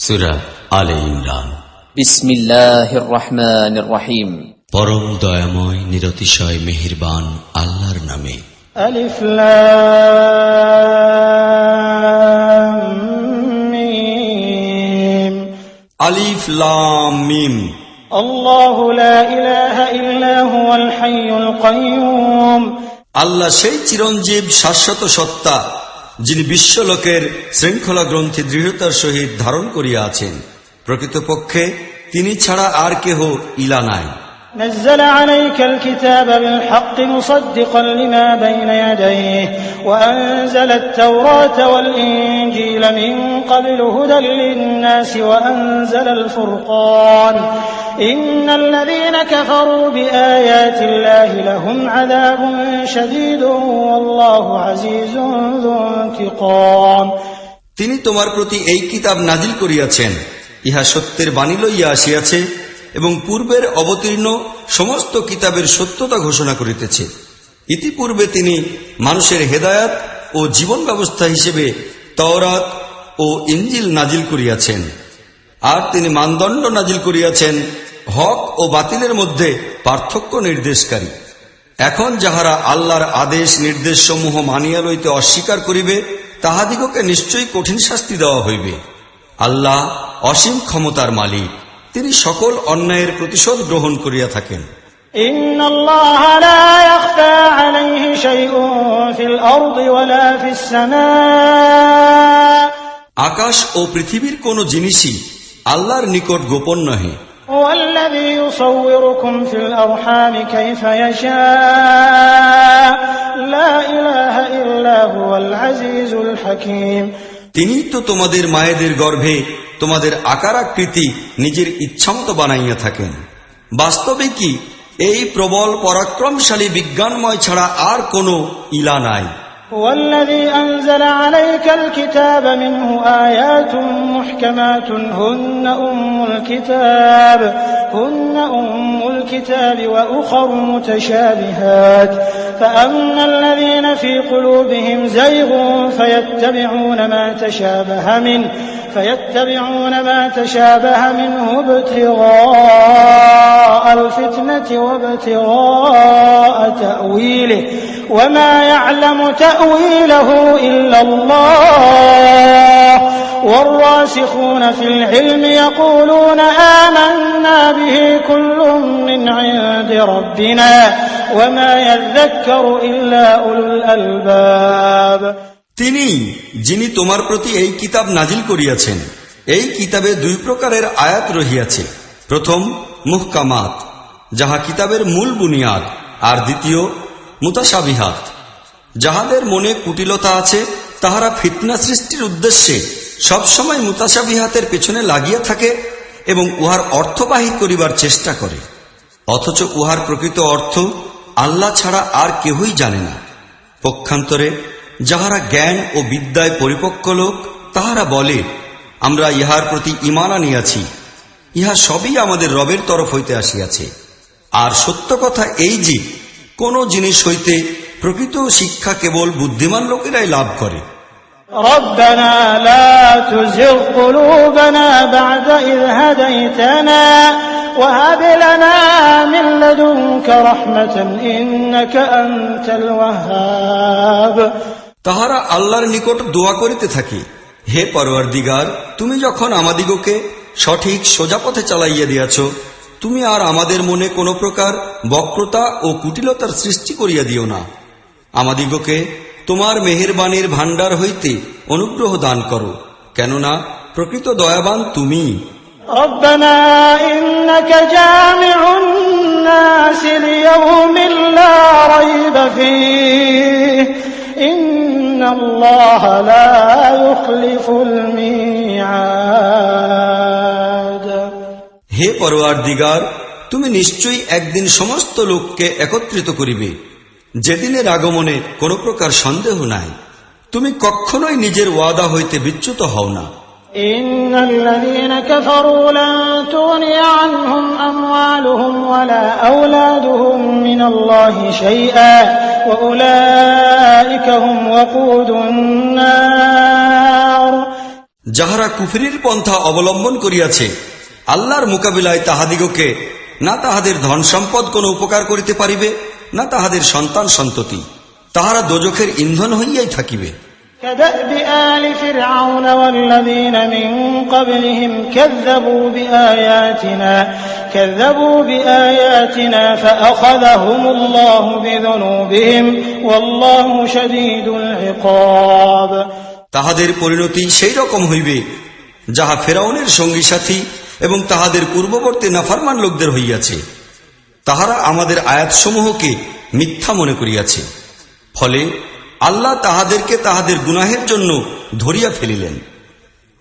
সূরা আলে ইমরান। বিসমিল্লাহির রহমানির রহিম। পরম দয়াময় নিরতিশয় মেহেরবান আল্লাহর নামে। আলিফ লাম মিম। আলিফ লাম মিম। আল্লাহু লা ইলাহা ইল্লা হুয়াল হাইয়ুল কাইয়্যুম। আল্লাহ সেই চিরঞ্জীব শাশ্বত সত্তা, যিনি বিশ্বলোকের শৃঙ্খলা গ্রন্থি দৃঢ়তার সহিত ধারণ করিয়া আছেন। প্রকৃতপক্ষে তিনি ছাড়া আর কেহ ইলা নাই। نزل عليك الكتاب بالحق مصدقا لما بين يديه وأنزل التوراة والإنجيل من قبل هدى للناس وأنزل الفرقان إن الذين كفروا بآيات الله لهم عذاب شديد والله عزيز ذو انتقام। তিনি তোমার প্রতি এই কিতাব নাজিল করিয়াছেন, ইহা সত্যের বাণী লইয়া আসিয়াছে এবং পূর্বের অবতীর্ণ সমস্ত কিতাবের সত্যতা ঘোষণা করিতেছে। ইতিপূর্বে তিনি মানুষের হেদায়াত ও জীবন ব্যবস্থা হিসেবে তাওরাত ও ইনজিল নাজিল করিয়াছেন, আর তিনি মানদণ্ড নাজিল করিয়াছেন হক ও বাতিলের মধ্যে পার্থক্য নির্দেশকারী। এখন যাহারা আল্লাহর আদেশ নির্দেশ সমূহ মানিয়া লইতে অস্বীকার করিবে, তাহাদিগকে নিশ্চয়ই কঠিন শাস্তি দেওয়া হইবে। আল্লাহ অসীম ক্ষমতার মালিক, তিনি সকল অন্যায়ের প্রতিশোধ গ্রহণ করিয়া থাকেন। ইন্নাল্লাহা লা ইয়াখফা আলাইহি শাইউন ফিল আরদি ওয়ালা ফিস সামা। আকাশ ও পৃথিবীর কোন জিনিসই আল্লাহর নিকট গোপন নহে। ওয়াল্লাযী ইউসাউবিরুকুম ফিল আরহামি কাইফা ইয়াশা লা ইলাহা ইল্লা হুয়াল আজিজুল হাকীম। তিনিই তো তোমাদের মায়েদের গর্ভে তোমাদের আকার আকৃতি নিজের ইচ্ছামতো বানাইয়া থাকেন। বাস্তবে কি এই প্রবল পরাক্রমশালী বিজ্ঞানময় ছাড়া আর কোনো ইলা নাই। والذي أنزل عليك الكتاب منه آيات محكمات هن أم الكتاب وأخر متشابهات فأما الذين في قلوبهم زيغ فيتبعون ما تشابه منه ابتغاء الفتنة وابتغاء تأويله وما يعلم تأويله إلا الله والراسخون في العلم يقولون آمنا به كل من عند ربنا وما يذكر إلا أولو الألباب। তিনি যিনি তোমার প্রতি এই কিতাব নাজিল করিয়াছেন, এই কিতাবে দুই প্রকারের আয়াত রহিয়াছে। প্রথম মুহকামাত, যাহা কিতাবের মূল বুনিয়াদ, আর দ্বিতীয় মুতাশাবিহাত, যাহাদের মনে কুটিলতা আছে, তাহারা ফিতনা সৃষ্টির উদ্দেশ্যে সবসময় মুতাশাবিহাতের পেছনে লাগিয়া থাকে এবং উহার অর্থ বাহির করিবার চেষ্টা করে, অথচ উহার প্রকৃত অর্থ আল্লাহ ছাড়া আর কেহই জানে না। পক্ষান্তরে যাহারা জ্ঞান ও বিদ্যায় পরিপক্ক লোক, তাহারা বলে, আমরা ইহার প্রতি ঈমান আনিয়াছি, ইহা সবই আমাদের রবের তরফ হইতে আসিয়াছে। আর সত্য কথা এই যে কোন জিনিস হইতে প্রকৃত শিক্ষা কেবল বুদ্ধিমান লোকেরাই লাভ করে। রব্বানা লা তুযিগ কুলুবানা বা'দা ইয হাদাইতানা ওয়া হাব লানা মিন লাদুনকা রাহমাতান ইন্নাকা আনতাল ওয়াহ্হাব। তাহারা আল্লাহর নিকট দোয়া করিতে থাকে, হে পরওয়ারদিগার, তুমি যখন আমাদিগকে সঠিক সোজা পথে চালাইয়া দিয়াছ, তুমি আর আমাদের মনে কোন প্রকার বক্রতা ও কুটিলতার সৃষ্টি করিয়া দিও না। আমাদিগকে তোমার মেহেরবানির ভাণ্ডার হইতে অনুগ্রহ দান করো, কেননা প্রকৃত দয়াবান তুমি। রব্বানা ইন্নাকা জামিউন নাসি লিয়াউমিন লা রাইবা ফীহি ইন্নাল্লাহা লা ইউখলিফুল মিআদ। হে পরওয়ারদিগার, তুমি নিশ্চয়ই একদিন সমস্ত লোককে একত্রিত করিবে, যেদিনের আগমনে কোন প্রকার সন্দেহ নাই। তুমি কখনোই নিজের ওয়াদা হইতে বিচ্যুত হও না। ইন্নাল্লাযীনা কাফারু লান তুগনিয়া আনহুম আমওয়ালুহুম ওয়ালা আওলাদুহুম মিনাল্লাহি শাইআ ওয়া উলাইকা হুম ওয়াকুদুন নার। যাহারা কুফরির পন্থা অবলম্বন করিয়াছে, আল্লাহর মোকাবিলায় তাহাদিগকে না তাহাদের ধন সম্পদ কোনো উপকার করিতে পারিবে, না তাহাদের সন্তান সন্ততি। তাহারা দোজখের ইন্ধন হইয়াই থাকিবে। كدأب آل فرعون والذين من قبلهم كذبوا بآياتنا فأخذهم الله بذنوبهم والله شديد العقاب। তাহাদের পরিণতি সেই রকম হইবে যাহা ফেরাউনের সঙ্গী সাথী এবং তাহাদের পূর্ববর্তী নাফরমান লোকদের হইয়াছে। তাহারা আমাদের আয়াতসমূহকে মিথ্যা মনে করিয়াছে, ফলে আল্লাহ তাহাদেরকে তাহাদের গুনাহের জন্য ধরিয়া ফেলিলেন।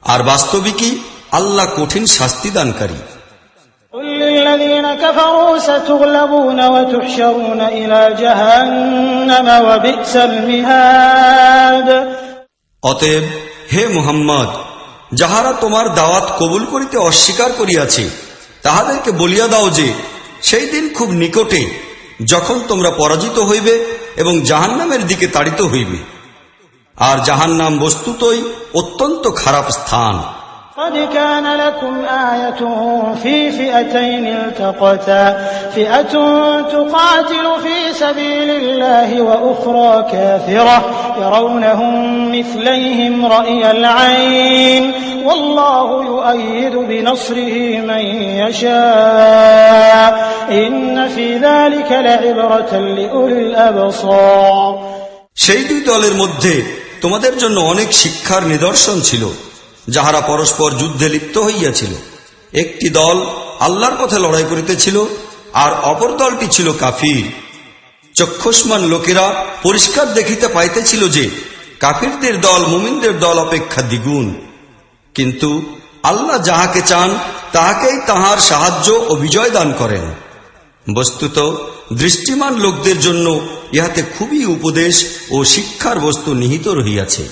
আর বাস্তবিকই আল্লাহ কঠিন শাস্তি দানকারী। قل للذين كفروا ستغلبون وتحشرون إلى جهنم وبئس المهاد। অতএব হে মুহাম্মদ, যাহারা তোমার দাওয়াত কবুল করিতে অস্বীকার করিয়াছে তাহাদেরকে বলিয়া দাও যে সেই দিন খুব নিকটে যখন তোমরা পরাজিত হইবে এবং জাহান্নামের দিকে তাড়িত হইবে। আর জাহান্নাম বস্তুতই অত্যন্ত খারাপ স্থান। قد كان لكم آية في فئتين التقتا فئة تقاتل في سبيل الله وأخرى كافرة يرونهم مثليهم رأي العين والله يؤيد بنصره من يشاء إن في ذلك لعبرة لأولي الأبصار। সেই দুই দলের মধ্যে তোমাদের জন্য অনেক শিক্ষার নিদর্শন ছিল, যাহারা পরস্পর যুদ্ধে লিপ্ত হইয়াছিল। একটি দল আল্লাহর পথে লড়াই করিতেছিল, আর অপর দলটি ছিল কাফির। চক্ষুষ্মান লোকেরা পরিষ্কার দেখিতে পাইতেছিল যে কাফিরদের দল মুমিনদের দল অপেক্ষা দ্বিগুণ। কিন্তু আল্লাহ যাহাকে চান তাহাকেই তাহার সাহায্য ও বিজয় দান করেন। বস্তুত দৃষ্টিমান লোকদের জন্য ইহাতে খুবই উপদেশ ও শিক্ষার বস্তু নিহিত রহিয়াছে।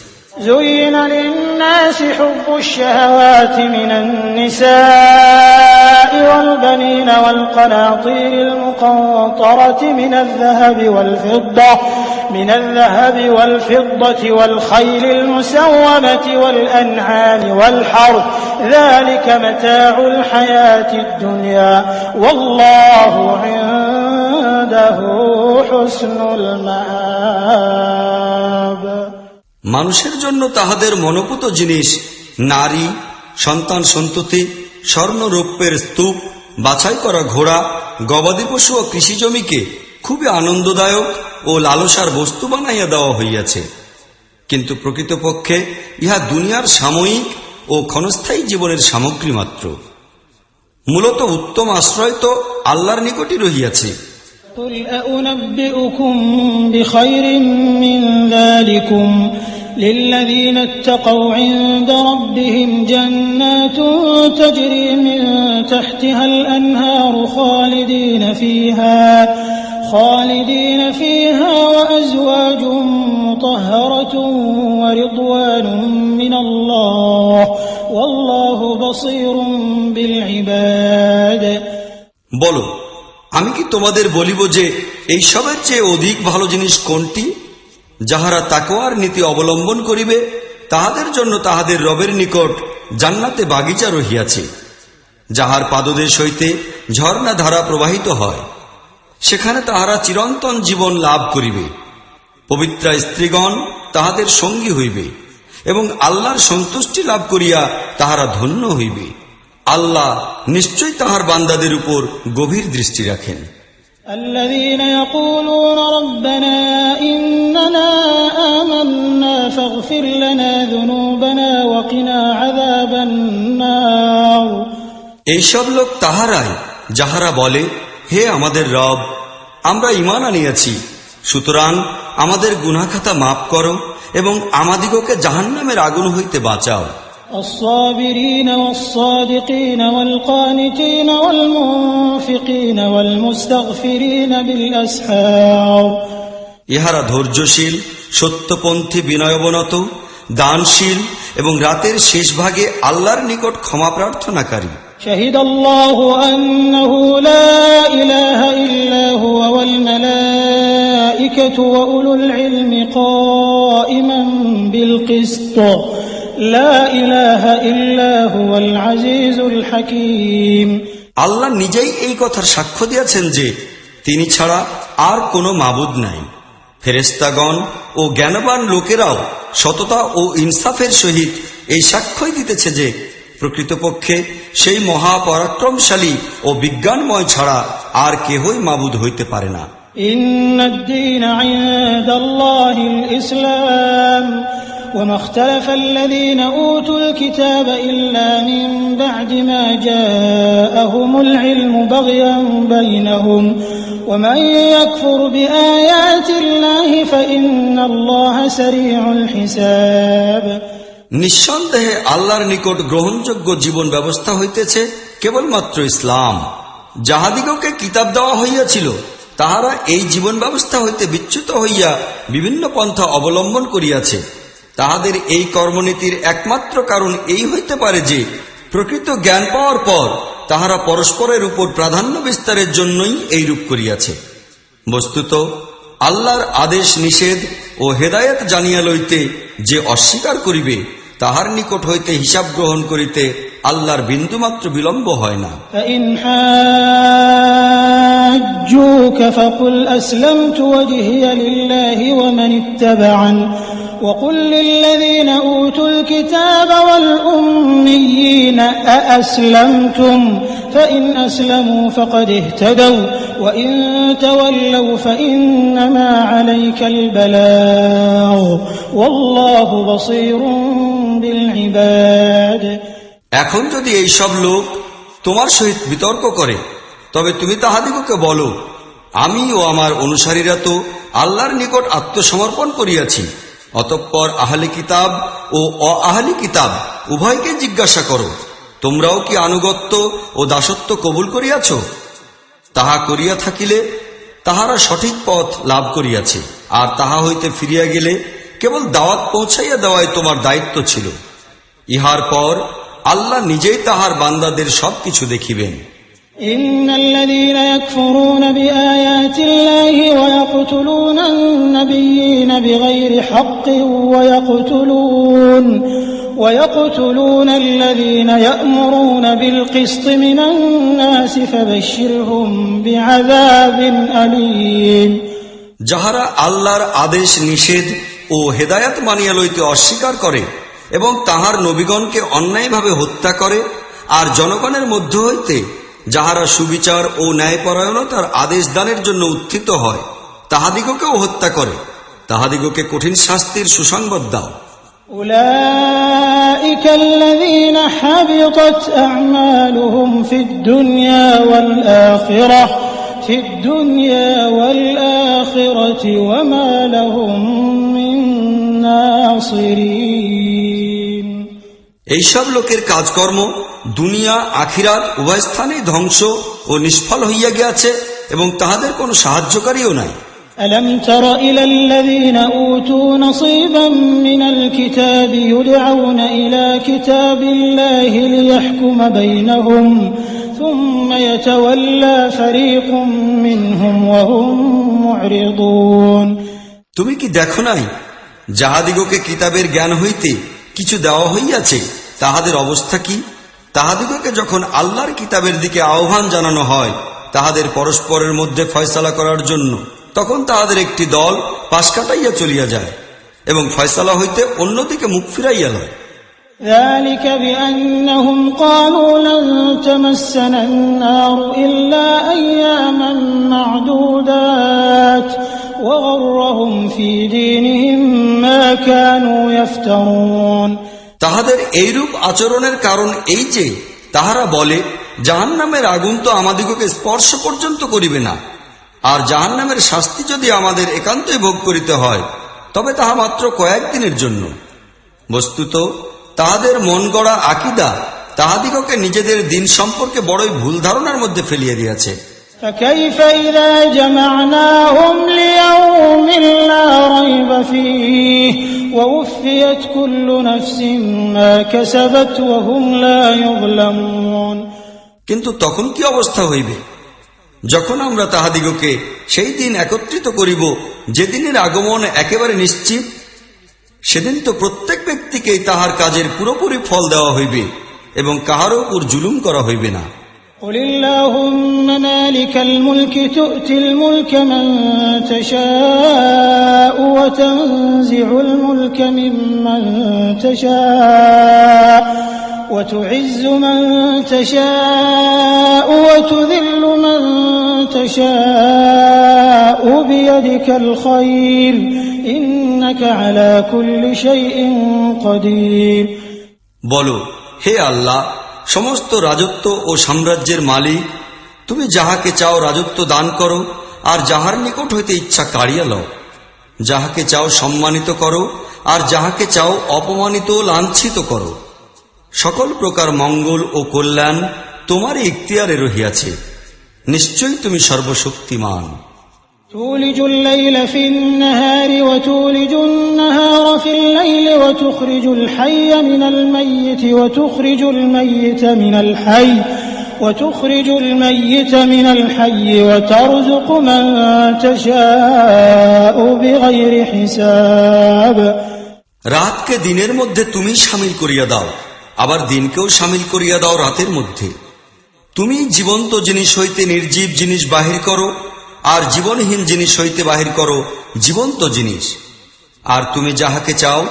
زين للناس حب الشهوات من النساء والبنين والقناطير المقنطرة من الذهب والفضة والخيل المسومة والأنعام والحرث ذلك متاع الحياة الدنيا والله عنده حسن المآب। মানুষের জন্য তাহাদের মনোপুত জিনিস নারী, সন্তান সন্ততি, স্বর্ণ রৌপ্যের স্তূপ, বাছাই করা ঘোড়া, গবাদি পশু ও কৃষিজমিকে খুবই আনন্দদায়ক ও লালসার বস্তু বানাইয়া দেওয়া হইয়াছে। কিন্তু প্রকৃতপক্ষে ইহা দুনিয়ার সাময়িক ও ক্ষণস্থায়ী জীবনের সামগ্রী মাত্র। মূলত উত্তম আশ্রয় তো আল্লাহর নিকটই রহিয়াছে। قل أنبئكم بخير من ذلكم للذين اتقوا عند ربهم جنات تجري من تحتها الأنهار خالدين فيها وأزواج مطهرة ورضوان من الله والله بصير بالعباد। বলো, আমি কি তোমাদের বলিব যে এই সবের চেয়ে অধিক ভালো জিনিস কোনটি? যাহারা তাকওয়ার নীতি অবলম্বন করিবে তাহাদের জন্য তাহাদের রবের নিকট জান্নাতে বাগিচা রহিয়াছে, যাহার পাদদেশ হইতে ঝর্ণা ধারা প্রবাহিত হয়। সেখানে তাহারা চিরন্তন জীবন লাভ করিবে। পবিত্রা স্ত্রীগণ তাহাদের সঙ্গী হইবে এবং আল্লাহর সন্তুষ্টি লাভ করিয়া তাহারা ধন্য হইবে। আল্লাহ নিশ্চয় তাহার বান্দাদের উপর গভীর দৃষ্টি রাখেন। الذين يقولون ربنا إننا آمنا فاغفر لنا ذنوبنا وقنا عذاب النار। এইসব লোক তাহারাই যাহারা বলে, হে আমাদের রব, আমরা ঈমান আনিয়াছি, সুতরাং আমাদের গুনাহ খাতা মাফ করো এবং আমাদিগকে জাহান্নামের আগুন হইতে বাঁচাও। الصابرين والصادقين والقانتين والمنفقين والمستغفرين بالأسحار। ইহারা ধৈর্যশীল, সত্যপন্থী, বিনয়বনত, দানশীল এবং রাতের শেষ ভাগে আল্লাহর নিকট ক্ষমা প্রার্থনাকারী। شهد الله أنه لا إله إلا هو والملائكة وأولو العلم قائما بالقسط لا إله إلا هو العزيز الحكيم আল্লাহ নিজেই এই কথার সাক্ষ্য দিয়েছেন যে তিনি ছাড়া আর কোনো মাবুদ নাই। ফেরেশতাগণ ও জ্ঞানবান লোকেরাও সততা ও ইনসাফের সহিত এই সাক্ষ্যই দিতেছে যে প্রকৃতপক্ষে সেই মহাপরাক্রমশালী ও বিজ্ঞানময় ছাড়া আর কেহই মাবুদ হইতে পারে না। إن الدين عند الله الإسلام وما اختلف الذين أوتوا الكتاب إلا من بعد ما جاءهم العلم بغيا بينهم ومن يكفر بآيات الله فإن الله سريع الحساب নিঃসন্দেহে আল্লাহর নিকট গ্রহণযোগ্য জীবন ব্যবস্থা হইতেছে কেবলমাত্র ইসলাম। যাহাদিগকে কিতাব দেওয়া হইয়াছিল তাহারা এই জীবন ব্যবস্থা হইতে বিচ্যুত হইয়া বিভিন্ন পন্থা অবলম্বন করিয়াছে। তাহাদের এই কর্মনীতির একমাত্র কারণ এই হইতে পারে যে প্রকৃত জ্ঞান পাওয়ার পর তাহারা পরস্পরের উপর প্রাধান্য বিস্তারের জন্যই এইরূপ করিয়াছে। বস্তুত আল্লাহর আদেশ নিষেধ ও হেদায়েত জানিয়া লইতে যে অস্বীকার করিবে তাহার নিকট হইতে হিসাব গ্রহণ করিতে আল্লাহর বিন্দুমাত্র বিলম্ব হয় না। فإن حاجوك فقل أسلمت وجهي لله ومن اتبعن وقل للذين أوتوا الكتاب والأميين أأسلمتم فإن أسلموا فقد اهتدوا وإن تولوا فإنما عليك البلاغ والله بصير بالعباد এখন যদি এই সব লোক তোমার সহিত বিতর্ক করে তবে তুমি তাহাদিগকে বলো, আমি ও আমার অনুসারীরা তো আল্লাহর নিকট আত্মসমর্পণ করিয়াছি। অতঃপর আহলে কিতাব ও অআহলি কিতাব উভয়কে জিজ্ঞাসা করো, তোমরাও কি আনুগত্য ও দাসত্ব কবুল করিয়াছ? তাহা করিয়া থাকিলে তাহারা সঠিক পথ লাভ করিয়াছে, আর তাহা হইতে ফিরিয়া গেলে কেবল দাওয়াত পৌঁছাইয়া দেওয়াই তোমার দায়িত্ব ছিল। ইহার পর আল্লাহ নিজেই তাহার বান্দাদের সবকিছু দেখিবেন। إن الذين يكفرون بآيات الله ويقتلون النبيين بغير حق ويقتلون الذين يأمرون بالقسط من الناس فبشرهم بعذاب أليم যাহারা আল্লাহর আদেশ নিষেধ ও হেদায়াত মানিয়া লইতে অস্বীকার করে এবং তাহার নবীগণকে অন্যায়ভাবে হত্যা করে, আর জনগণের মধ্য হইতে যাহারা সুবিচার ও ন্যায়পরায়ণতার আদেশ দানের জন্য উত্থিত হয় তাহাদিগকেও হত্যা করে, তাহাদিগকে কঠিন শাস্তির সুসংবাদ দাও। أولئك الذين حبطت أعمالهم في الدنيا والآخرة وما لهم من ناصرين এইসব লোকের কাজকর্ম দুনিয়া আখিরাত উভয় স্থানেই ধ্বংস ও নিষ্ফল হইয়া গিয়াছে এবং তাহাদের কোনো সাহায্যকারীও নাই। ألم تر إلى الذين أوتوا نصيبا من الكتاب يدعون إلى كتاب الله ليحكم بينهم ثم يتولى فريق منهم وهم معرضون তুমি কি দেখো নাই যাহাদিগকে কিতাবের জ্ঞান হইতে কিছু দেওয়া হইয়াছে তাহাদের অবস্থা কি? তাহাদিগকে যখন আল্লাহর কিতাবের দিকে আহ্বান জানানো হয় তাহাদের পরস্পরের মধ্যে ফয়সালা করার জন্য, তখন তাহাদের একটি দল পাশ কাটাইয়া চলিয়া যায় এবং ফয়সালা হইতে অন্যদিকে মুখ ফিরাইয়া লয়। ذلك بأنهم قالوا لن تمسنا النار إلا أياما معدودات وغرهم في دينهم ما كانوا يفترون তাহাদের এইরূপ আচরণের কারণ এই যে তাহারা বলে, জাহান্নামের আগুন তো আমাদিগকে স্পর্শ পর্যন্ত করিবে না, আর জাহান্নামের শাস্তি যদি আমাদের একান্তই ভোগ করিতে হয় তবে তাহা মাত্র কয়েকদিনের জন্য। বস্তুত তাহাদের মন গড়া আকীদা তাহাদিগকে নিজেদের দিন সম্পর্কে বড়ই ভুল ধারণার মধ্যে ফেলিয়ে দিয়েছে। فكيف إذا جمعناهم ليوم لا ريب فيه ووفيت كل نفس ما كسبت وهم لا يظلمون কিন্তু তখন কি অবস্থা হইবে যখন আমরা তাহাদিগকে সেই দিন একত্রিত করিব যেদিনের আগমন একেবারে নিশ্চিত, সেদিন তো প্রত্যেক ব্যক্তিকেই তাহার কাজের পুরোপুরি ফল দেওয়া হইবে এবং কাহারও উপর জুলুম করা হইবে না। قل اللهم مالك الملك تؤتي الملك من تشاء وتنزع الملك ممن تشاء وتعز من تشاء وتذل من تشاء بيدك الخير إنك على كل شيء قدير। বলো, হে আল্লাহ, সমস্ত রাজত্ব ও সাম্রাজ্যের মালিক, তুমি যাহাকে চাও রাজত্ব দান করো আর যাহার নিকট হইতে ইচ্ছা কাড়িয়া লও। যাহাকে চাও সম্মানিত করো আর যাহাকে চাও অপমানিত লাঞ্ছিত করো। সকল প্রকার মঙ্গল ও কল্যাণ তোমারই ইখতিয়ারে রহিয়াছে। নিশ্চয়ই তুমি সর্বশক্তিমান। تولج الليل في النهار وتولج النهار في الليل وتخرج الحي من الميت وتخرج الميت من الحي وترزق من تشاء بغير حساب। রাতকে দিনের মধ্যে তুমি শামিল করিয়া দাও, আবার দিনকেও শামিল করিয়া দাও রাতের মধ্যে। তুমি জীবন্ত জিনিস হইতে নির্জীব জিনিস বাহির করো আর জীবনহীন জিনিস হইতে বাহির করো জীবন্ত জিনিস। আর তুমি যাহাকে চাও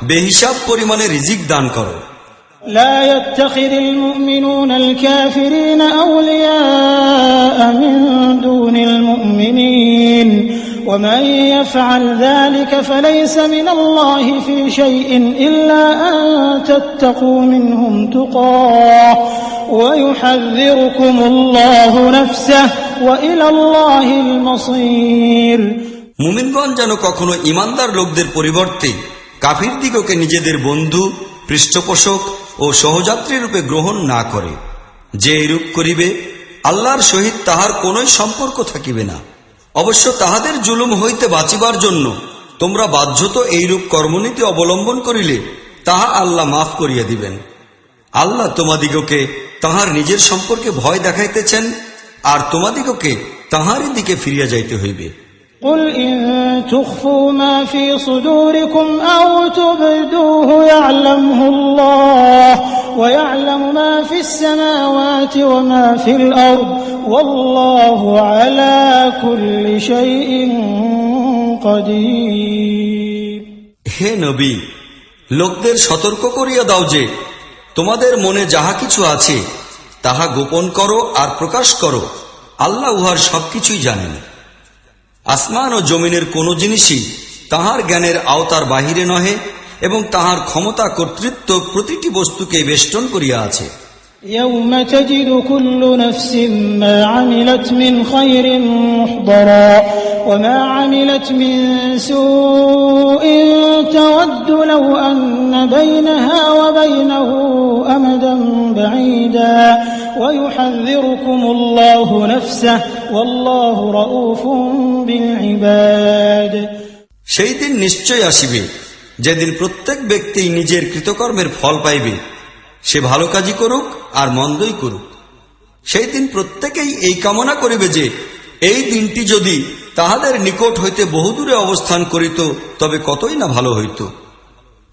বেহিসাব পরিমাণে রিজিক দান করো। لا يتخذ المؤمنون الكافرين أولياء من دون المؤمنين ومن يفعل ذلك فليس من الله في شيء إلا أن تتقوا منهم تقاه ويحذركم الله نفسه وإلى الله المصير। মুমিনগণ যেন কখনো ঈমানদার লোকদের পরিবর্তে কাফিরদিগকে নিজেদের বন্ধু, পৃষ্ঠপোষক ও সহযাত্রী রূপে গ্রহণ না করে। যে এরূপ করিবে আল্লাহর সহিত তাহার কোনই সম্পর্ক থাকিবে না। অবশ্য তাহাদের জুলুম হইতে বাঁচিবার জন্য তোমরা বাধ্যত এইরূপ কর্মনীতি অবলম্বন করিলে তাহা আল্লাহ মাফ করিয়া দিবেন। আল্লাহ তোমাদিগকে তাহার নিজের সম্পর্কে ভয় দেখাইতেছেন আর তোমাদিগকে তাহারই দিকে ফিরিয়া যাইতে হইবে। قل إن تخفوا ما في صدوركم أو تبدوه يعلمه الله ويعلم ما في السماوات وما في الأرض والله على كل شيء قدير। হে নবী, লোকদের সতর্ক করিয়া দাও যে তোমাদের মনে যাহা কিছু আছে তাহা গোপন করো আর প্রকাশ করো। আল্লাহ উহার সবকিছুই জানেন। আসমান ও জমিনের কোন জিনিসই তাহার জ্ঞানের আওতার বাহিরে নহে এবং তাহার ক্ষমতা কর্তৃত্ব প্রতিটি বস্তুকে বেষ্টন করিয়া আছে। يوم تجد كل نفس ما عملت من خير محضرا وما عملت من سوء تود لو أن بينها وبينه أمدا بعيدا ويحذركم الله نفسه والله رؤوف بالعباد। সেই দিন নিশ্চয় আসিবে যেদিন প্রত্যেক ব্যক্তি নিজের কৃতকর্মের ফল পাইবে, সে ভালো কাজই করুক আর মন্দই করুক। সেই দিন প্রত্যেকেই এই কামনা করিবে যে এই দিনটি যদি তাহাদের নিকট হইতে বহুদূরে অবস্থান করিত তবে কতই না ভালো হইত।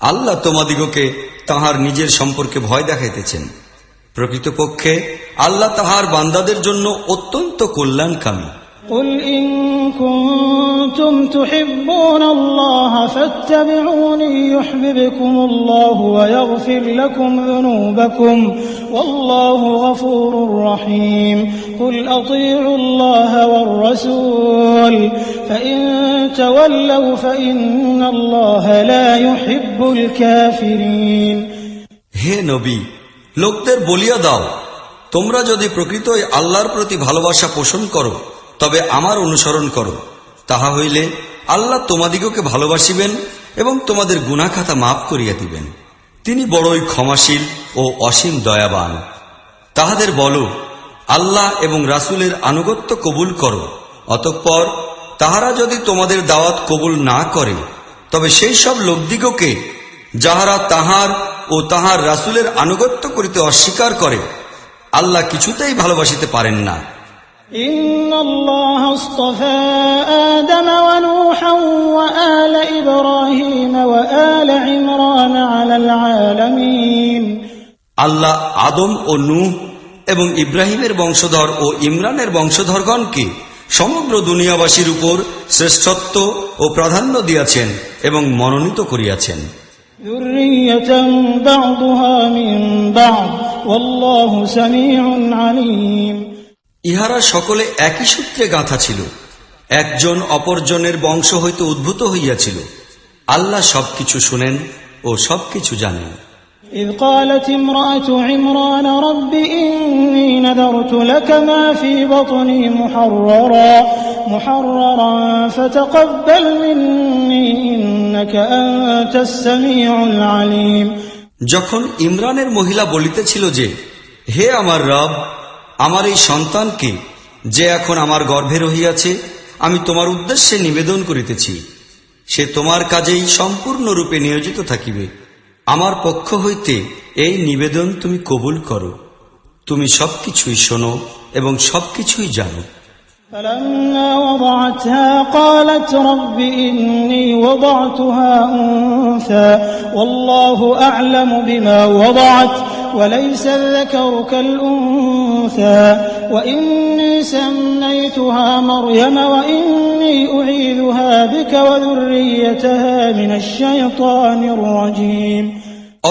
আল্লাহ তোমাদিগকে তাহার নিজের সম্পর্কে ভয় দেখাইতেছেন। প্রকৃতপক্ষে আল্লাহ তাহার বান্দাদের জন্য অত্যন্ত কল্যাণকামী। قل إن كنتم تحبون الله فاتبعوني يحببكم الله ويغفر لكم ذنوبكم والله غفور رحيم قل أطيعوا الله والرسول فإن تولوا فإن الله لا يحب الكافرين। হে নবী, লোকদের বলিয়া দাও, তোমরা যদি প্রকৃতই আল্লাহর প্রতি ভালোবাসা পোষণ করো তবে আমার অনুসরণ করো। তাহা হইলে আল্লাহ তোমাদিগকে ভালোবাসিবেন এবং তোমাদের গুনাহ খাতা মাফ করিয়া দিবেন। তিনি বড়ই ক্ষমাশীল ও অসীম দয়াবান। তাহাদের বলো, আল্লাহ এবং রাসূলের আনুগত্য কবুল করো। অতঃপর তাহারা যদি তোমাদের দাওয়াত কবুল না করে তবে সেই সব লোকদিগকে যাহারা তাহার ও তাহার রাসূলের আনুগত্য করিতে অস্বীকার করে আল্লাহ কিছুতেই ভালোবাসিতে পারেন না। إن الله اصطفى آدم ونوحا وآل إبراهيم وآل عمران على العالمين আল্লাহ আদম ও নূহ এবং ইব্রাহিমের বংশধর ও ইমরানের বংশধরগণকে সমগ্র দুনিয়াবাসীর উপর শ্রেষ্ঠত্ব ও প্রাধান্য দিয়াছেন এবং মনোনীত করিয়াছেন। ذرية بعضها من بعض والله سميع عليم ইহারা সকলে একই সূত্রে গাঁথা ছিল, একজন অপরজনের বংশ হইতে উদ্ভূত হইয়াছিল। আল্লাহ সবকিছু শুনেন ও সবকিছু জানেন। إذ قالت امرأة عمران رب إني نذرت لك ما في بطني محررا فتقبل مني إنك أنت السميع العليم যখন ইমরানের মহিলা বলিতেছিল যে, হে আমার রব, আমার এই সন্তানকে যে এখন আমার গর্ভে রহিয়াছে আমি তোমার উদ্দেশ্যে নিবেদন করিতেছি, সে তোমার কাজেই সম্পূর্ণরূপে নিয়োজিত থাকিবে। আমার পক্ষ হইতে এই নিবেদন তুমি কবুল করো। তুমি সবকিছুই শোনো এবং সবকিছুই জানো। فلما وضعتها قالت رب إني وضعتها أنثى والله أعلم بما وضعت وليس الذكر كالأنثى وإني سميتها مريم وإني أعيذها بك وذريتها من الشيطان الرجيم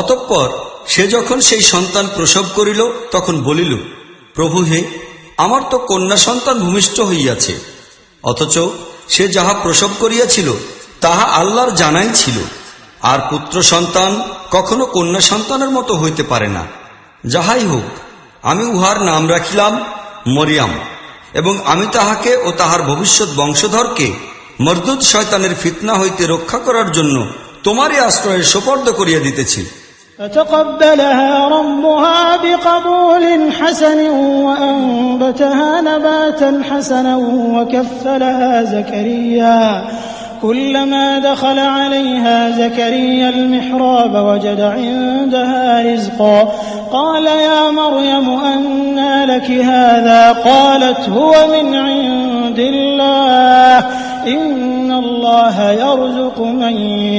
অতঃপর সে যখন সেই সন্তান প্রসব করিল তখন বলিল, প্রভু হে, আমার তো কন্যা সন্তান ভূমিষ্ঠ হইয়াছে, অথচ সে যাহা প্রসব করিয়াছিল তাহা আল্লাহর জানাই ছিল। আর পুত্র সন্তান কখনো কন্যা সন্তানের মতো হইতে পারে না। যাহাই হোক, আমি উহার নাম রাখিলাম মরিয়াম, এবং আমি তাহাকে ও তাহার ভবিষ্যৎ বংশধরকে মরদুদ শয়তানের ফিতনা হইতে রক্ষা করার জন্য তোমারই আশ্রয়ে সোপর্দ করিয়া দিতেছি। فتقبلها ربها بقبول حسن وأنبتها نباتا حسنا وكفلها زكريا كلما دخل عليها زكريا المحراب وجد عندها رزقا قال يا مريم أنى لك هذا قالت هو من عند الله إن الله يرزق من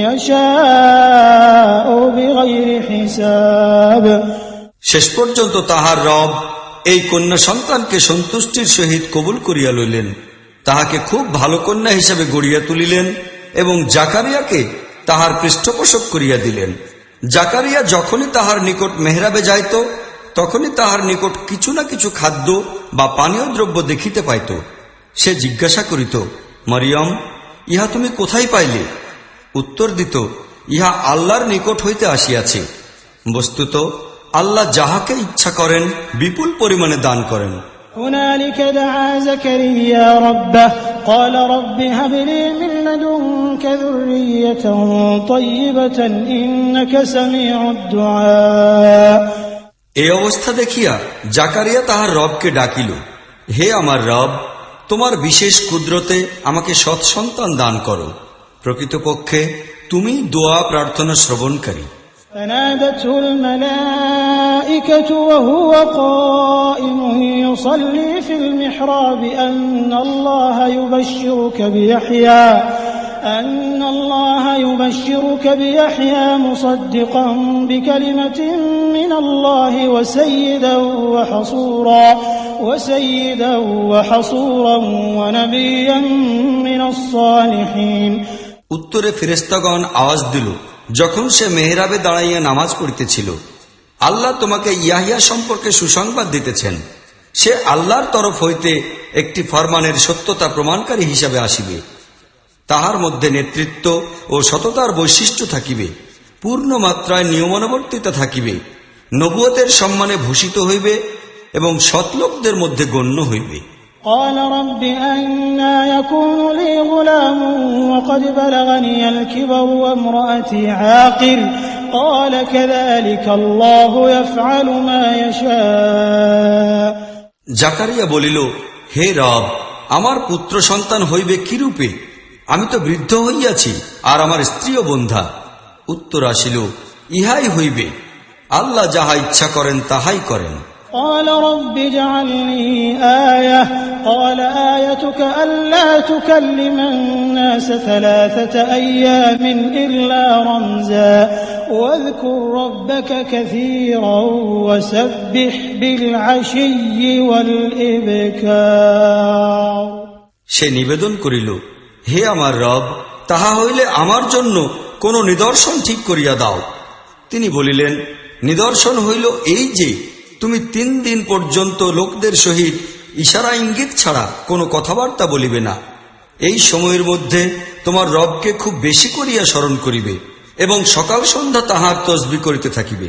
يشاء بغير حساب শেষ পর্যন্ত তাহার রব এই কন্যা সন্তানকে সন্তুষ্টির সহিত কবুল করিয়া লইলেন, তাহাকে খুব ভালো কন্যা হিসাবে গড়িয়া তুলিলেন এবং জাকারিয়াকে তাহার পৃষ্ঠপোষক করিয়া দিলেন। জাকারিয়া যখনই তাহার নিকট মেহরাবে যাইত তখনই তাহার নিকট কিছু না কিছু খাদ্য বা পানীয় দ্রব্য দেখিতে পাইত। সে জিজ্ঞাসা করিত, মরিয়ম, ইহা তুমি কোথায় পাইলে? উত্তর দিত, ইহা আল্লাহর নিকট হইতে আসিয়াছে। বস্তুত আল্লাহ যাহাকে ইচ্ছা করেন বিপুল পরিমাণে দান করেন। هنالك دعا زكريا ربه قال رب هب لي من لدنك ذرية طيبة إنك سميع الدعاء এই অবস্থা দেখিয়া জাকারিয়া তাহার রবকে ডাকিল, হে আমার রব, তোমার বিশেষ কুদরতে আমাকে সৎ সন্তান দান করো, প্রকৃতপক্ষে তুমি দোয়া প্রার্থনা শ্রবণকারী। فنادته الملائكة وهو قائم يصلي في المحراب أن الله يبشرك بيحيى مصدقا بكلمة من الله وسيدا وحصورا ونبيا من الصالحين উত্তরে ফেরেশতাগণ আওয়াজ দিল যখন সে মেহরাবে দাঁড়াইয়া নামাজ পড়িতেছিল, আল্লাহ তোমাকে ইয়াহিয়া সম্পর্কে সুসংবাদ দিতেছেন। সে আল্লাহর তরফ হইতে একটি ফরমানের সত্যতা প্রমাণকারী হিসাবে আসিবে। তাহার মধ্যে নেতৃত্ব ও সততার বৈশিষ্ট্য থাকিবে, পূর্ণ মাত্রায় নিয়মানুবর্তিতা থাকিবে, নবুয়তের সম্মানে ভূষিত হইবে এবং সৎলোকদের মধ্যে গণ্য হইবে। قال رب أنى يكون لي غلام وقد بلغني الكبر وامرأتي عاقر قال كذلك الله يفعل ما يشاء জাকারিয়া বলিল, হে রব, আমার পুত্র সন্তান হইবে কিরূপে? আমি তো বৃদ্ধ হইয়াছি আর আমার স্ত্রীও বন্ধা। উত্তর আসিল, ইহাই হইবে, আল্লাহ যাহা ইচ্ছা করেন তাহাই করেন। قال رب اجعل لي آية قال آيتك ألا تكلم الناس 3 أيام إلا رمزا واذكر ربك كثيرا وسبح بالعشي والإبكار। সে নিবেদন করিল, হে আমার রব, তাহা হইলে আমার জন্য কোন নিদর্শন ঠিক করিয়া দাও। তিনি বলিলেন, নিদর্শন হইল এই যে তুমি 3 দিন পর্যন্ত লোকদের সহিত ইশারা ইঙ্গিত ছাড়া কোনো কথাবার্তা বলিবে না। এই সময়ের মধ্যে তোমার রবকে খুব বেশি করিয়া স্মরণ করিবে এবং সকাল সন্ধ্যা তাহার তসবিহ করিতে থাকিবে।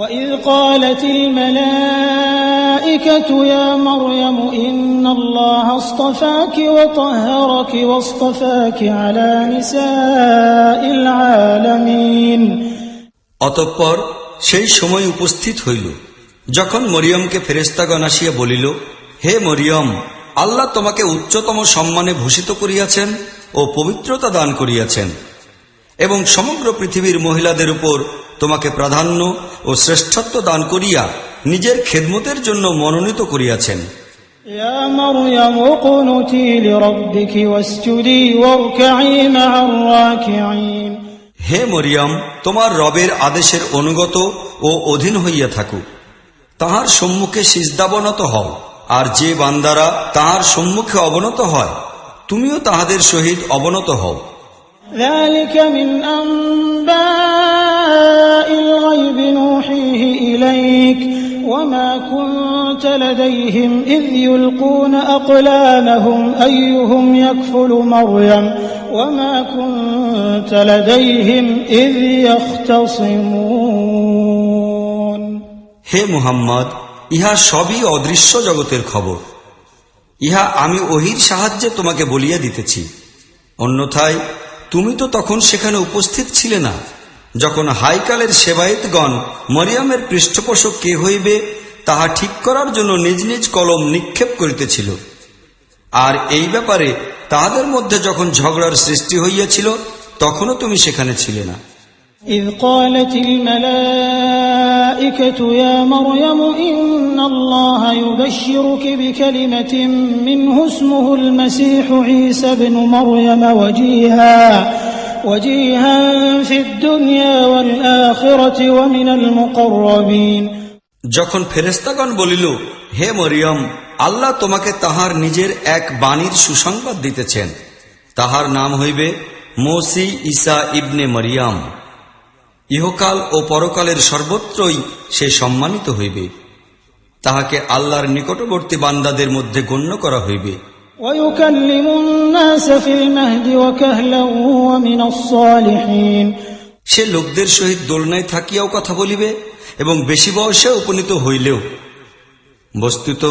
وَإِذْ قَالَتِ الْمَلَائِكَةُ يَا مَرْيَمُ إِنَّ اللَّهَ اصْطَفَاكِ وَطَهَّرَكِ وَاصْطَفَاكِ عَلَى نِسَاءِ الْعَالَمِينَ। অতঃপর সেই সময় উপস্থিত হইল যখন মরিয়মকে ফেরেশতাগণ আসিয়া বলিল, হে মরিয়ম, আল্লাহ তোমাকে উচ্চতম সম্মানে ভূষিত করিয়াছেন ও পবিত্রতা দান করিয়াছেন এবং সমগ্র পৃথিবীর মহিলাদের উপর তোমাকে প্রাধান্য ও শ্রেষ্ঠত্ব দান করিয়া নিজের খেদমতের জন্য মনোনীত করিয়াছেন। يا مريم اقنتي لربك واسجدي واركعي مع الراكعين। হে মরিয়ম, তোমার রবের আদেশের অনুগত ও অধীন হইয়া থাকো, তাহার সম্মুখে সিজদাবনত হও, আর যে বান্দারা তাহার সম্মুখে অবনত হয় তুমিও তাহাদের সহিত অবনত হও। ذلك من أنباء الغيب نوحيه إليك وما كنت لديهم إذ يلقون أقلامهم أيهم يكفل مريم وما كنت لديهم إذ يختصمون। হে মুহাম্মদ, ইহা সবই অদৃশ্য জগতের খবর, ইহা আমি ওহীর সাহায্যে তোমাকে বলিয়া দিতেছি। অন্যথায় তুমি তো তখন সেখানে উপস্থিত ছিলে না যখন হাইকালের সেবায়েতগণ মরিয়মের পৃষ্ঠপোষক কে হইবে তাহা ঠিক করার জন্য নিজ নিজ কলম নিক্ষেপ করিতেছিল। আর এই ব্যাপারে তাহাদের মধ্যে যখন ঝগড়ার সৃষ্টি হইয়াছিল তখনও তুমি সেখানে ছিলে না। إذ قالت الملائكة يا مريم إن الله يبشرك بكلمة منه اسمه المسيح عيسى بن مريم وجيها في الدنيا والآخرة ومن المقربين। যখন ফেরেশতাগণ বলিল, হে মরিয়ম, আল্লাহ তোমাকে তাহার নিজের এক বাণীর সুসংবাদ দিতেছেন, তাহার নাম হইবে মসিহ ঈসা ইবনে মরিয়ম, ইহকাল ও পরকালের সর্বত্রই সে সম্মানিত হইবে, তাহাকে আল্লাহর নিকটবর্তী বান্দাদের মধ্যে গণ্য করা হইবে। ويكلم الناس في المهد وكهلا ومن الصالحين। সে লোকদের সহিত দোলনায় থাকিয়াও কথা বলিবে এবং বেশি বয়সে উপনীত হইলেও বস্তুত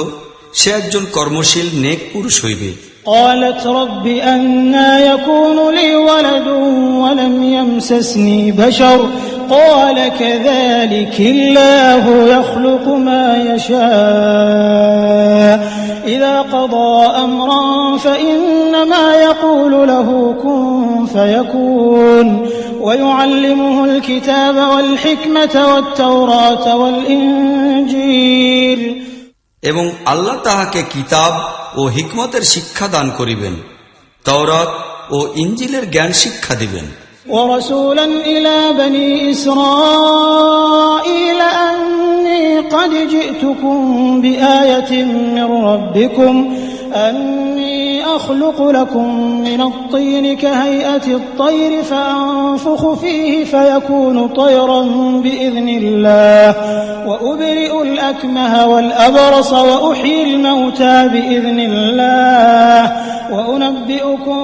সে একজন কর্মশীল নেক পুরুষ হইবে। قالت رب أنى يكون لي ولد ولم يمسسني بشر قال كذلك الله يخلق ما يشاء إذا قضى أمرا فإنما يقول له كن فيكون ويعلمه الكتاب والحكمة والتوراة والإنجيل। এবং আল্লাহ তাহাকে কিতাব ও হিকমতের শিক্ষা দান করিবেন, তাওরাত ও ইনজিলের জ্ঞান শিক্ষা দিবেন। ورسولا إلى بني إسرائيل أني قد جئتكم بآية من ربكم أني أخلق لكم من الطين كهيئة الطير فأنفخ فيه فيكون طيرا بإذن الله وأبرئ الأكمه والأبرص وأحيي الموتى بإذن الله وأنبئكم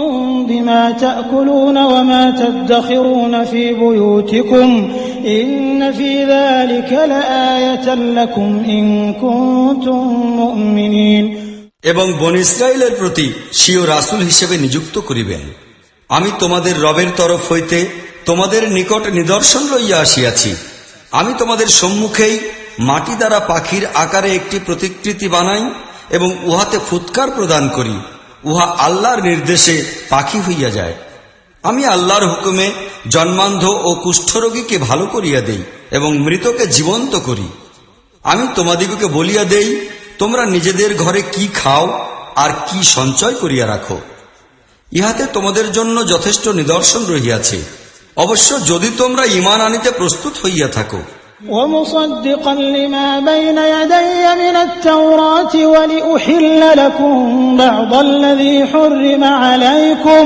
بما تأكلون وما تدخرون في بيوتكم إن في ذلك لآية لكم إن كنتم مؤمنين। এবং বনী ইসরাইলের প্রতি স্বীয় রাসূল হিসেবে নিযুক্ত করিবেন। আমি তোমাদের রবের তরফ হইতে তোমাদের নিকট নিদর্শন লইয়া আসিয়াছি। আমি তোমাদের সম্মুখেই মাটি দ্বারা পাখির আকারে একটি প্রতিকৃতি বানাই এবং উহাতে ফুৎকার প্রদান করি, উহা আল্লাহর নির্দেশে পাখি হইয়া যায়। আমি আল্লাহর হুকুমে জন্মান্ধ ও কুষ্ঠরোগীকে ভালো করিয়া দেই এবং মৃতকে জীবন্ত করি। আমি তোমাদিগকে বলিয়া দেই, তোমরা নিজেদের ঘরে কি খাও আর কি সঞ্চয় করিয়া রাখো, ইহাতে তোমাদের জন্য যথেষ্ট নিদর্শন রহিয়াছে। অবশ্য যদি তোমরা ঈমান আনিতে প্রস্তুত হইয়া থাকো। ومصدقا لما بين يدي من التوراة ولأحل لكم بعض الذي حرم عليكم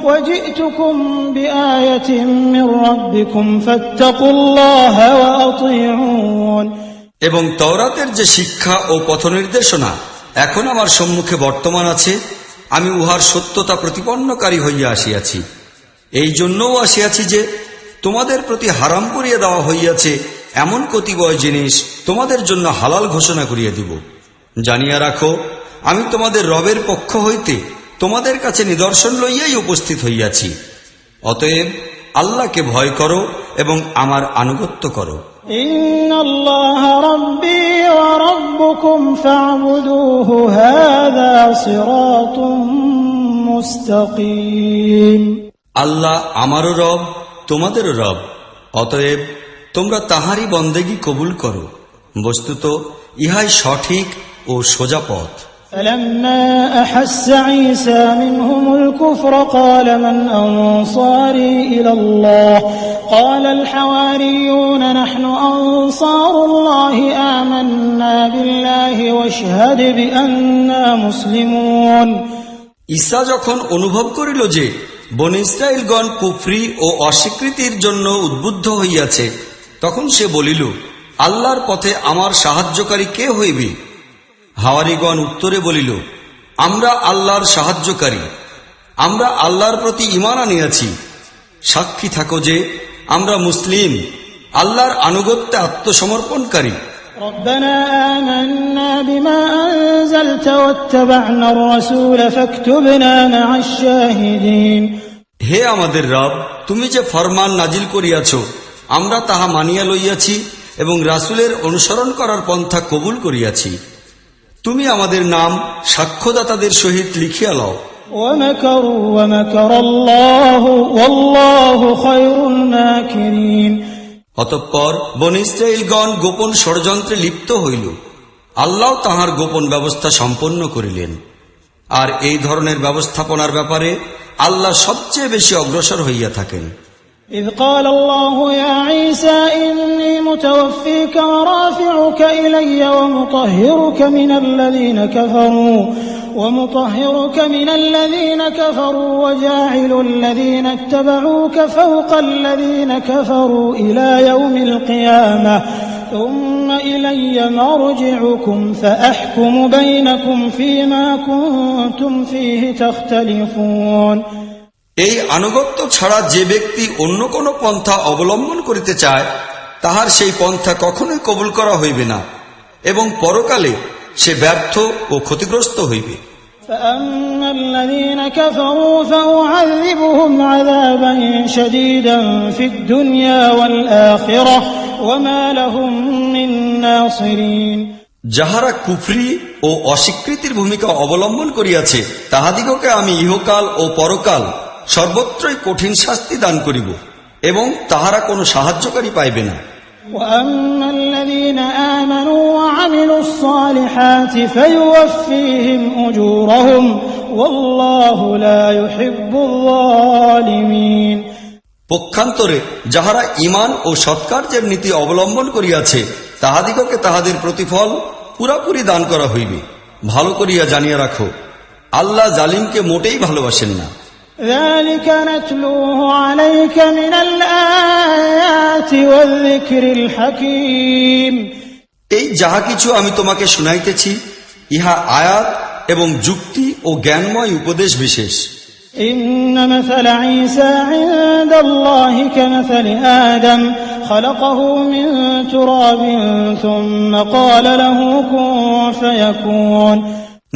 وجئتكم بآية من ربكم فاتقوا الله وأطيعون। এবং তওরাতের যে শিক্ষা ও পথনির্দেশনা এখন আমার সম্মুখে বর্তমান আছে, আমি উহার সত্যতা প্রতিপন্নকারী হইয়া আসিয়াছি। এই জন্যও আসিয়াছি যে তোমাদের প্রতি হারাম করিয়া দেওয়া হইয়াছে এমন কতিপয় জিনিস তোমাদের জন্য হালাল ঘোষণা করিয়া দিব। জানিয়া রাখো, আমি তোমাদের রবের পক্ষ হইতে তোমাদের কাছে নিদর্শন লইয়াই উপস্থিত হইয়াছি। অতএব আল্লাহকে ভয় করো এবং আমার আনুগত্য করো। ইন্নাল্লাহা রাব্বী ওয়া রাব্বুকুম ফা'বুদুহু হাযা সিরাতুম মুস্তাকিম। আল্লাহ আমারও রব, তোমাদেরও রব, অতএব তোমরা তাহারই বন্দেগী কবুল করো। বস্তুত ইহাই সঠিক ও সোজা পথ। فلما أحس عيسى منهم الكفر قال من أنصاري إلى الله قال الحواريون نحن أنصار الله آمنا بالله واشهد بأننا مسلمون। ঈসা যখন অনুভব করিল যে বনী ইসরাঈলগণ কুফরি ও অস্বীকৃতির জন্য উদ্বুদ্ধ হইয়াছে, তখন সে বলিল, আল্লাহর পথে আমার সাহায্যকারী কে হইবে? হাওয়ারীগণ উত্তরে বলিল, আমরা আল্লাহর সাহায্যকারী, আমরা আল্লাহর প্রতি ঈমান আনিয়াছি। সাক্ষী থাকো যে আমরা মুসলিম, আল্লাহর আনুগত্যে আত্মসমর্পণকারী। ربنا آمنا بما أنزلت واتبعنا الرسول فاكتبنا مع الشاهدين। হে আমাদের রব, তুমি যে ফরমান নাজিল করিয়াছ আমরা তাহা মানিয়া লইয়াছি এবং রাসূলের অনুসরণ করার পন্থা কবুল করিয়াছি। তুমি আমাদের নাম সাক্ষ্যদাতাদের সহিত লিখিয়া লও। ومكروا ومكر الله والله خير الماكرين। অতঃপর বনী ইসরাঈলগণ গোপন ষড়যন্ত্রে লিপ্ত হইল, আল্লাহ তাহার গোপন ব্যবস্থা সম্পন্ন করিলেন। আর এই ধরনের ব্যবস্থাপনার ব্যাপারে আল্লাহ সবচেয়ে বেশি অগ্রসর হইয়া থাকেন। إذ قال الله يا عيسى إني متوفيك ورافعك إلي ومطهرك من الذين كفروا وجاعل الذين اتبعوك فوق الذين كفروا إلى يوم القيامة ثم إلي مرجعكم فأحكم بينكم فيما كنتم فيه تختلفون। এই আনুগত্য ছাড়া যে ব্যক্তি অন্য কোন পন্থা অবলম্বন করিতে চায় তাহার সেই পন্থা কখনোই কবুল করা হইবে না এবং পরকালে সে ব্যর্থ ও ক্ষতিগ্রস্ত হইবে। فأما الذين كفروا فأعذبهم عذابا شديدا في الدنيا والآخرة وما لهم من ناصرين। যাহারা কুফরি ও অস্বীকৃতির ভূমিকা অবলম্বন করিয়াছে তাহাদিগকে আমি ইহকাল ও পরকাল সর্বত্রই কঠিন শাস্তি দান করিব এবং তাহারা কোনো সাহায্যকারী পাইবে না। وأما الذين آمنوا وعملوا الصالحات فيوفيهم أجورهم والله لا يحب الظالمين। পক্ষান্তরে যাহারা ঈমান ও সৎকার্যের নীতি অবলম্বন করিয়াছে তাহাদিগকে তাহাদের প্রতিফল পুরাপুরি দান করা হইবে। ভালো করিয়া জানিয়া রাখো, আল্লাহ জালিমকে মোটেই ভালোবাসেন না। ذلك نتلوه عليك من الآيات والذكر الحكيم। এই যাহা কিছু আমি তোমাকে শুনাইতেছি ইহা আয়াত এবং যুক্তি ও জ্ঞানময় উপদেশ বিশেষ। إن مثل عيسى عند الله كمثل آدم خلقه من تراب ثم قال له كن فيكون।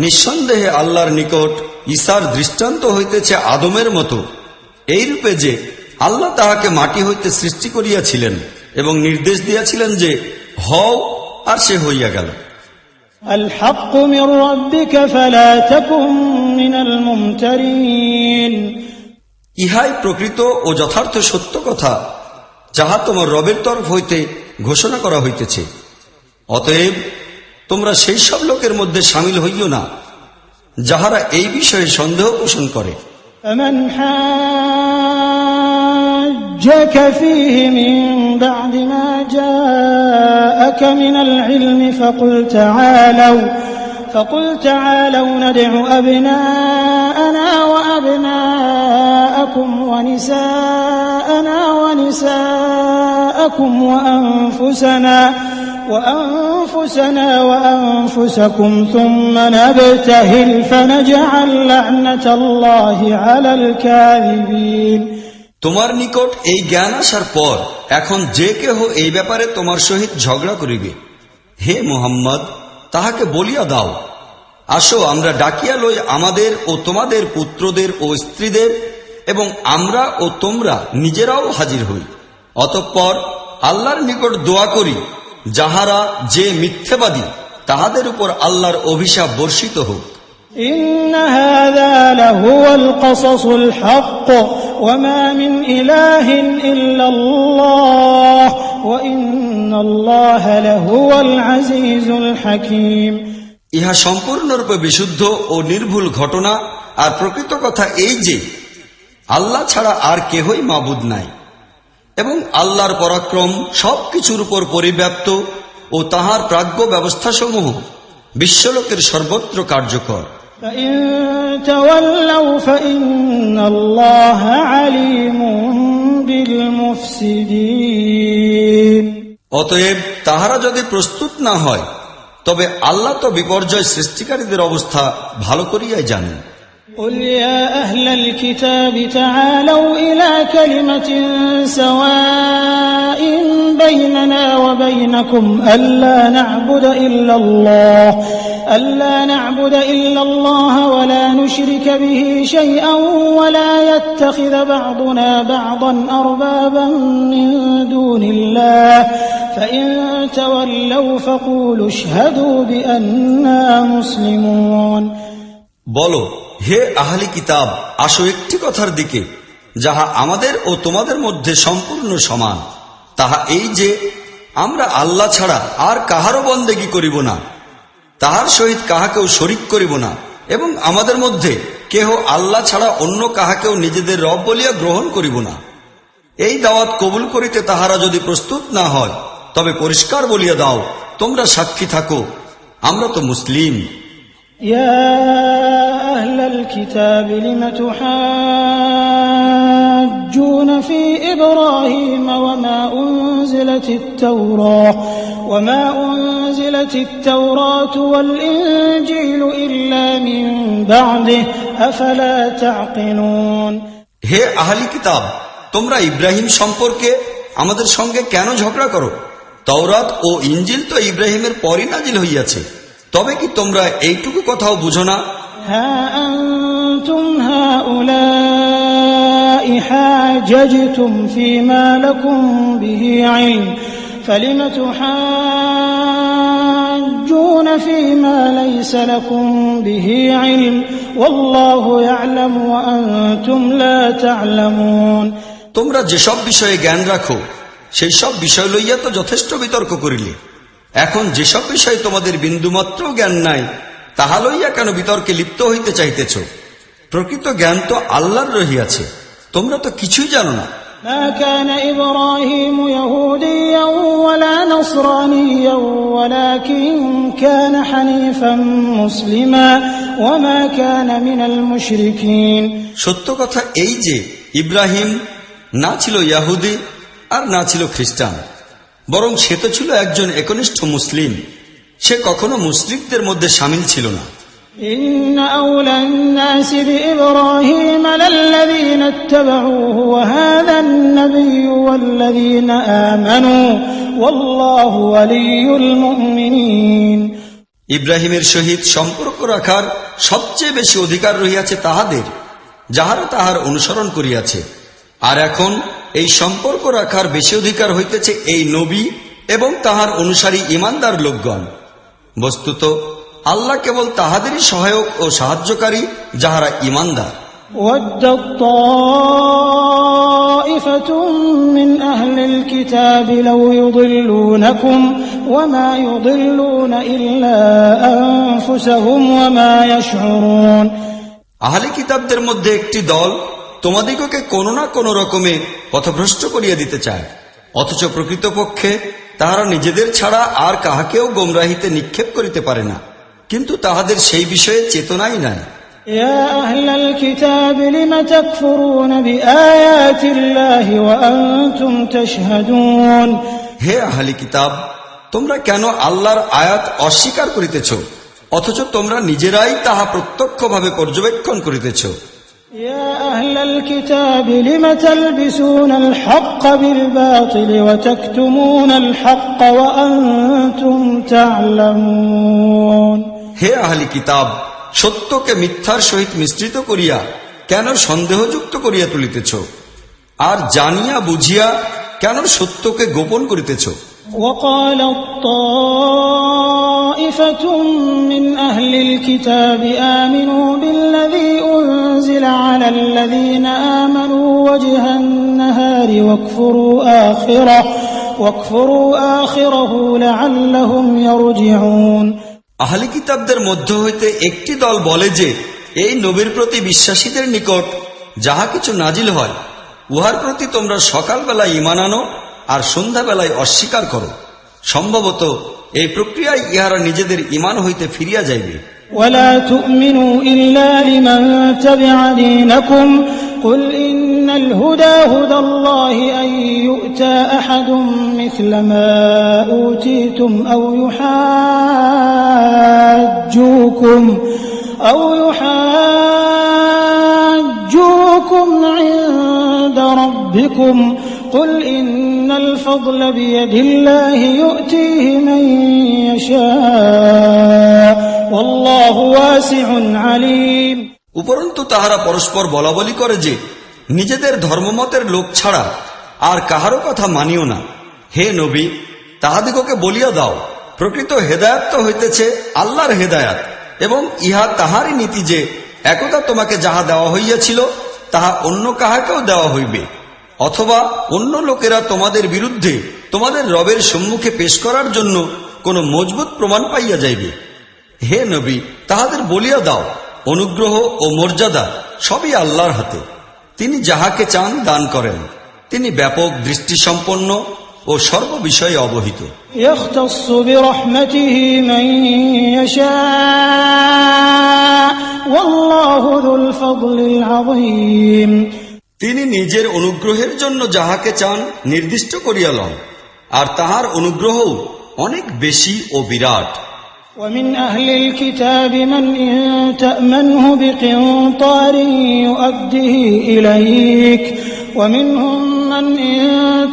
নিঃসন্দেহে আল্লাহর নিকট ঈসার দৃষ্টান্ত হইতেছে আদমের মতো, এইরূপে যে আল্লাহ তাহাকে মাটি হইতে সৃষ্টি করিয়াছিলেন এবং নির্দেশ দিয়াছিলেন যে হও, আর সে হইয়া গেল। الحق من ربك فلا تكن من الممترين। ইহাই প্রকৃত ও যথার্থ সত্য কথা যাহা তোমার রবের তরফ হইতে ঘোষণা করা হইতেছে, অতএব তোমরা সেই সব লোকের মধ্যে শামিল হইও না যাহারা এই বিষয়ে সন্দেহ পোষণ করে। فمن حاجك فيه من بعد ما جاءك من العلم فقل تعالوا ندع أبناءنا وأبناءكم ونساءنا ونساءكم وأنفسنا وأنفسكم ثم نبتهل فنجعل لعنة الله على الكاذبين। তোমার নিকট এই জ্ঞান আসার পর এখন যে কেহ এই ব্যাপারে তোমার সহিত ঝগড়া করিবে, হে মুহাম্মদ, তাহাকে বলিয়া দাও, আসো আমরা ডাকিয়া লই আমাদের ও তোমাদের পুত্রদের ও স্ত্রীদের, এবং আমরা ও তোমরা নিজেরাও হাজির হই। অতঃপর আল্লাহর নিকট দোয়া করি যাহারা যে মিথ্যাবাদী তাহাদের উপর আল্লাহর অভিশাপ বর্ষিত হোক। إن هذا لهو القصص الحق وما من إله إلا الله وإن الله لهو العزيز الحكيم। ইহা সম্পূর্ণরূপে বিশুদ্ধ ও নির্ভুল ঘটনা, আর প্রকৃত কথা এই যে আল্লাহ ছাড়া আর কেহই মাবুদ নাই, এবং আল্লাহর পরাক্রম সবকিছুর উপর পরিব্যাপ্ত ও তাহার প্রাজ্ঞ ব্যবস্থাসমূহ বিশ্বলোকের সর্বত্র কার্যকর। فإن تولوا فإن الله عليم بالمفسدين। অতএব তাহারা যদি প্রস্তুত না হয় তবে আল্লাহ তো বিপর্যয় সৃষ্টিকারীদের অবস্থা ভালো করিয়াই জানেন। قل يا أهل الكتاب تعالوا إلى كلمة سواء بيننا وبينكم ألا نعبد إلا الله ولا نشرك به شيئا ولا يتخذ بعضنا بعضا أربابا من دون الله فإن تولوا فقولوا اشهدوا بأننا مسلمون। বলো, হে আহলি কিতাব, আসো একটি কথার দিকে যাহা আমাদের ও তোমাদের মধ্যে সম্পূর্ণ সমান, তাহা এই যে আমরা আল্লাহ ছাড়া আর কাহারও বন্দেগী করিব না, তাহার সহিত কাহাকেও শরিক করিব না, এবং আমাদের মধ্যে কেহ আল্লাহ ছাড়া অন্য কাহাকেও নিজেদের রব বলিয়া গ্রহণ করিব না। এই দাওয়াত কবুল করিতে তাহারা যদি প্রস্তুত না হয় তবে পরিষ্কার বলিয়া দাও, তোমরা সাক্ষী থাকো, আমরা তো মুসলিম। يا أهل الكتاب لم تحاجون في إبراهيم وما أنزلت التوراة والإنجيل إلا من بعده أفلا تعقلون। হে আহলি কিতাব, তোমরা ইব্রাহিম সম্পর্কে আমাদের সঙ্গে কেন ঝগড়া করো? তাওরাত ও ইনজিল তো ইব্রাহিমের পরই নাজিল হইয়াছে, তবে কি তোমরা এইটুকু কথাও বুঝো না? হা আনতুম হাউলাই হাজাজতুম ফীমা লাকুম বিহি ইলম ফালিম তুহাজ্জুনা ফীমা লাইসা লাকুম বিহি ইলম ওয়াল্লাহু ইয়ালামু ওয়া আনতুম লা তা'লামুন। তোমরা যেসব বিষয়ে জ্ঞান রাখো সেই সব বিষয় লইয়া তো যথেষ্ট বিতর্ক করিলে, এখন যেসব বিষয়ে তোমাদের বিন্দুমাত্র জ্ঞান নাই তাহা লইয়া কেন বিতর্কে লিপ্ত হইতে চাইতেছ? প্রকৃত জ্ঞান তো আল্লাহর রহিয়াছে, তোমরা তো কিছুই জানো না। মা কানা ইব্রাহিমু ইয়াহুদিয়্যান ওয়ালা নাসরানিয়্যান ওয়ালাকিন কানা হানিফান মুসলিমা ওয়া মা কানা মিনাল মুশরিকিন। সত্য কথা এই যে ইব্রাহিম না ছিল ইহুদি আর না ছিল খ্রিস্টান, বরং সে তো ছিল একজন একনিষ্ঠ মুসলিম, সে কখনো মুশরিকদের মধ্যে শামিল ছিল না। ইন্না আওলান নাসি বিইব্রাহিম লাল্লাযীনা ইত্তাবাউহু ওয়া হাযান নাবিয়্যু ওয়াল্লাযীনা আমানু ওয়াল্লাহু ওয়ালিয়ুল মুমিনিন। ইব্রাহিমের সহিত সম্পর্ক রাখার সবচেয়ে বেশি অধিকার রহিয়াছে তাহাদের যাহারা তাহার অনুসরণ করিয়াছে, আর এখন এই সম্পর্ক রাখার বেশি অধিকার হইতেছে এই নবী এবং তাহার অনুসারী ঈমানদার লোকগণ। বস্তুত আল্লাহ কেবল তাহাদেরই সহায়ক ও সাহায্যকারী যাহারা ঈমানদার। ওয়াদ্দাত طائفة من أهل الكتاب لو يضلونكم وما يضلون إلا أنفسهم وما يشعرون আহলি কিতাবদের মধ্যে একটি দল তোমাদিগকে কোনো না কোনো রকমে পথভ্রষ্ট করিয়া দিতে চায়, অথচ প্রকৃতপক্ষে তাহারা নিজেদের ছাড়া আর কাহাকেও গোমরাহিতে নিক্ষেপ করিতে পারে না, কিন্তু তাহাদের সেই বিষয়ে চেতনাই নাই। يا أهل الكتاب لم تكفرون بآيات الله وأنتم تشهدون হে আহলি কিতাব, তোমরা কেন আল্লাহর আয়াত অস্বীকার করিতেছ অথচ তোমরা নিজেরাই তাহা প্রত্যক্ষভাবে পর্যবেক্ষণ করিতেছ। يا أهل الكتاب لم تلبسون الحق بالباطل وتكتمون الحق وأنتم تعلمون হে আহলি কিতাব, সত্যকে মিথ্যার সহিত মিশ্রিত করিয়া কেন সন্দেহযুক্ত করিয়া তুলিতেছ, আর জানিয়া বুঝিয়া কেন সত্যকে গোপন করিতেছ। وقالت طائفة من أهل الكتاب آمنوا بالذي أنزل على الذين آمنوا وجه النهار واكفروا آخره لعلهم يرجعون আহলি কিতাবদের মধ্য হইতে একটি দল বলে যে, এই নবীর প্রতি বিশ্বাসীদের নিকট যাহা কিছু নাজিল হয় উহার প্রতি তোমরা সকালবেলায় ঈমান আনো আর সন্ধ্যাবেলায় অস্বীকার করো, সম্ভবত এই প্রক্রিয়ায় ইহারা নিজেদের ঈমান হইতে ফিরিয়া যাইবে। ولا تؤمنوا إلا لمن تبع دينكم قل إن الهدى هدى الله أن يؤتى أحد مثل ما أوتيتم أو يحاجوكم عند ربكم قل إن الفضل بيد الله يؤتيه من يشاء والله واسع عليم উপরন্তু তাহারা পরস্পর বলাবলি করে যে, নিজেদের ধর্মমতের লোক ছাড়া আর কাহারও কথা মানিও না। হে নবী, তাহাদিগকে বলিয়া দাও, প্রকৃত হেদায়াত তো হইতেছে আল্লাহর হেদায়াত, এবং ইহা তাহারই নীতি যে একদা তোমাকে যাহা দেওয়া হইয়াছিল তাহা অন্য কাহাকেও দেওয়া হইবে, অথবা অন্য লোকেরা তোমাদের বিরুদ্ধে তোমাদের রবের সম্মুখে পেশ করার জন্য কোনো মজবুত প্রমাণ পাইয়া যাইবে। হে নবী, তাহাদের বলিয়া দাও, অনুগ্রহ ও মর্যাদা সবই আল্লাহর হাতে, তিনি যাহাকে চান দান করেন, তিনি ব্যাপক দৃষ্টিসম্পন্ন ও সর্ববিষয়ে অবহিত। يختص برحمته من يشاء والله ذو الفضل العظيم তিনি নিজের অনুগ্রহের জন্য যাহাকে চান নির্দিষ্ট করিয়া লন, আর তাহার অনুগ্রহও অনেক বেশি ও বিরাট। ومن أهل الكتاب من إن تأمنه بقنطار يؤده إليك ومنهم من إن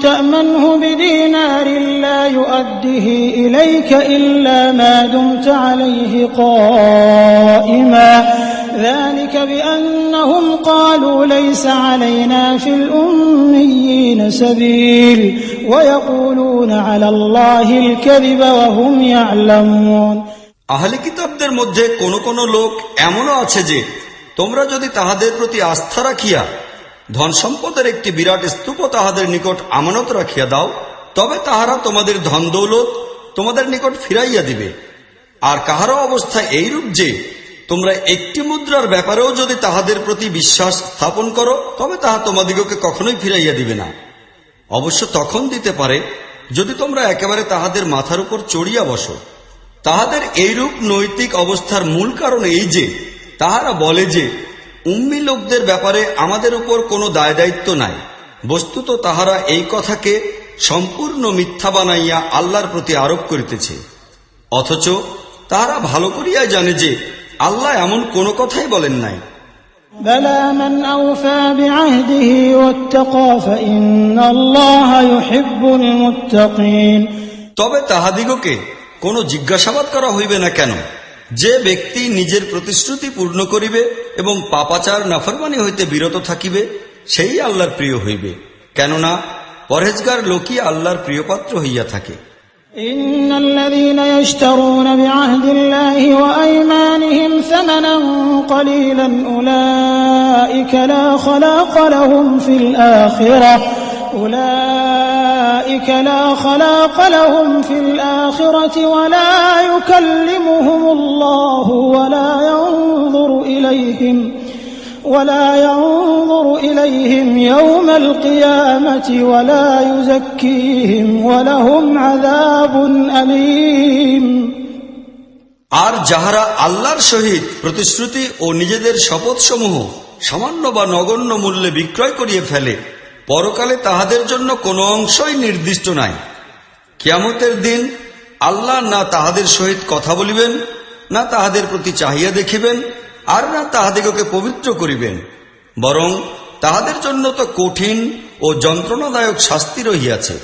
تأمنه بدينار لا يؤده إليك إلا ما دمت عليه قائما ذلك بأنهم قالوا ليس علينا في الأميين سبيل ويقولون على الله الكذب وهم يعلمون আহলি কিতাবদের মধ্যে কোন কোন লোক এমনও আছে যে, তোমরা যদি তাহাদের প্রতি আস্থা রাখিয়া ধন সম্পদের একটি বিরাট স্তূপ তাহাদের নিকট আমানত রাখিয়া দাও, তবে তাহারা তোমাদের ধন দৌলত তোমাদের নিকট ফিরাইয়া দিবে। আর কাহারও অবস্থা এইরূপ যে, তোমরা একটি মুদ্রার ব্যাপারেও যদি তাহাদের প্রতি বিশ্বাস স্থাপন করো তবে তাহা তোমাদিগকে কখনোই ফিরাইয়া দিবে না। অবশ্য তখন দিতে পারে যদি তোমরা একেবারে তাহাদের মাথার উপর চড়িয়া বসো। তাহাদের এইরূপ নৈতিক অবস্থার মূল কারণ এই যে, তাহারা বলে যে উম্মি লোকদের ব্যাপারে আমাদের উপর কোনো দায় দায়িত্ব নাই। বস্তুত তাহারা এই কথাকে সম্পূর্ণ মিথ্যা বানাইয়া আল্লাহর প্রতি আরোপ করিতেছে, অথচ তাহারা ভালো করিয়াই জানে যে আল্লাহ এমন কোনো কথাই বলেন নাই। بلى من أوفى بعهده واتقى فإن الله يحب المتقين তবে তাহাদিগকে কোনো জিজ্ঞাসাবাদ করা হইবে না কেন? যে ব্যক্তি নিজের প্রতিশ্রুতি পূর্ণ করিবে এবং পাপাচার নাফরমানি হইতে বিরত থাকিবে সেই আল্লাহর প্রিয় হইবে, কেননা পরহেজগার লোকই আল্লাহর প্রিয়পাত্র হইয়া থাকে। إن الذين يشترون بعهد الله وأيمانهم ثمنا قليلا أولئك لا خلاق لهم في الآخرة ولا يكلمهم الله ولا ينظر إليهم يوم القيامة ولا يزكيهم ولهم عذاب أليم। আর যাহারা আল্লাহর সহিত প্রতিশ্রুতি ও নিজেদের শপথসমূহ সামান্য বা নগণ্য মূল্যে বিক্রয় করিয়ে ফেলে, পরকালে তাহাদের জন্য কোনো অংশই নির্দিষ্ট নাই। কিয়ামতের দিন আল্লাহ না তাহাদের সহিত কথা বলিবেন, না তাহাদের প্রতি চাহিয়া দেখিবেন, আর না তাহাদিগকে পবিত্র করিবেন, বরং তাহাদের জন্য তো কঠিন ও যন্ত্রণাদায়ক শাস্তি রহিয়াছে।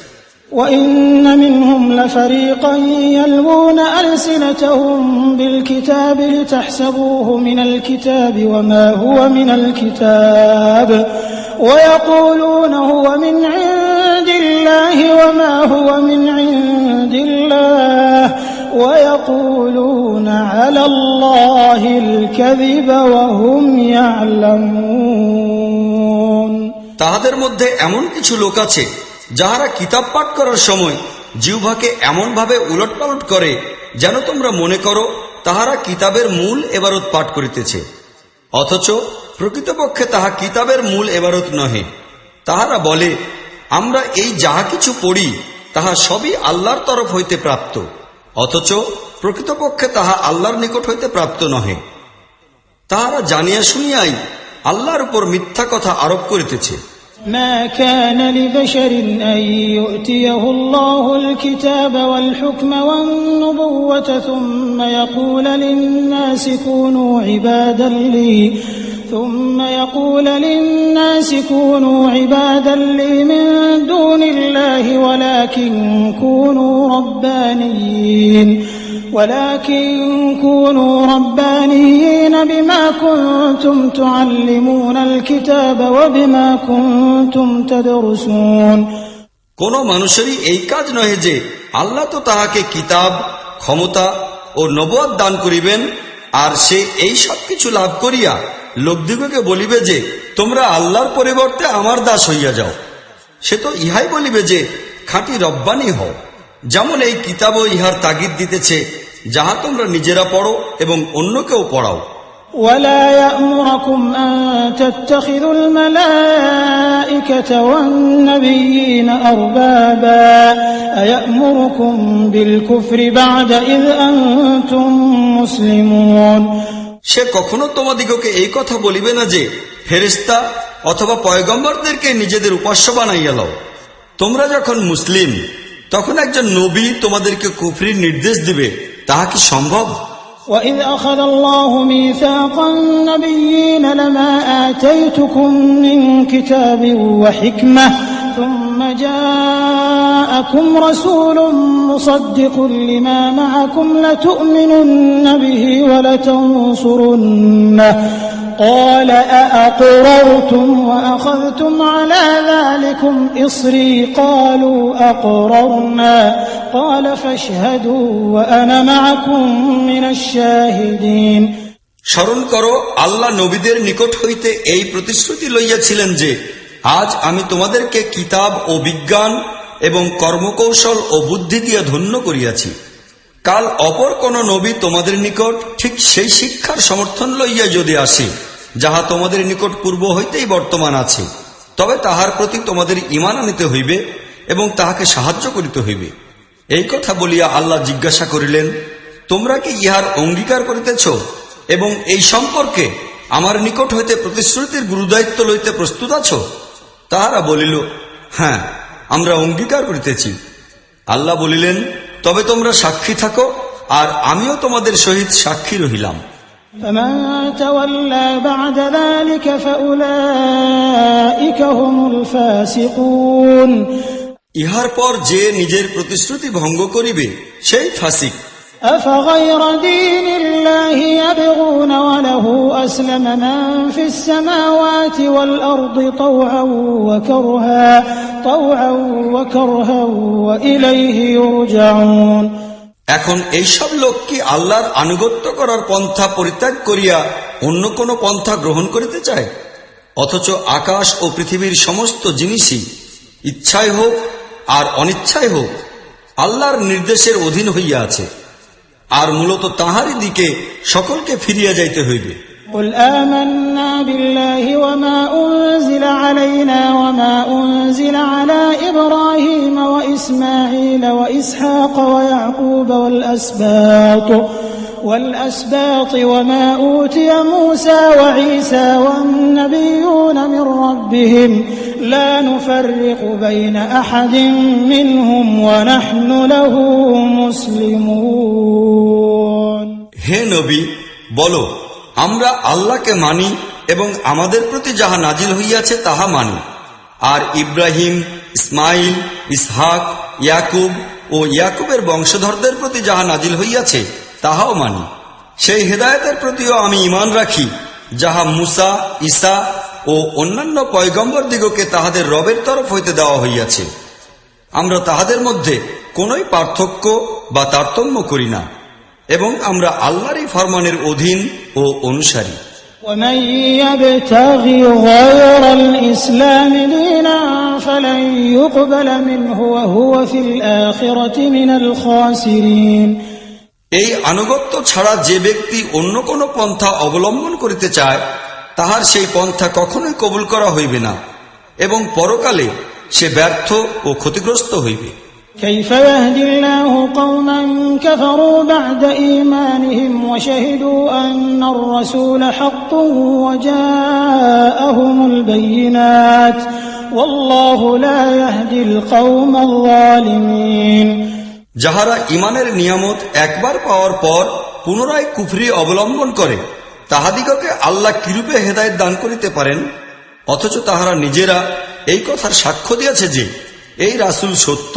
وَإِنَّ مِنْهُمْ لَفَرِيقًا يَلْوُونَ أَلْسِنَتَهُم بِالْكِتَابِ لِتَحْسَبُوهُ مِنَ الْكِتَابِ وَمَا هُوَ مِنَ الْكِتَابِ وَيَقُولُونَ هُوَ مِنْ عِندِ اللَّهِ وَمَا هُوَ مِنْ عِندِ اللَّهِ وَيَقُولُونَ عَلَى اللَّهِ الْكَذِبَ وَهُمْ يَعْلَمُونَ। তাহাদের মধ্যে এমন কিছু লোক আছে যাহারা কিতাব পাঠ করার সময় জিহ্বাকে এমনভাবে উলটপালট করে যেন তোমরা মনে করো তাহারা কিতাবের মূল এবারত পাঠ করিতেছে, অথচ প্রকৃতপক্ষে তাহা কিতাবের মূল এবারত নহে। তাহারা বলে, আমরা এই যাহা কিছু পড়ি তাহা সবই আল্লাহর তরফ হইতে প্রাপ্ত, অথচ প্রকৃতপক্ষে তাহা আল্লাহর নিকট হইতে প্রাপ্ত নহে। তাহারা জানিয়া শুনিয়াই আল্লাহর উপর মিথ্যা কথা আরোপ করিতেছে। ما كان لبشر أن يؤتيه الله الكتاب والحكم والنبوة ثم يقول للناس كونوا عبادا لي من دون الله ولكن كونوا ربانيين بما كنتم تعلمون الكتاب وبما كنتم تدرسون। কোন মানুষেরই এই কাজ নহে যে আল্লাহ তো তাহাকে কিতাব, ক্ষমতা ও নবুয়ত দান করিবেন, আর সে এই সব কিছু লাভ করিয়া লোকদিগকে বলিবে যে তোমরা আল্লাহর পরিবর্তে আমার দাস হইয়া যাও। সে তো ইহাই বলিবে যে খাঁটি রব্বানী হও, যেমন এই কিতাবও ইহার তাগিদ দিতেছে, যাহা তোমরা নিজেরা পড়ো এবং অন্যকেও পড়াও। ولا يأمركم أن تتخذوا الملائكة والنبيين أربابا أيأمركم بالكفر بعد إذ أنتم مسلمون। সে কখনো তোমাদিগকে এই কথা বলিবে না যে ফেরেশতা অথবা পয়গম্বরদেরকে নিজেদের উপাস্য বানাইয়া লও। তোমরা যখন মুসলিম, তখন একজন নবী তোমাদেরকে কুফরির নির্দেশ দিবে, তাহা কি সম্ভব? وَإِذْ أَخَذَ اللَّهُ مِيثَاقَ النَّبِيِّينَ لَمَا آتَيْتُكُم مِّن كِتَابٍ وَحِكْمَةٍ ثُمَّ جَاءَكُمْ رَسُولٌ مُصَدِّقٌ لِّمَا مَعَكُمْ لَتُؤْمِنُنَّ بِهِ وَلَتَنصُرُنَّهُ قال أأقررتم وأخذتم على ذلكم إصري قالوا أقررنا قال فاشهدوا وأنا معكم من الشاهدين। স্মরণ করো, আল্লাহ নবীদের নিকট হইতে এই প্রতিশ্রুতি লইয়াছিলেন যে আজ আমি তোমাদেরকে কিতাব ও বিজ্ঞান এবং কর্মকৌশল ও বুদ্ধি দিয়ে ধন্য করিয়াছি। কাল অপর কোন নবী তোমাদের নিকট ঠিক সেই শিক্ষার সমর্থন লইয়া যদি আসে যাহা তোমাদের নিকট পূর্ব হইতেই বর্তমান আছে, তবে তাহার প্রতি তোমাদের ঈমান আনিতে হইবে এবং তাহাকে সাহায্য করিতে হইবে। এই কথা বলিয়া আল্লাহ জিজ্ঞাসা করিলেন, তোমরা কি ইহার অঙ্গীকার করিতেছ এবং এই সম্পর্কে আমার নিকট হইতে প্রতিশ্রুতির গুরুদায়িত্ব লইতে প্রস্তুত আছো? তাহারা বলিল, হ্যাঁ, আমরা অঙ্গীকার করিতেছি। আল্লাহ বলিলেন, তবে তোমরা সাক্ষী থাকো, আর আমিও তোমাদের সহিত সাক্ষী রহিলাম। فمن تولى بعد ذلك فأولئك هم الفاسقون। ইহার পর যে নিজের প্রতিশ্রুতি ভঙ্গ করিবে সেই ফাসিক। أفغير دين الله يبغون وله أسلم من في السماوات والأرض طوعا وكرها وإليه يرجعون। এখন এইসব লোক কি আল্লাহর আনুগত্য করার পন্থা পরিত্যাগ করিয়া অন্য কোন পন্থা গ্রহণ করিতে চায়? অথচ আকাশ ও পৃথিবীর সমস্ত জিনিসই ইচ্ছায় হোক আর অনিচ্ছায় হোক আল্লাহর নির্দেশের অধীন হইয়া আছে, আর মূলত তাঁহারই দিকে সকলকে ফিরিয়া যাইতে হইবে। قل آمنا بالله وما أنزل علينا وما أنزل على إبراهيم وإسماعيل وإسحاق ويعقوب والأسباط وما أوتي موسى وعيسى والنبيون من ربهم لا نفرق بين أحد منهم ونحن له مسلمون। হে নবী, বলো, আমরা আল্লাহকে মানি এবং আমাদের প্রতি যাহা নাজিল হইয়াছে তাহা মানি, আর ইব্রাহিম, ইসমাইল, ইসহাক, ইয়াকুব ও ইয়াকুবের বংশধরদের প্রতি যাহা নাজিল হইয়াছে তাহাও মানি। সেই হেদায়েতের প্রতিও আমি ঈমান রাখি যাহা মুসা, ঈসা ও অন্যান্য পয়গম্বরদিগকে তাহাদের রবের তরফ হইতে দেওয়া হইয়াছে। আমরা তাহাদের মধ্যে কোনই পার্থক্য বা তারতম্য করি না, এবং আমরা আল্লাহরই ফরমানের অধীন ও অনুসারী। ومن يبتغي غير الإسلام دينا فلن يقبل منه وهو في الآخرة من الخاسرين। এই আনুগত্য ছাড়া যে ব্যক্তি অন্য কোন পন্থা অবলম্বন করিতে চায় তাহার সেই পন্থা কখনোই কবুল করা হইবে না, এবং পরকালে সে ব্যর্থ ও ক্ষতিগ্রস্ত হইবে। كيف يهدي الله قوما كفروا بعد إيمانهم وشهدوا أن الرسول حق وجاءهم البينات والله لا يهدي القوم الظالمين। যাহারা ইমানের নিয়ামত একবার পাওয়ার পর পুনরায় কুফরি অবলম্বন করে তাহাদিগকে আল্লাহ কিরূপে হেদায়েত দান করিতে পারেন? অথচ তাহারা নিজেরা এই কথার সাক্ষ্য দিয়েছে যে এই রাসূল সত্য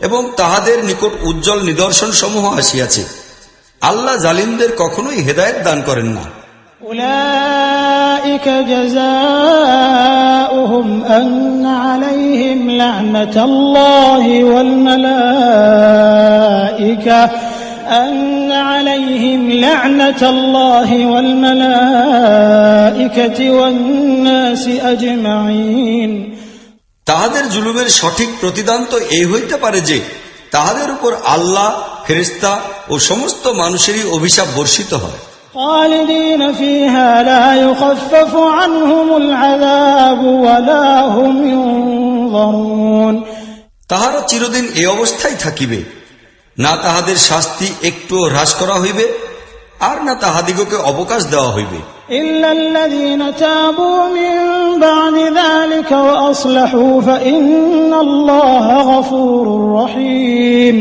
এবং তাহাদের নিকট উজ্জ্বল নিদর্শন সমূহ আসিয়াছে। আল্লাহ জালিমদের কখনোই হেদায়েত দান করেন না। أولئك جزاؤهم أن عليهم لعنة الله والملائكة والناس أجمعين। তাহাদের জুলুমের সঠিক প্রতিদান তো এই হইতে পারে যে তাহাদের উপর আল্লাহ, ফেরেশতা ও সমস্ত মানুষেরই অভিশাপ বর্ষিত হয়। خالدين فيها لا يخفف عنهم العذاب ولا هم ينظرون। তাহারা চিরদিন এই অবস্থায় থাকিবে, না তাহাদের শাস্তি একটু হ্রাস করা হইবে আর না তাহাদিগকে অবকাশ দেওয়া হইবে। إلا الذين تابوا من بعد ذلك وأصلحوا فإن الله غفور رحيم।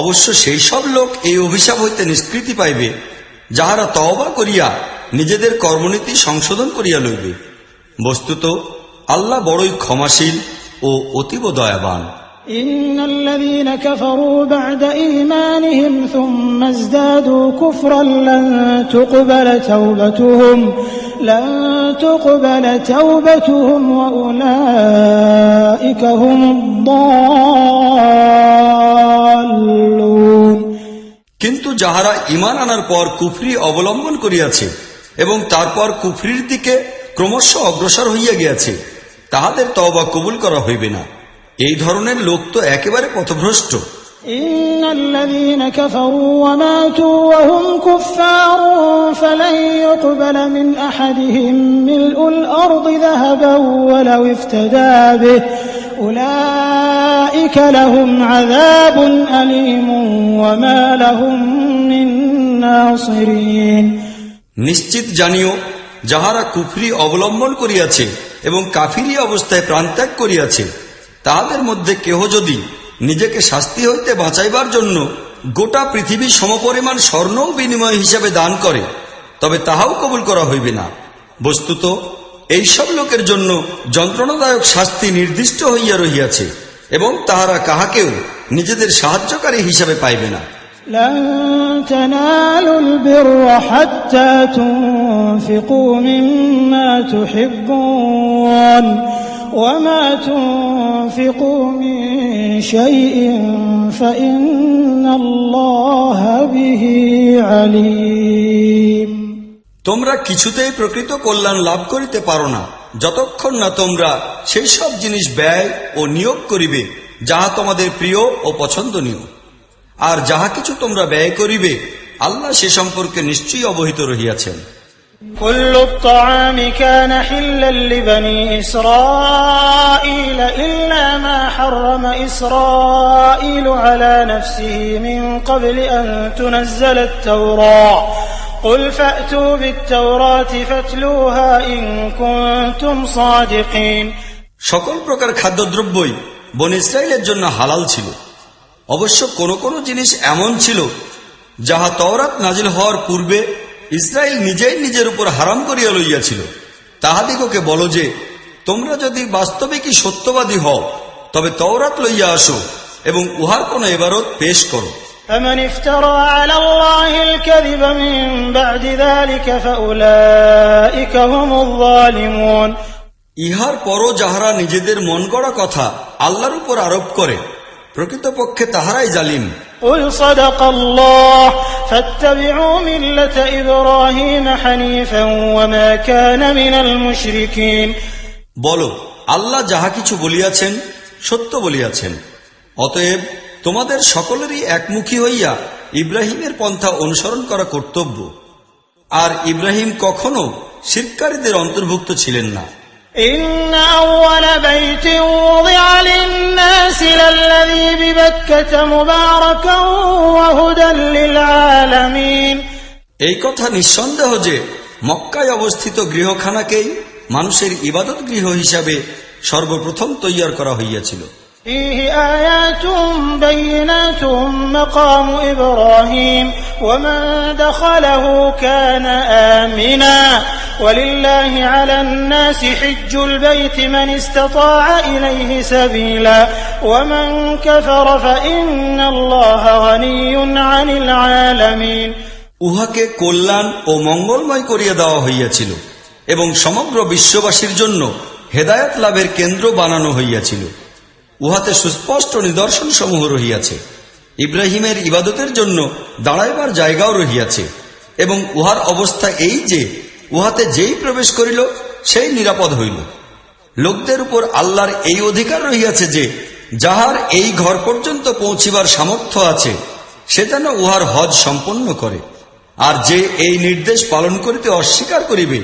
অবশ্য সেই সব লোক এই অভিশাপ হইতে নিষ্কৃতি পাইবে যাহারা তওবা করিয়া নিজেদের কর্মনীতি সংশোধন করিয়া লইবে। বস্তুত আল্লাহ বড়ই ক্ষমাশীল ও অতীব দয়াবান। إن الذين كفروا بعد إيمانهم ثم ازدادوا كفرا لن تقبل توبتهم وأولئك هم الضالون। কিন্তু যাহারা ঈমান আনার পর কুফরি অবলম্বন করিয়াছে এবং তারপর কুফরির দিকে ক্রমশ অগ্রসর হইয়া গিয়াছে তাহাদের তওবা কবুল করা হইবে না। এই ধরনের লোক তো একেবারে পথভ্রষ্ট। ইন্নাল্লাযীনা কাফারু ওয়া মাতু ওয়া হুম কুফফারুন ফালান ইউকবালা মিন আহাদিহিম মিলউল আরদি যাহাবান ওয়ালাউ ইফতাদা বিহি উলাইকা লাহুম আযাবুন আলীমুন ওয়া মা লাহুম মিন নাসিরিন। নিশ্চিত জানিও, যাহারা কুফরি অবলম্বন করিয়াছে এবং কাফিরি অবস্থায় প্রাণত্যাগ করিয়াছে তাহাদের মধ্যে কেহ যদি নিজেকে শাস্তি হইতে বাঁচাইবার জন্য গোটা পৃথিবী সমপরিমাণ স্বর্ণ বিনিময় হিসাবে দান করে তবে তাহাও কবুল করা হইবে না। বস্তুত এইসব লোকের জন্য যন্ত্রণাদায়ক শাস্তি নির্দিষ্ট হইয়া রহিয়াছে এবং তাহারা কাহাকেও নিজেদের সাহায্যকারী হিসাবে পাইবে না। لن تنالوا البر حتى تنفقوا مما تحبون وما تنفقوا من شيء فإن الله به عليم। তোমরা কিছুতেই প্রকৃত কল্যাণ লাভ করিতে পারো না যতক্ষণ না তোমরা সেই সব জিনিস ব্যয় ও নিয়োগ করিবে যাহা তোমাদের প্রিয় ও পছন্দনীয়। আর যাহা কিছু তোমরা ব্যয় করিবে আল্লাহ সে সম্পর্কে নিশ্চয়ই অবহিত রহিয়াছেন। كل الطعام كان حلا لبني إسرائيل إلا ما حرم إسرائيل على نفسه من قبل أن تنزل التوراة قل فأتوا بالتوراة فاتلوها إن كنتم صادقين। সকল প্রকার খাদ্যদ্রব্যই বনী ইসরাইলের জন্য হালাল ছিল। অবশ্য কোন কোন জিনিস এমন ছিল যাহা তওরাত নাজিল হওয়ার পূর্বে ইসরায়েল নিজেই নিজের উপর হারাম করিয়া লইয়াছিল। তাহাদিগকে বলো যে তোমরা যদি বাস্তবিকই সত্যবাদী হও তবে তওরাত লইয়া আসো এবং উহার কোন ইবারত পেশ করো। فمن افترى على الله الكذب من بعد ذلك فأولئك هم الظالمون। ইহার পরও যাহারা নিজেদের মন গড়া কথা আল্লাহর উপর আরোপ করে প্রকৃতপক্ষে তাহারাই জালিম। قل صدق الله فاتبعوا ملة إبراهيم حنيفا وما كان من المشركين। বলো আল্লাহ যাহা কিছু বলিয়াছেন সত্য বলিয়াছেন, অতএব তোমাদের সকলেরই একমুখী হইয়া ইব্রাহিমের পন্থা অনুসরণ করা কর্তব্য। আর ইব্রাহিম কখনো শিরককারীদের অন্তর্ভুক্ত ছিলেন না। إن أول بيت وضع للناس للذي ببكة مباركا وهدى للعالمين। এই কথা নিঃসন্দেহ যে মক্কায় অবস্থিত গৃহখানাকেই মানুষের ইবাদত গৃহ হিসাবে সর্বপ্রথম তৈয়ার করা হইয়াছিল। فيه آيات بينات مقام إبراهيم ومن دخله كان آمنا ولله على الناس حج البيت من استطاع إليه سبيلا ومن كفر فإن الله غني عن العالمين। উহাকে কল্যাণ ও মঙ্গলময় করিয়া দেওয়া হইয়াছিল এবং সমগ্র বিশ্ববাসীর জন্য হেদায়েত লাভের কেন্দ্র বানানো হইয়াছিল। উহাতে সুস্পষ্ট নিদর্শন সমূহ রহিয়াছে। ইব্রাহিমের ইবাদতের জন্য দাঁড়াইবার জায়গাও রহিয়াছে এবং উহার অবস্থা এই যে উহাতে যেই প্রবেশ করিল সেই নিরাপদ হইল। লোকদের উপর আল্লাহর এই অধিকার রহিয়াছে যে যাহার এই ঘর পর্যন্ত পৌঁছিবার সামর্থ্য আছে সে যেন উহার হজ সম্পন্ন করে। আর যে এই নির্দেশ পালন করিতে অস্বীকার করিবে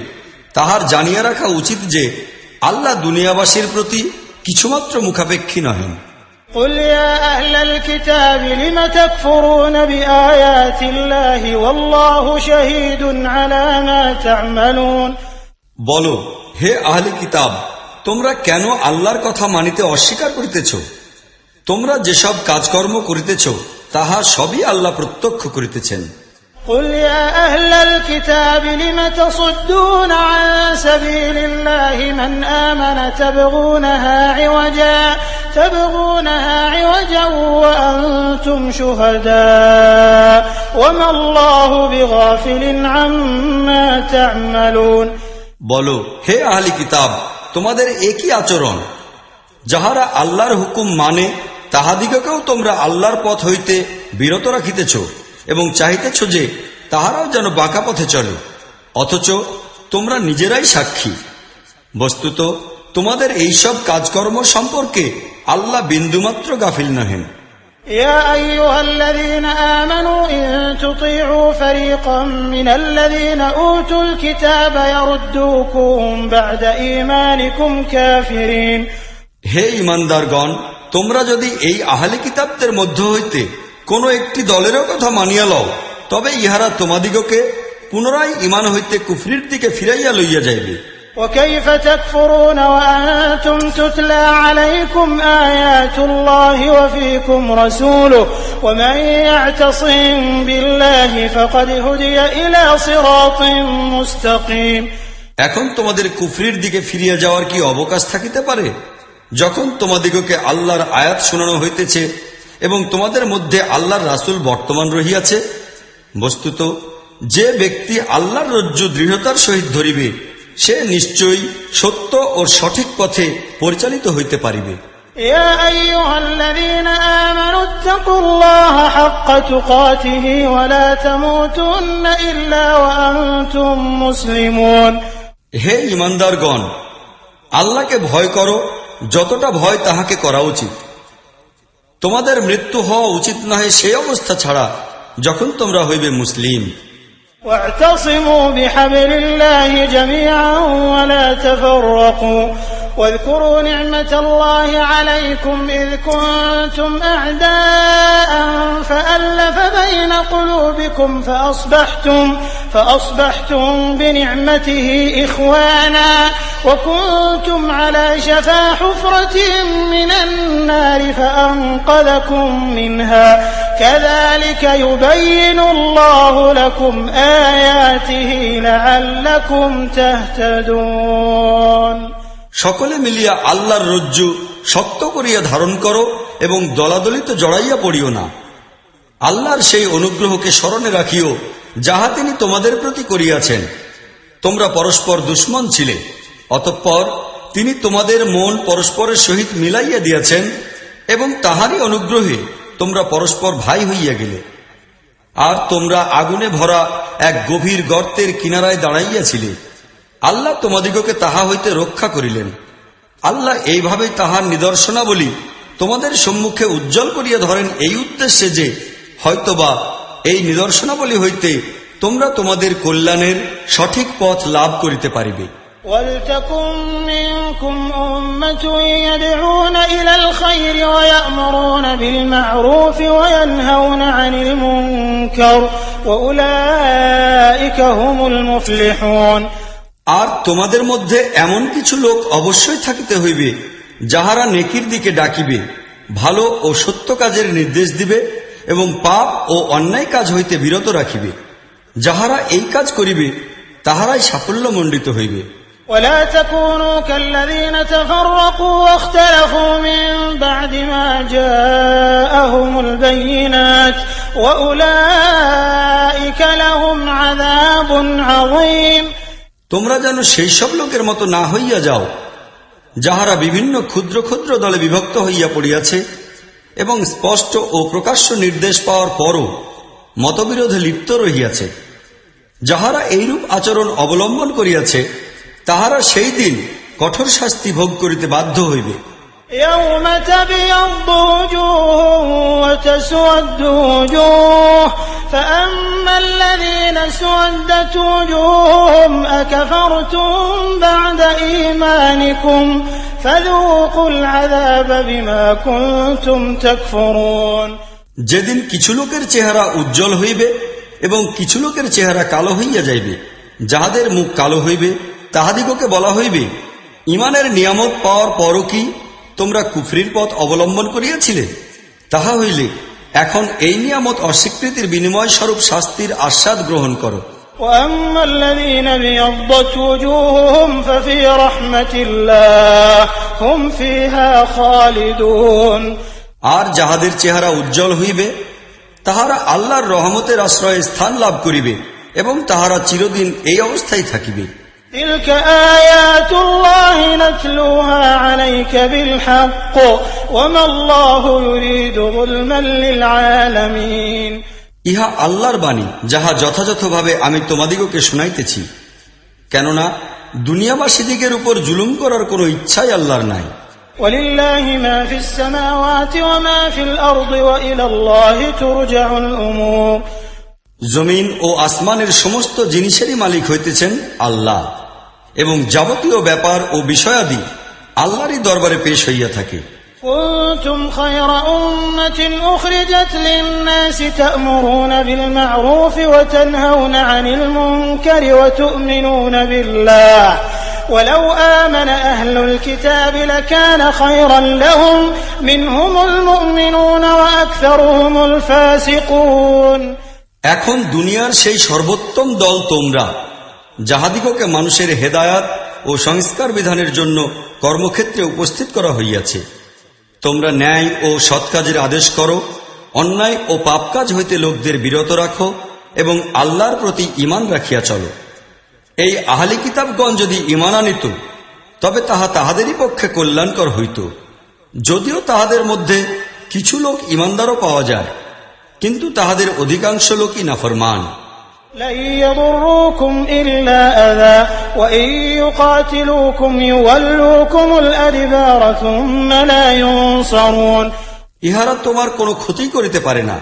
তাহার জানিয়া রাখা উচিত যে আল্লাহ দুনিয়াবাসীর প্রতি কিছুমাত্র মুখাপেক্ষী নহেন। قل يا أهل الكتاب لم تكفرون بآيات الله والله شهيد على ما تعملون। বলো হে আহলে কিতাব, তোমরা কেন আল্লাহর কথা মানিতে অস্বীকার করিতেছ? তোমরা যেসব কাজকর্ম করিতেছ তাহা সবই আল্লাহ প্রত্যক্ষ করিতেছেন। قل يا أهل الكتاب لم تصدون عن سبيل الله من آمن تبغونها عوجا وأنتم شهداء وما الله بغافل عما تعملون। বলো হে আহলে কিতাব, তোমাদের একই আচরণ। যাহারা আল্লাহর হুকুম মানে তাহাদিগকেও তোমরা আল্লাহর পথ হইতে বিরত রাখিতেছ এবং চাহিতেছ যে তাহারাও যেন বাঁকা পথে চলে, অথচ তোমরা নিজেরাই সাক্ষী। বস্তুত তোমাদের এইসব কাজকর্ম সম্পর্কে আল্লাহ বিন্দুমাত্র গাফিল নহেন। يا أيها الذين آمنوا إن تطيعوا فريقا من الذين أوتوا الكتاب يردوكم بعد إيمانكم كافرين। হে ঈমানদারগণ, তোমরা যদি এই আহলে কিতাবদের মধ্য হইতে কোন একটি দলেরও কথা মানিয়া লও তবে ইহারা তোমাদিগকে পুনরায় ঈমান হইতে কুফরির দিকে ফিরাইয়া লইয়া যাইবে। وكيف تكفرون وأنتم تتلى عليكم آيات الله وفيكم رسوله ومن يعتصم بالله فقد هدي إلى صراط مستقيم। এখন তোমাদের কুফরির দিকে ফিরিয়া যাওয়ার কি অবকাশ থাকিতে পারে যখন তোমাদিগকে আল্লাহর আয়াত শোনানো হইতেছে এবং তোমাদের মধ্যে আল্লাহর রাসূল বর্তমান রহিয়াছে? বস্তুত যে ব্যক্তি আল্লাহর রজ্জু দৃঢ়তার সহিত ধরিবে সে নিশ্চয়ই সত্য ও সঠিক পথে পরিচালিত হইতে পারিবে। يا أيها الذين آمنوا اتقوا الله حق تقاته ولا تموتن إلا وأنتم مسلمون। হে ঈমানদারগণ, আল্লাহকে ভয় করো যতটা ভয় তাহাকে করা উচিত। তোমাদের মৃত্যু হওয়া উচিত নহে সেই অবস্থা ছাড়া যখন তোমরা হইবে মুসলিম। واعتصموا بحبل الله جميعا ولا تفرقوا واذكروا نعمة الله عليكم إذ كنتم أعداء فألف بين قلوبكم فأصبحتم بنعمته إخوانا وكنتم على شفا حفرة من النار فأنقذكم منها كذلك يبين الله لكم آياته لعلكم تهتدون। সকলে মিলিয়া আল্লাহর রজ্জু শক্ত করিয়া ধারণ করো এবং দলাদলিতে জড়াইয়া পড়িও না। আল্লাহর সেই অনুগ্রহকে স্মরণে রাখিও যাহা তিনি তোমাদের প্রতি করিয়াছেন। তোমরা পরস্পর দুশমন ছিলে, অতঃপর তিনি তোমাদের মন পরস্পরের সহিত মিলাইয়া দিয়াছেন এবং তাহারই অনুগ্রহে তোমরা পরস্পর ভাই হইয়া গেলে। আর তোমরা আগুনে ভরা এক গভীর গর্তের কিনারায় দাঁড়াইয়াছিলে, আল্লাহ তোমাদিগকে তাহা হইতে রক্ষা করিলেন। আল্লাহ এইভাবেই তাহার নিদর্শনাবলী তোমাদের সম্মুখে উজ্জ্বল করিয়া ধরেন এই উদ্দেশ্যে যে হয়তোবা এই নিদর্শনাবলী হইতে তোমরা তোমাদের কল্যাণের সঠিক পথ লাভ করিতে পারিবে। وَلْتَكُنْ مِنْكُمْ أُمَّةٌ يَدْعُونَ إِلَى الْخَيْرِ وَيَأْمُرُونَ بِالْمَعْرُوفِ وَيَنْهَوْنَ عَنِ الْمُنكَرِ وَأُولَئِكَ هُمُ الْمُفْلِحُونَ। আর তোমাদের মধ্যে এমন কিছু লোক অবশ্যই থাকিতে হইবে যাহারা নেকির দিকে ডাকিবে, ভালো ও সত্য কাজের নির্দেশ দিবে এবং পাপ ও অন্যায় কাজ হইতে বিরত রাখিবে। যাহারা এই কাজ করিবে তাহারাই সাফল্যমণ্ডিত হইবে। ولا تكونوا كالذين تفرقوا واختلفوا من بعد ما جاءهم البينات وأولئك لهم عذاب عظيم। তোমরা যেন সেই সব লোকের মতো না হইয়া যাও যাহারা বিভিন্ন ক্ষুদ্র ক্ষুদ্র দলে বিভক্ত হইয়া পড়িয়াছে এবং স্পষ্ট ও প্রকাশ্য নির্দেশ পাওয়ার পরও মতবিরোধে লিপ্ত রহিয়াছে। যাহারা এইরূপ আচরণ অবলম্বন করিয়াছে তাহারা সেই দিন কঠোর শাস্তি ভোগ করিতে বাধ্য হইবে। يوم تبيض وجوه وتسود وجوه فأما الذين اسودت وجوههم أكفرتم بعد إيمانكم فذوقوا العذاب بما كنتم تكفرون। যেদিন কিছু লোকের চেহারা উজ্জ্বল হইবে এবং কিছু লোকের চেহারা কালো হইয়া যাইবে, যাহাদের মুখ কালো হইবে তাহাদিগকে বলা হইবে, ঈমানের নিয়ামত পাওয়ার পরও কি তোমরা কুফরির পথ অবলম্বন করিয়াছিলে? তাহা হইলে এখন এই নিয়ামত অস্বীকৃতির বিনিময় স্বরূপ শাস্তির আস্বাদ গ্রহণ করো। وأما الذين ابيضت وجوههم ففي رحمة الله هم فيها خالدون। আর যাহাদের চেহারা উজ্জ্বল হইবে তাহারা আল্লাহর রহমতের আশ্রয়ে স্থান লাভ করিবে এবং তাহারা চিরদিন এই অবস্থায় থাকিবে। تلك آيات الله نتلوها عليك بالحق وما الله يريد ظلما للعالمين। ইহা আল্লাহর বাণী যাহা যথাযথভাবে আমি তোমাদিগকে শুনাইতেছি, কেননা দুনিয়াবাসীদিগের উপর জুলুম করার কোনো ইচ্ছাই আল্লাহর নাই। ولله ما في السماوات وما في الأرض وإلى الله ترجع الأمور। জমিন ও আসমানের সমস্ত জিনিসেরই মালিক হইতেছেন আল্লাহ এবং যাবতীয় ব্যাপার ও বিষয়াদি আল্লাহরই দরবারে পেশ হইয়া থাকে। كنتم خير أمة أخرجت للناس تأمرون بالمعروف وتنهون عن المنكر وتؤمنون بالله ولو آمن أهل الكتاب لكان خيرا لهم منهم المؤمنون وأكثرهم الفاسقون। এখন দুনিয়ার সেই সর্বোত্তম দল তোমরা, যাহাদিগকে মানুষের হেদায়াত ও সংস্কার বিধানের জন্য কর্মক্ষেত্রে উপস্থিত করা হইয়াছে। তোমরা ন্যায় ও সৎ কাজের আদেশ করো, অন্যায় ও পাপ কাজ হইতে লোকদের বিরত রাখো এবং আল্লাহর প্রতি ঈমান রাখিয়া চলো। এই আহলি কিতাবগণ যদি ঈমান আনিত তবে তাহা তাহাদেরই পক্ষে কল্যাণকর হইত, যদিও তাহাদের মধ্যে কিছু লোক ঈমানদারও পাওয়া যায়, কিন্তু তাহাদের অধিকাংশ লোকই নাফরমান। لن يضروكم إلا أذى وإن يقاتلوكم يولوكم الأدبار ثم لا ينصرون। ইহারা তোমার কোনো ক্ষতি করিতে পারে না,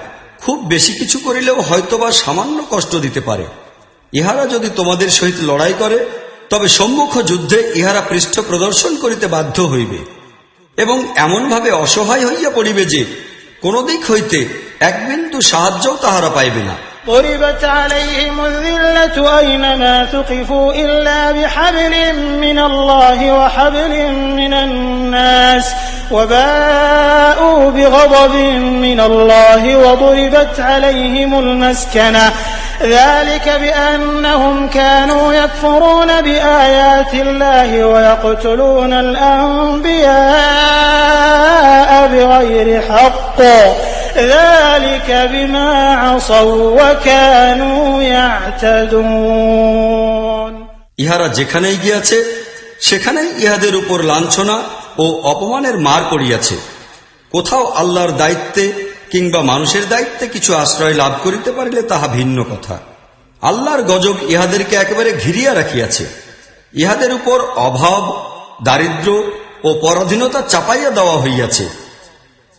খুব বেশি কিছু করিলেও হয়তোবা সামান্য কষ্ট দিতে পারে। ইহারা যদি তোমাদের সহিত লড়াই করে তবে সম্মুখ যুদ্ধে ইহারা পৃষ্ঠ প্রদর্শন করিতে বাধ্য হইবে এবং এমনভাবে অসহায় হইয়া পড়িবে যে কোন দিক হইতে এক বিন্দু সাহায্যও তাহারা পাইবে না। ضربت عليهم الذلة أينما ثقفوا إلا بحبل من الله وحبل من الناس وباءوا بغضب من الله وضربت عليهم المسكنة ذلك بأنهم كانوا يكفرون بآيات الله ويقتلون الأنبياء بغير حق ذلك بما عصوا وكانوا يعتدون। ইহারা যেখানেই গিয়াছে সেখানেই ইহাদের উপর লাঞ্ছনা ও অপমানের মার পড়িয়াছে। কোথাও আল্লাহর দায়িত্বে কিংবা মানুষের দায়িত্বে কিছু আশ্রয় লাভ করিতে পারিলে তাহা ভিন্ন কথা। আল্লাহর গজব ইহাদেরকে একেবারে ঘিরিয়া রাখিয়াছে। ইহাদের উপর অভাব, দারিদ্র্য ও পরাধীনতা চাপাইয়া দেওয়া হইয়াছে।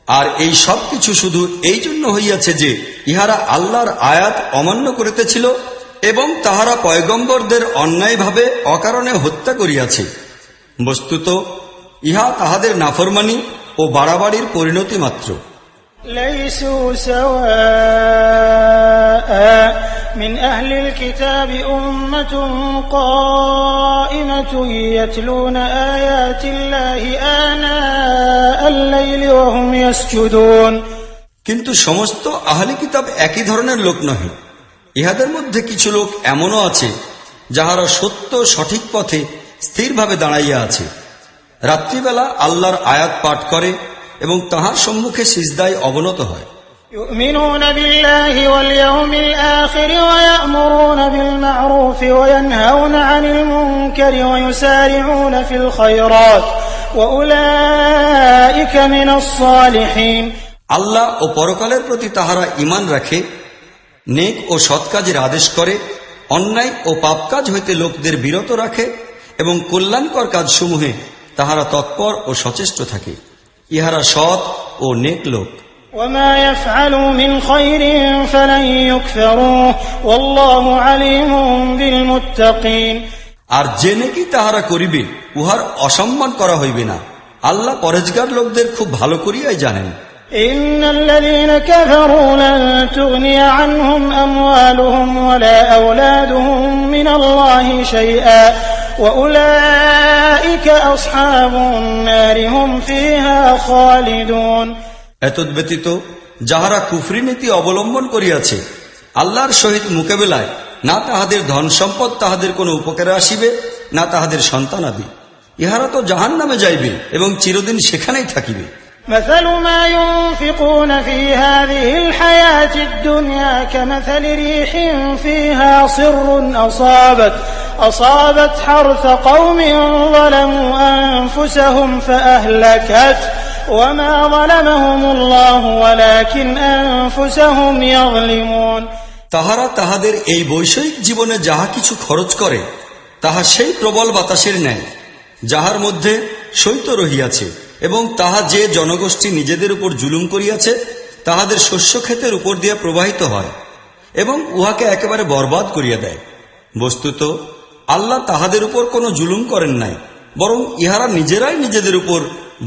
আর এই সব কিছু শুধু এই জন্য হইয়াছে যে ইহারা আল্লাহর আয়াত অমান্য করিতেছিল এবং তাহারা পয়গম্বরদের অন্যায়ভাবে অকারণে হত্যা করিয়াছে। বস্তুত ইহা তাহাদের নাফরমানি ও বাড়াবাড়ির পরিণতি মাত্র। ليسوا سواء من أهل الكتاب أمة قائمة يتلون آيات الله آناء الليل وهم يسجدون। কিন্তু সমস্ত আহলি কিতাব একই ধরনের লোক নহে। ইহাদের মধ্যে কিছু লোক এমনও আছে যাহারা সত্য সঠিক পথে স্থিরভাবে দাঁড়াইয়া আছে, রাত্রিবেলা আল্লাহর আয়াত পাঠ করে এবং তাহার সম্মুখে সিজদায় অবনত হয়। يؤمنون بالله واليوم الآخر ويأمرون بالمعروف وينهون عن المنكر ويسارعون في الخيرات وأولئك من الصالحين। আল্লাহ ও পরকালের প্রতি তাহারা ঈমান রাখে, নেক ও সৎ কাজের আদেশ করে, অন্যায় ও পাপ কাজ হইতে লোকদের বিরত রাখে এবং কল্যাণকর কাজসমূহে তাহারা তৎপর ও সচেষ্ট থাকে। ইহারা সৎ ও নেক লোক। وما يفعلوا من خير فلن يكفروه والله عليم بالمتقين। আর যে নেকি তাহারা করিবে উহার অসম্মান করা হইবে না। আল্লাহ পরেজগার লোকদের খুব ভালো করিয়াই জানেন। إن الذين كفروا لن تغني عنهم أموالهم ولا أولادهم من الله شيئا وأولئك أصحاب النار هم فيها خالدون। এতদ্ব্যতীত যাহারা কুফরি নীতি অবলম্বন করিয়াছে আল্লাহর সহিত মোকাবেলায় না তাহাদের ধন সম্পদ তাহাদের কোনো উপকারে আসিবে, না তাহাদের সন্তানাদি। ইহারা তো জাহান্নামে যাইবে এবং চিরদিন সেখানেই থাকিবে। مثل ما ينفقون في هذه الحياة الدنيا كمثل ريح فيها صر أصابت حرث قوم ظلموا أنفسهم فأهلكت وما ظلمهم الله ولكن أنفسهم يظلمون। তাহারা তাহাদের এই বৈষয়িক জীবনে যাহা কিছু খরচ করে তাহা সেই প্রবল বাতাসের ন্যায়, যাহার মধ্যে শৈত্য রহিয়াছে এবং তাহা যে জনগোষ্ঠী নিজেদের উপর জুলুম করিয়াছে তাহাদের শস্য ক্ষেতের উপর দিয়া প্রবাহিত হয় এবং উহাকে একেবারে বরবাদ করিয়া দেয়। বস্তুত আল্লাহ তাহাদের উপর কোনো জুলুম করেন নাই, বরং ইহারা নিজেরাই নিজেদের উপর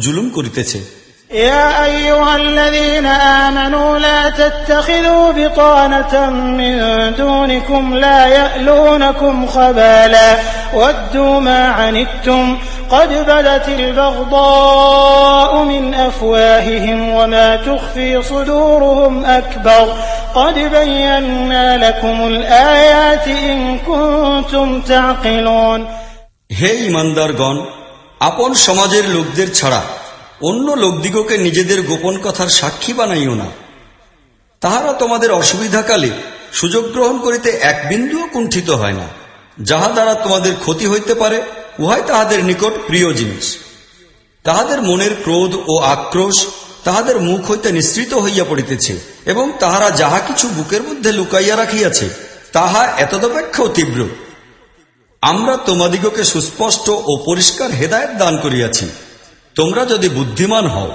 জুলুম করিতেছে। يا أيها الذين آمنوا لا تتخذوا بطانة من دونكم لا يألونكم خبالا ودوا ما عنتم قد بدت البغضاء من أفواههم وما تخفي صدورهم أكبر قد بينا لكم الآيات إن كنتم تعقلون। হে ঈমানদারগণ, আপন সমাজের লোকদের ছাড়া অন্য লোকদিগকে নিজেদের গোপন কথার সাক্ষী বানাইও না। তাহারা তোমাদের অসুবিধাকালে সুযোগ গ্রহণ করিতে এক বিন্দুও কুণ্ঠিত হয় না। যাহা দ্বারা তোমাদের ক্ষতি হইতে পারে উহাই তাহাদের নিকট প্রিয় জিনিস। তাহাদের মনের ক্রোধ ও আক্রোশ তাহাদের মুখ হইতে নিঃসৃত হইয়া পড়িতেছে, এবং তাহারা যাহা কিছু বুকের মধ্যে লুকাইয়া রাখিয়াছে তাহা এতদপেক্ষাও তীব্র। আমরা তোমাদিগকে সুস্পষ্ট ও পরিষ্কার হেদায়েত দান করিয়াছি, তোমরা যদি বুদ্ধিমান হও।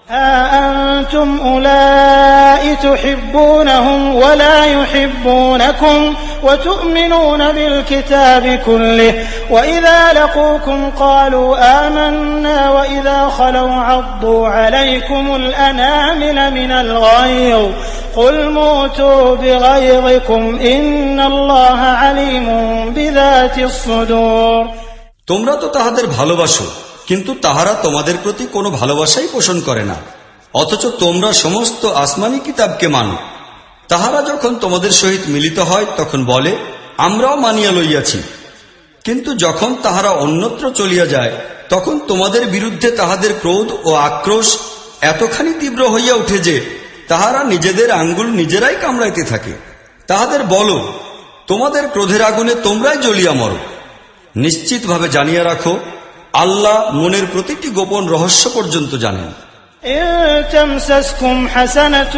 أنتم أولئك تحبونهم ولا يحبونكم وتؤمنون بالكتاب كله وإذا لقوكم قالوا آمنا وإذا خلوا عضوا عليكم الأنامل من الغيظ قل موتوا بغيظكم إن الله عليم بذات الصدور। তোমরা তো তাহাদের ভালোবাসো, কিন্তু তাহারা তোমাদের প্রতি কোনো ভালোবাসাই পোষণ করে না, অথচ তোমরা সমস্ত আসমানি কিতাবকে মানো। তাহারা যখন তোমাদের সহিত মিলিত হয় তখন বলে আমরাও মানিয়া লইয়াছি, কিন্তু যখন তাহারা অন্যত্র চলিয়া যায় তখন তোমাদের বিরুদ্ধে তাহাদের ক্রোধ ও আক্রোশ এতখানি তীব্র হইয়া উঠে যে তাহারা নিজেদের আঙ্গুল নিজেরাই কামড়াইতে থাকে। তাহাদের বলো, তোমাদের ক্রোধের আগুনে তোমরাই জ্বলিয়া মরো। নিশ্চিতভাবে জানিয়া রাখো, আল্লাহ মনের প্রতিটি গোপন রহস্য পর্যন্ত জানেন। إن تمسسكم حسنة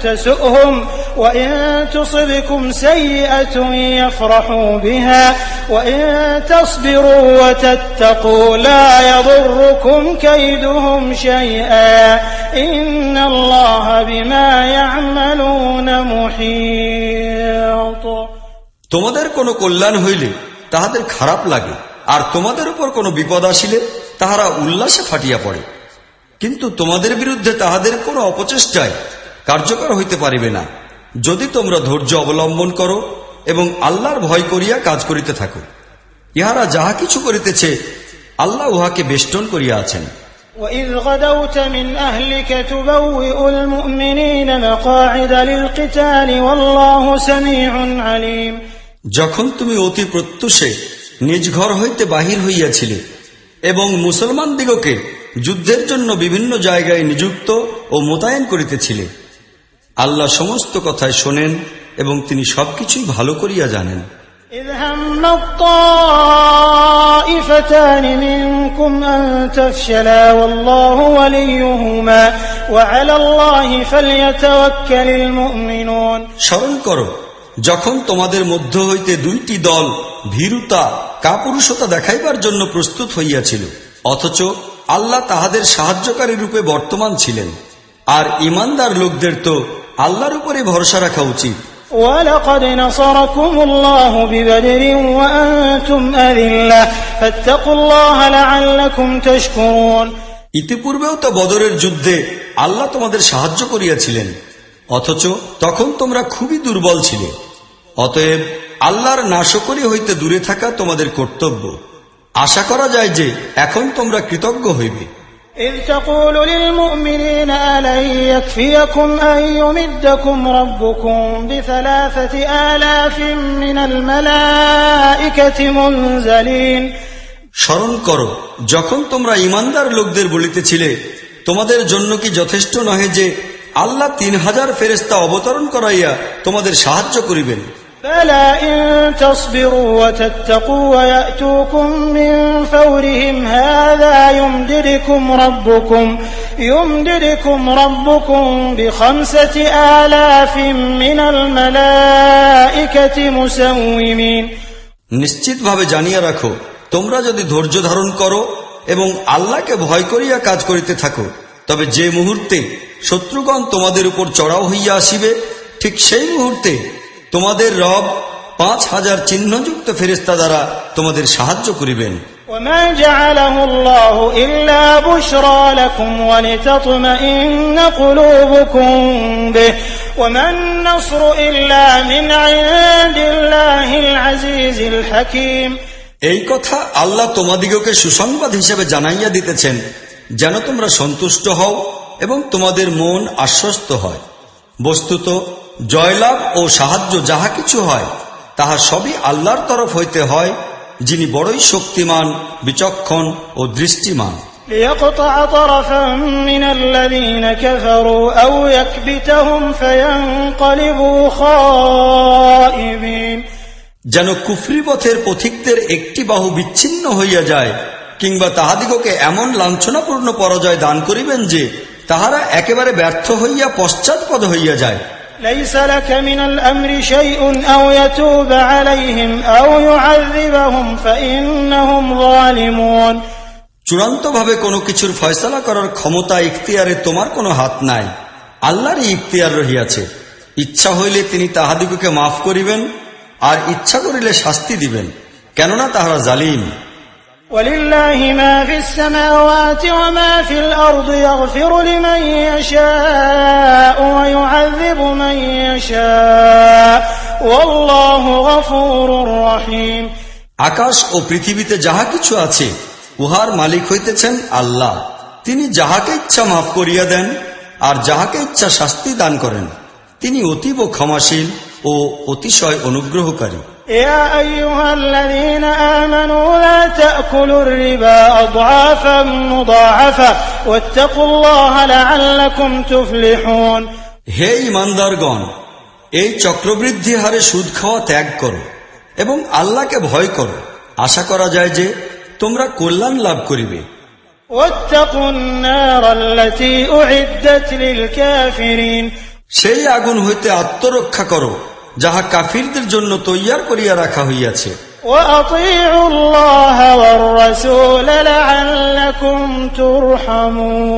تسؤهم وإن تصبكم سيئة يفرحوا بها وإن تصبروا وتتقوا لا يضركم كيدهم شيئا إن الله بما يعملون محيط। তোমাদের কোনো কল্যাণ হইলে তাহাদের খারাপ লাগে, আর তোমাদের উপর কোনো বিপদ আসিলে তাহারা উল্লাসে ফাটিয়া পড়ে, কিন্তু তোমাদের বিরুদ্ধে তাহাদের কোনো অপচেষ্টায় কার্যকর হইতে পারিবে না, যদি তোমরা ধৈর্য অবলম্বন করো এবং আল্লাহর ভয় করিয়া কাজ করিতে থাকো। ইহারা যাহা কিছু করিতেছে আল্লাহ উহাকে বেষ্টন করিয়া আছেন। وَإِذْ غَدَوْتَ مِنْ أَهْلِكَ تُبَوِّئُ الْمُؤْمِنِينَ مَقَاعِدَ لِلْقِتَالِ وَاللَّهُ سَمِيعٌ عَلِيمٌ। যখন তুমি অতি প্রত্যুষে নিজ ঘর হইতে বাহির হইয়াছিলে এবং মুসলমানদিগকে যুদ্ধের জন্য বিভিন্ন জায়গায় নিযুক্ত ও মোতায়েন করিতেছিলে, আল্লাহ সমস্ত কথাই শোনেন এবং তিনি সবকিছুই ভালো করিয়া জানেন। إِذْ هَمَّ الطَّائِفَتَانِ مِنكُمْ أَن تَفْشَلَا وَاللَّهُ وَلِيُّهُمَا وَعَلَى اللَّهِ فَلْيَتَوَكَّلِ الْمُؤْمِنُونَ। স্মরণ করো, যখন তোমাদের মধ্য হইতে দুইটি দল ভীরুতা কাপুরুষতা দেখাইবার জন্য প্রস্তুত হইয়াছিল, অথচ আল্লাহ তাহাদের সাহায্যকারী রূপে বর্তমান ছিলেন, আর ঈমানদার লোকদের তো আল্লাহর উপরে ভরসা রাখা উচিত। وَلَقَدْ نَصَرَكُمُ اللَّهُ بِبَدْرٍ وَأَنْتُمْ أَذِلَّةٌ فَاتَّقُوا اللَّهَ لَعَلَّكُمْ تَشْكُرُونَ। ইতিপূর্বেও তো বদরের যুদ্ধে আল্লাহ তোমাদের সাহায্য করিয়াছিলেন, অথচ তখন তোমরা খুবই দুর্বল ছিলে। অতএব আল্লাহর নাশকরি হইতে দূরে থাকা তোমাদের কর্তব্য। আশা করা যায় যে এখন তোমরা কৃতজ্ঞ হইবে। إذ تقول للمؤمنين ألن يكفيكم أن يمدكم ربكم ب3,000 من الملائكة منزلين। স্মরণ করো, যখন তোমরা ঈমানদার লোকদের বলিতেছিলে, তোমাদের জন্য কি যথেষ্ট নহে যে আল্লাহ 3,000 ফেরেশতা অবতরণ করাইয়া তোমাদের সাহায্য করিবেন? بلى إن تصبروا وتتقوا ويأتوكم من فورهم هذا يمددكم ربكم ب5,000 من الملائكة مسومين। নিশ্চিতভাবে জানিয়া রাখো, তোমরা যদি ধৈর্য ধারণ করো এবং আল্লাহকে ভয় করিয়া কাজ করিতে থাকো, তবে যে মুহূর্তে শত্রুগণ তোমাদের উপর চড়াও হইয়া আসিবে, ঠিক সেই মুহূর্তে তোমাদের রব 5,000 চিহ্নযুক্ত ফেরেশতা দ্বারা তোমাদের সাহায্য করিবেন। وما جعله الله إلا بشرى لكم ولتطمئن قلوبكم به وما النصر إلا من عند الله العزيز الحكيم। এই কথা আল্লাহ তোমাদিগকে সুসংবাদ হিসেবে জানাইয়া দিতেছেন, যেন তোমরা সন্তুষ্ট হও এবং তোমাদের মন আশ্বস্ত হয়। বস্তুত জয়লাভ ও সাহায্য যাহা কিছু হয় তাহা সবই আল্লাহর তরফ হইতে হয়, যিনি বড়ই শক্তিমান, বিচক্ষণ ও দৃষ্টিমান। ليقطع طرفا من الذين كفروا أو يكبتهم فينقلبوا خائبين। যেন কুফরি পথের পথিকদের একটি বাহু বিচ্ছিন্ন হইয়া যায়, কিংবা তাহাদিগকে এমন লাঞ্ছনাপূর্ণ পরাজয় দান করিবেন যে তাহারা একেবারে ব্যর্থ হইয়া পশ্চাৎপদ হইয়া যায়। ليس لك من الأمر شيء أو يتوب عليهم أو يعذبهم فإنهم ظالمون। চূড়ান্তভাবে কোনো কিছুর ফয়সালা করার ক্ষমতা ইখতিয়ারে তোমার কোনো হাত নাই, আল্লাহরই ইখতিয়ার রহিয়াছে। ইচ্ছা হইলে তিনি তাহাদিগকে মাফ করিবেন, আর ইচ্ছা করিলে শাস্তি দিবেন, কেননা তাহারা জালিম। ولله ما في السماوات وما في الأرض يغفر لمن يشاء ويعذب من يشاء والله غفور رحيم। আকাশ ও পৃথিবীতে যাহা কিছু আছে উহার মালিক হইতেছেন আল্লাহ। তিনি যাহাকে ইচ্ছা মাফ করিয়া দেন আর যাহাকে ইচ্ছা শাস্তি দান করেন। তিনি অতীব ক্ষমাশীল ও অতিশয় অনুগ্রহকারী। يا أيها الذين آمنوا لا تأكلوا الربا أضعافا مضاعفة واتقوا الله لعلكم تفلحون। হে ঈমানদারগণ, এই চক্রবৃদ্ধি হারে সুদ খাওয়া ত্যাগ করো এবং আল্লাহকে ভয় করো, আশা করা যায় যে তোমরা কল্যাণ লাভ করিবে। واتقوا النار التي أعدت للكافرين। সেই আগুন হইতে আত্মরক্ষা করো যাহা কাফিরদের জন্য তৈয়ার করিয়া রাখা হইয়াছে। وأطيعوا الله والرسول لعلكم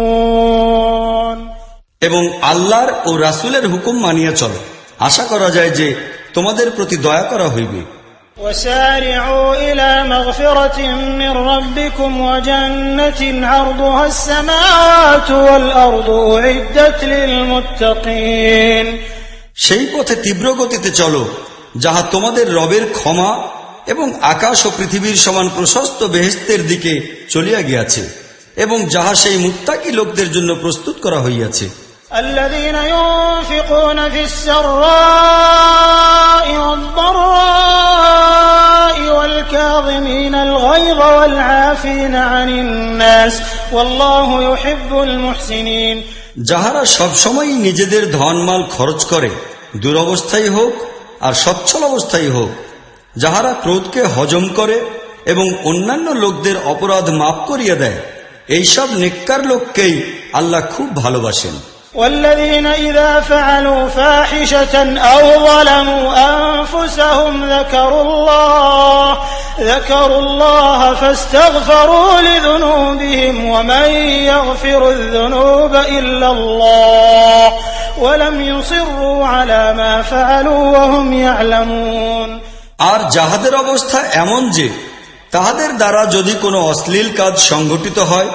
ترحمون। এবং আল্লাহর ও রাসূলের হুকুম মানিয়া চলো, আশা করা যায় যে তোমাদের প্রতি দয়া করা হইবে। وسارعوا إلى مغفرة من ربكم وجنة عرضها السماوات والأرض أعدت للمتقين। সেই পথে তীব্র গতিতে চলো যাহা তোমাদের রবের ক্ষমা এবং আকাশ ও পৃথিবীর সমান প্রশস্ত বেহেশতের দিকে চলিয়া গিয়াছে, এবং যাহা সেই মুত্তাকি লোকদের জন্য প্রস্তুত করা হইয়াছে। الذين ينفقون في السراء والضراء والكاظمين الغيظ والعافين عن الناس والله يحب المحسنين। যাহারা সবসময় নিজেদের ধনমাল খরচ করে, দুরবস্থায় হোক আর সচ্ছল অবস্থায় হোক, যাহারা ক্রোধকে হজম করে এবং অন্যান্য লোকদের অপরাধ মাফ করিয়া দেয়, এইসব নেককার লোককেই আল্লাহ খুব ভালোবাসেন। والذين إذا فعلوا فاحشة أو ظلموا أنفسهم ذكروا الله فاستغفروا لذنوبهم ومن يغفر الذنوب إلا الله ولم يصروا على ما فعلوا وهم يعلمون। আর যাহাদের অবস্থা এমন যে তাহাদের দ্বারা যদি কোনো অশ্লীল কাজ সংঘটিত হয়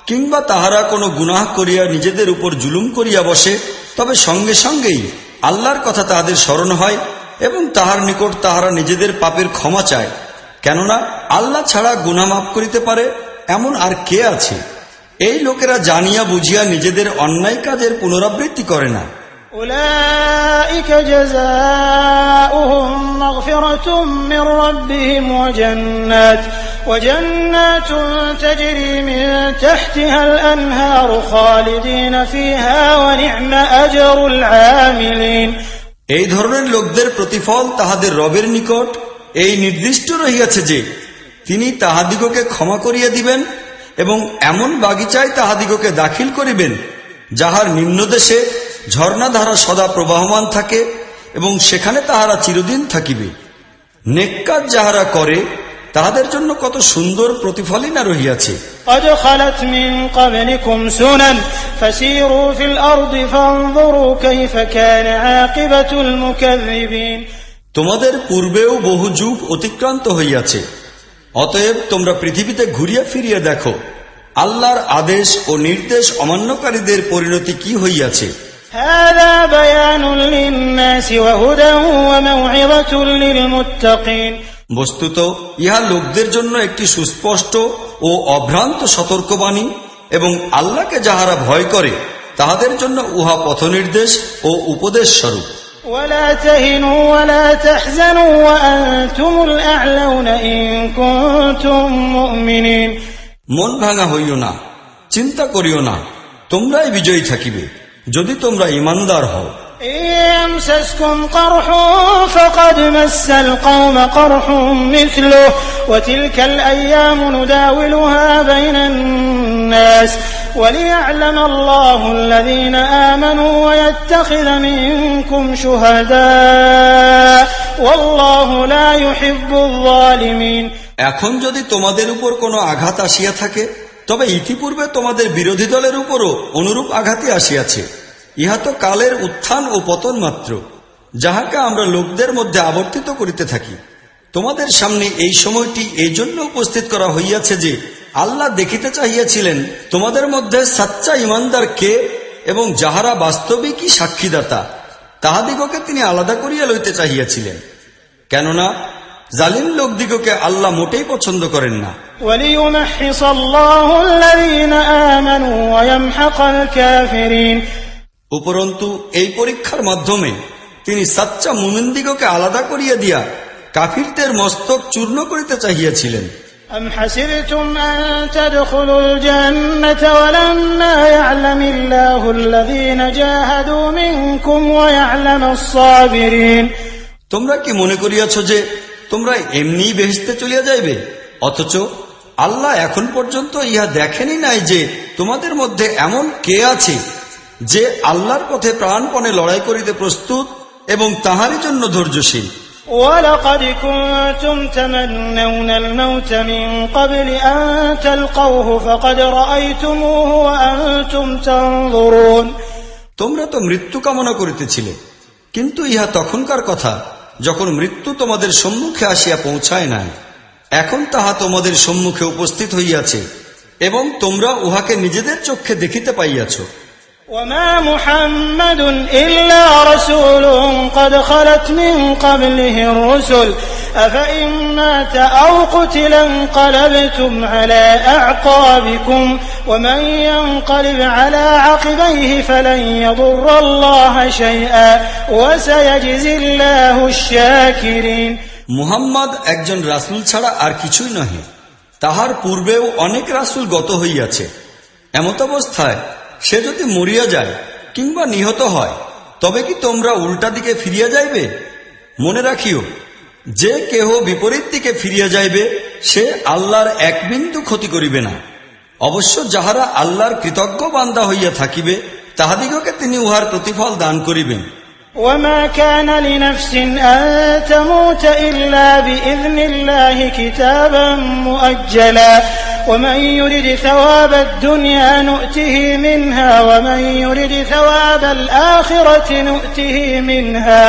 কিংবা তাহারা কোনো গুনাহ করিয়া নিজেদের উপর জুলুম করিয়া বসে, তবে সঙ্গে সঙ্গেই আল্লাহর কথা তাহাদের স্মরণ হয় এবং তাহার নিকট তাহারা নিজেদের পাপের ক্ষমা চায়, কেননা আল্লাহ ছাড়া গুনাহ মাফ করিতে পারে এমন আর কে আছে। এই লোকেরা জানিয়া বুঝিয়া নিজেদের অন্যায় কাজের পুনরাবৃত্তি করে না। أولئك جزاؤهم مغفرة من ربهم وجنات تجري من تحتها الأنهار خالدين فيها ونعم أجر العاملين। এই ধরনের লোকদের প্রতিফল তাহাদের রবের নিকট এই নির্দিষ্ট রহিয়াছে যে তিনি তাহাদিগকে ক্ষমা করিয়া দিবেন এবং এমন বাগিচায় তাহাদিগকে দাখিল করিবেন যাহার নিম্নদেশে ঝর্ণাধারা সদা প্রবাহমান থাকে এবং সেখানে তাহারা চিরদিন থাকিবে। নেককার যাহারা করে তাহাদের জন্য কত সুন্দর প্রতিফলই না রহিয়াছে। قد خلت من قبلكم سنن فسيروا في الأرض فانظروا كيف كان عاقبة المكذبين। তোমাদের পূর্বেও বহু যুগ অতিক্রান্ত হইয়াছে, অতএব তোমরা পৃথিবীতে ঘুরিয়া ফিরিয়া দেখো আল্লাহর আদেশ ও নির্দেশ অমান্যকারীদের পরিণতি কি হইয়াছে। هذا بيان للناس وهدى وموعظة للمتقين। বস্তুত ইহা লোকদের জন্য একটি সুস্পষ্ট ও অভ্রান্ত সতর্কবাণী এবং আল্লাহকে যাহারা ভয় করে তাহাদের জন্য উহা পথনির্দেশ ও উপদেশ স্বরূপ। ولا تهنوا ولا تحزنوا وأنتم الأعلون إن كنتم مؤمنين। মন ভাঙা হইও না, চিন্তা করিও না, তোমরাই বিজয়ী থাকিবে যদি তোমরা ঈমানদার হও। يمسسكم قرح فقد مس القوم قرح مثله وتلك الأيام نداولها بين الناس وليعلم الله الذين آمنوا ويتخذ منكم شهداء والله لا يحب الظالمين। এখন যদি তোমাদের উপর কোনো আঘাত আসিয়া থাকে, তবে ইতিপূর্বে তোমাদের বিরোধী দলের উপরও অনুরূপ আঘাতই আসিয়াছে। ইহা তো কালের উত্থান ও পতন মাত্র, যাহাকে আমরা লোকদের মধ্যে আবর্তিত করিতে থাকি। তোমাদের সামনে এই সময়টি এই জন্য উপস্থিত করা হইয়াছে যে আল্লাহ দেখিতে চাহিয়াছিলেন তোমাদের মধ্যে সাচ্চা ইমানদার কে এবং যাহারা বাস্তবিকই সাক্ষীদাতা, তাহাদিগকে তিনি আলাদা করিয়া লইতে চাহিয়াছিলেন। কেননা জালিম লোকদিগকে আল্লাহ মোটেই পছন্দ করেন না। وَلِيُمَحِّصَ اللَّهُ الَّذِينَ آمَنُوا وَيَمْحَقَ الْكَافِرِينَ। উপরন্তু এই পরীক্ষার মাধ্যমে তিনি সাচ্চা মুমিনদিগকে আলাদা করিয়া দিয়া কাফিরদের মস্তক চূর্ণ করিতে চাহিয়াছিলেন। أَمْ حَسِبْتُمْ أَن تَدْخُلُوا الْجَنَّةَ وَلَمَّا يَعْلَمِ اللَّهُ الَّذِينَ جَاهَدُوا مِنكُمْ وَيَعْلَمَ الصَّابِرِينَ। তোমরা কি মনে করিয়াছ যে তোমরা এমনি বেহেশতে চলিয়া যাইবে, অথচ আল্লাহ এখন পর্যন্ত ইহা দেখেনি নাই যে তোমাদের মধ্যে এমন কে আছে যে আল্লাহর পথে প্রাণপণে লড়াই করিতে প্রস্তুত এবং তাহারই জন্য ধৈর্যশীল। وَلَقَدْ كُنتُمْ تَمَنَّوْنَ الْمَوْتَ مِنْ قَبْلِ أَنْ تَلْقَوْهُ فَقَدْ رَأَيْتُمُوهُ وَأَنْتُمْ تَنْظُرُونَ। তোমরা তো মৃত্যু কামনা করিতেছিলে, কিন্তু ইহা তখনকার কথা যখন মৃত্যু তোমাদের সম্মুখে আসিয়া পৌঁছায় নাই। এখন তাহা তোমাদের সম্মুখে উপস্থিত হইয়াছে এবং তোমরা উহাকে নিজেদের চক্ষে দেখিতে পাইয়াছ। وَمَا مُحَمَّدٌ إِلَّا رَسُولٌ قَدْ خَلَتْ مِنْ قَبْلِهِ الرُّسُلُ أَفَإِنْ مَاتَ أَوْ قُتِلَ انقَلَبْتُمْ عَلَى أَعْقَابِكُمْ وَمَنْ يَنقَلِبْ عَلَى عَقِبَيْهِ فَلَنْ يَضُرَّ اللَّهَ شَيْئًا وَسَيَجْزِي اللَّهُ الشَّاكِرِينَ। মুহাম্মদ একজন রাসূল ছাড়া আর কিছুই নহে। তাহার পূর্বেও অনেক রাসূল গত হইয়াছে। এমত অবস্থায় সে যদি মরিয়া যায় কিংবা নিহত হয়, তবে কি তোমরা উল্টা দিকে ফিরিয়া যাইবে? মনে রাখিও, যে কেহ বিপরীত দিকে ফিরিয়া যাইবে সে আল্লাহর এক বিন্দু ক্ষতি করিবে না। অবশ্য যাহারা আল্লাহর কৃতজ্ঞ বান্দা হইয়া থাকিবে তাহাদিগকে তিনি উহার প্রতিফল দান করিবেন। وَمَا كَانَ لِنَفْسٍ أَن تَمُوتَ إِلَّا بِإِذْنِ اللَّهِ كِتَابًا مُؤَجَّلًا وَمَن يُرِدْ ثَوَابَ الدُّنْيَا نُؤْتِهِ مِنْهَا وَمَن يُرِدْ ثَوَابَ الْآخِرَةِ نُؤْتِهِ مِنْهَا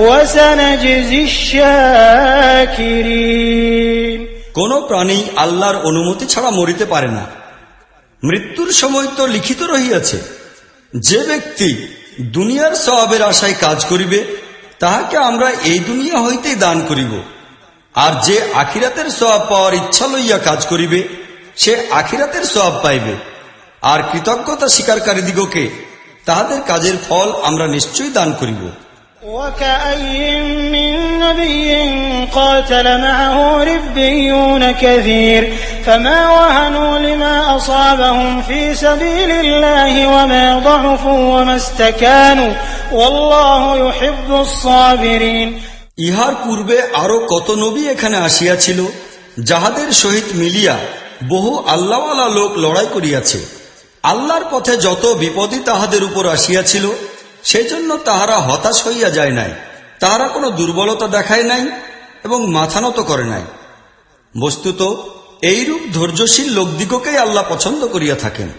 وَسَنَجْزِي الشَّاكِرِينَ। কোন প্রাণী আল্লাহর অনুমতি ছাড়া মরিতে পারে না। মৃত্যুর সময় তো লিখিত রহিয়াছে। যে ব্যক্তি দুনিয়ার সওয়াবের আশায় কাজ করিবে তাহাকে আমরা এই দুনিয়া হইতেই দান করিব, আর যে আখিরাতের সওয়াব পাওয়ার ইচ্ছা লইয়া কাজ করিবে সে আখিরাতের সওয়াব পাইবে। আর কৃতজ্ঞতা স্বীকারকারীদিগকে তাহাদের কাজের ফল আমরা নিশ্চয়ই দান করিব। وَكَأَيِّن مِّن نَّبِيٍّ قَاتَلَ مَعَهُ رِبِّيُّونَ كَثِيرٌ فَمَا وَهَنُوا لِمَا أَصَابَهُمْ فِي سَبِيلِ اللَّهِ وَمَا ضَعُفُوا وَمَا اسْتَكَانُوا وَاللَّهُ يُحِبُّ الصَّابِرِينَ। ইহার পূর্বে আরো কত নবী এখানে আসিয়াছিল, যাহাদের সহিত মিলিয়া বহু আল্লাহওয়ালা লোক লড়াই করিয়াছে। আল্লাহর পথে যত বিপদই তাহাদের উপর আসিয়াছিল সেজন্য তাহারা হতাশ হইয়া যায় নাই, তাহারা কোনো দুর্বলতা দেখায় নাই এবং মাথা নত করে নাই। বস্তুত এইরূপ ধৈর্যশীল লোকদিগকেই আল্লাহ পছন্দ করিয়া থাকেন।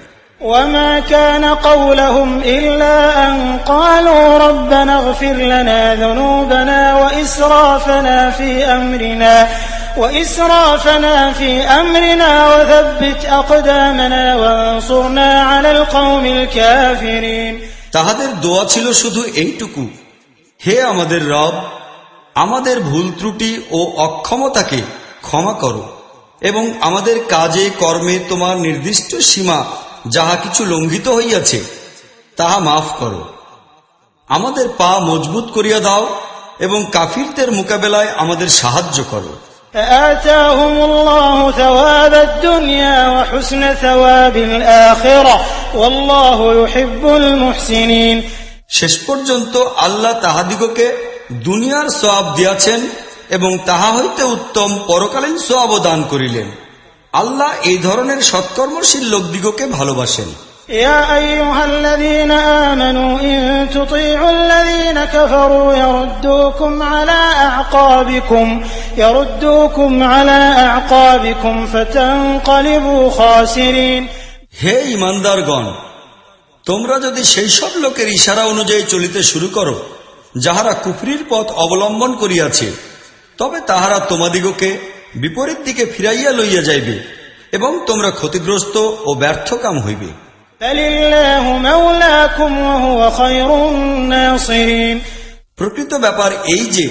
وَمَا كَانَ قَوْلَهُمْ إِلَّا أَن قَالُوا رَبَّنَا اغْفِرْ لَنَا ذُنُوبَنَا وَإِسْرَافَنَا فِي أَمْرِنَا وَثَبِّتْ أَقْدَامَنَا وَانصُرْنَا عَلَى الْقَوْمِ الْكَافِرِينَ। তাহাদের দোয়া ছিল শুধু এইটুকু, হে আমাদের রব, আমাদের ভুল ত্রুটি ও অক্ষমতাকে ক্ষমা করো এবং আমাদের কাজে কর্মে তোমার নির্দিষ্ট সীমা যাহা কিছু লঙ্ঘিত হইয়াছে তাহা মাফ করো। আমাদের পা মজবুত করিয়া দাও এবং কাফিরদের মোকাবেলায় আমাদের সাহায্য করো। فآتاهم الله ثواب الدنيا وحسن ثواب الآخرة والله يحب المحسنين। শেষ পর্যন্ত আল্লাহ তাহাদিগকে দুনিয়ার সওয়াব দিয়াছেন এবং তাহা হইতে উত্তম পরকালীন সওয়াবও দান করিলেন। আল্লাহ এই ধরনের সৎকর্মশীল লোকদিগকে ভালোবাসেন। يا أيها الذين آمنوا إن تطيعوا الذين كفروا يردوكم على أعقابكم فتنقلبوا خاسرين। হে ঈমানদারগণ, তোমরা যদি সেই সব লোকের ইশারা অনুযায়ী চলিতে শুরু করো যাহারা কুফরির পথ অবলম্বন করিয়াছে, তবে তাহারা তোমাদিগকে বিপরীত দিকে ফিরাইয়া লইয়া যাইবে এবং তোমরা ক্ষতিগ্রস্ত ও ব্যর্থকাম হইবে। প্রকৃত ব্যাপার এই যে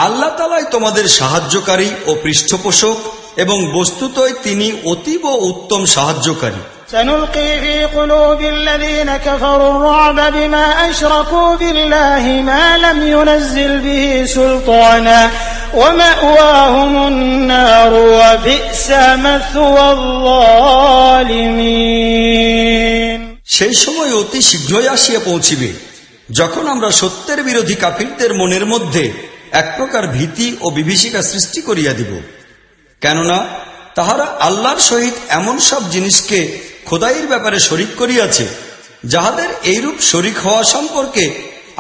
আল্লাহ তাআলাই তোমাদের সাহায্যকারী ও পৃষ্ঠপোষক এবং বস্তুতই তিনি অতীব উত্তম সাহায্যকারী। سنلقي في قلوب الذين كفروا الرعب بما أشركوا بالله ما لم ينزل به سلطانا ومأواهم النار وبئس مثوى الظالمين। সেই সময় অতি শীঘ্রই আসিয়া পৌঁছিবে যখন আমরা সত্যের বিরোধী কাফিরদের মনের মধ্যে এক প্রকার ভীতি ও বিভীষিকা সৃষ্টি করিয়া দিব, কেননা তাহারা আল্লাহর সহিত এমন সব জিনিসকে খোদাইয়ের ব্যাপারে শরিক করিয়াছে যাহাদের এইরূপ শরিক হওয়া সম্পর্কে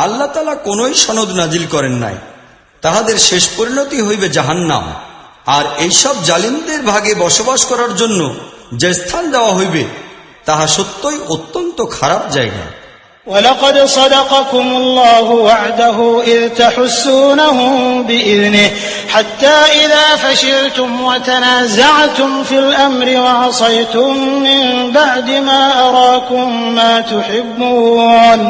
আল্লাহ তাআলা কোনই সনদ নাজিল করেন নাই। তাহাদের শেষ পরিণতি হইবে জাহান্নাম, আর এইসব জালিমদের ভাগে বসবাস করার জন্য যে স্থান দেওয়া হইবে তাহা সত্যই অত্যন্ত খারাপ জায়গা। ولقد صدقكم الله وعده إذ تحسونهم بإذنه حتى إذا فشلتم وتنازعتم في الأمر وعصيتم من بعد ما أراكم ما تحبون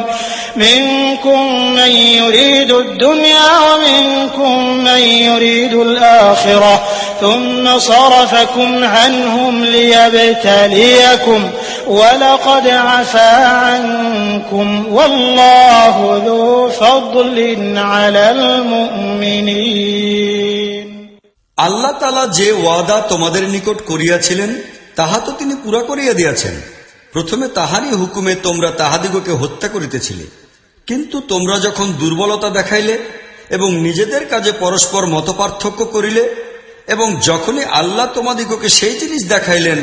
منكم من يريد الدنيا ومنكم من يريد الآخرة ثم صرفكم عنهم ليبتليكم ولقد عفا عنكم والله ذو فضل على المؤمنين। আল্লাহ তাআলা যে ওয়াদা তোমাদের নিকট করিয়াছিলেন তাহা তো তিনি পুরা করিয়া দিয়াছেন। প্রথমে তাহারই হুকুমে তোমরা তাহাদিগকে হত্যা করিতেছিলে, কিন্তু তোমরা যখন দুর্বলতা দেখাইলে এবং নিজেদের কাজে পরস্পর মতপার্থক্য করিলে এবং যখনই আল্লাহ তোমাদিগকে সেই জিনিস দেখাইলেন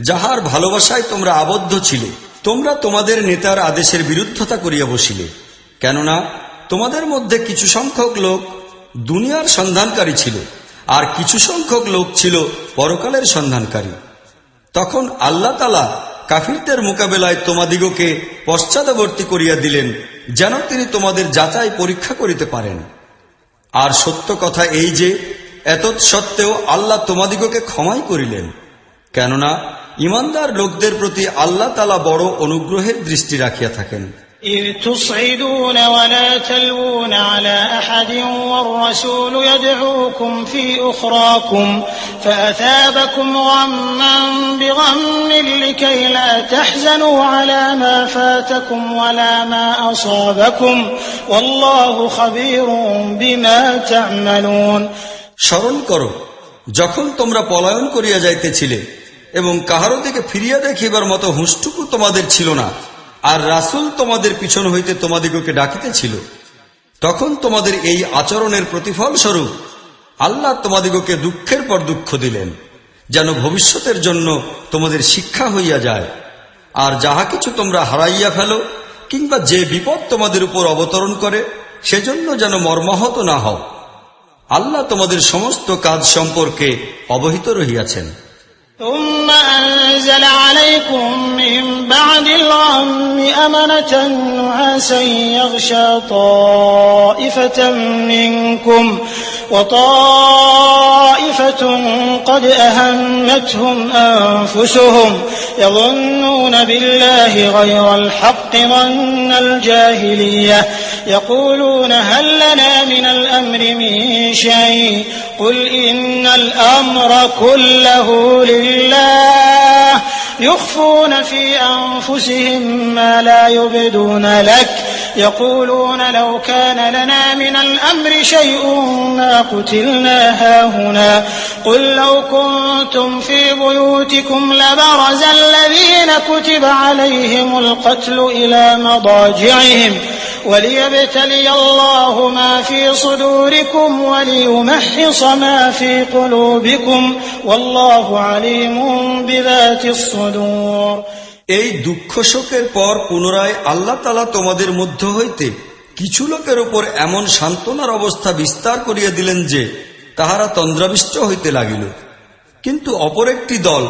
যাহার ভালোবাসায় তোমরা আবদ্ধ ছিলে, তোমরা তোমাদের নেতার আদেশের বিরুদ্ধতা করিয়া বসিলে, কেননা তোমাদের মধ্যে কিছু সংখ্যক লোক দুনিয়ার সন্ধানকারী ছিল আর কিছু সংখ্যক লোক ছিল পরকালের সন্ধানকারী। তখন আল্লাহ তাআলা কাফিরদের মোকাবেলায় তোমাদিগকে পশ্চাদবর্তী করিয়া দিলেন যেন তিনি তোমাদের যাচাই পরীক্ষা করিতে পারেন। আর সত্য কথা এই যে এতৎসত্ত্বেও আল্লাহ তোমাদিগকে ক্ষমাই করিলেন, কেননা ঈমানদার লোকদের প্রতি আল্লাহ তাআলা বড় অনুগ্রহের দৃষ্টি রাখিয়া থাকেন। إذ تصعدون ولا تلوون على أحد والرسول يدعوكم في أخراكم فأثابكم غما بغم لكي لا تحزنوا على ما فاتكم ولا ما أصابكم والله خبير بما تعملون। স্মরণ করো যখন তোমরা পলায়ন করিয়া যাইতেছিলে এবং কাহারো দিকে ফিরিয়া দেখিবার মতো হুঁশটুকু তোমাদের ছিল না, আর রাসূল তোমাদের পিছন হইতে তোমাদিগকে ডাকিতেছিল। তখন তোমাদের এই আচরণের প্রতিফল স্বরূপ আল্লাহ তোমাদিগকে দুঃখের পর দুঃখ দিলেন, যেন ভবিষ্যতের জন্য তোমাদের শিক্ষা হইয়া যায়। আর যাহা কিছু তোমরা হারাইয়া ফেলো কিংবা যে বিপদ তোমাদের উপর অবতরণ করে সেজন্য যেন মর্মাহত না হও। আল্লাহ তোমাদের সমস্ত কাজ সম্পর্কে অবহিত রহিয়াছেন। ثم أنزل عليكم من بعد الغم أمنة نعاسا يغشى طائفة منكم وطائفة قد أهمتهم أنفسهم يظنون بالله غير الحق ظن الجاهلية يقولون هل لنا من الأمر من شيء قل إن الأمر كله لله يخفون في أنفسهم ما لا يبدون لك يقولون لو كان لنا من الأمر شيء ما قتلنا هاهنا قل لو كنتم في بيوتكم لبرز الذين كتب عليهم القتل إلى مضاجعهم وليبتلي الله ما في صدوركم وليمحص ما في قلوبكم والله عليم بذات الصدور। এই দুঃখ শোকের পর পুনরায় আল্লাহ তাআলা তোমাদের মধ্য হইতে কিছু লোকের উপর এমন সান্ত্বনার অবস্থা বিস্তার করিয়া দিলেন যে তাহারা তন্দ্রাবিষ্ট হইতে লাগিল, কিন্তু অপর একটি দল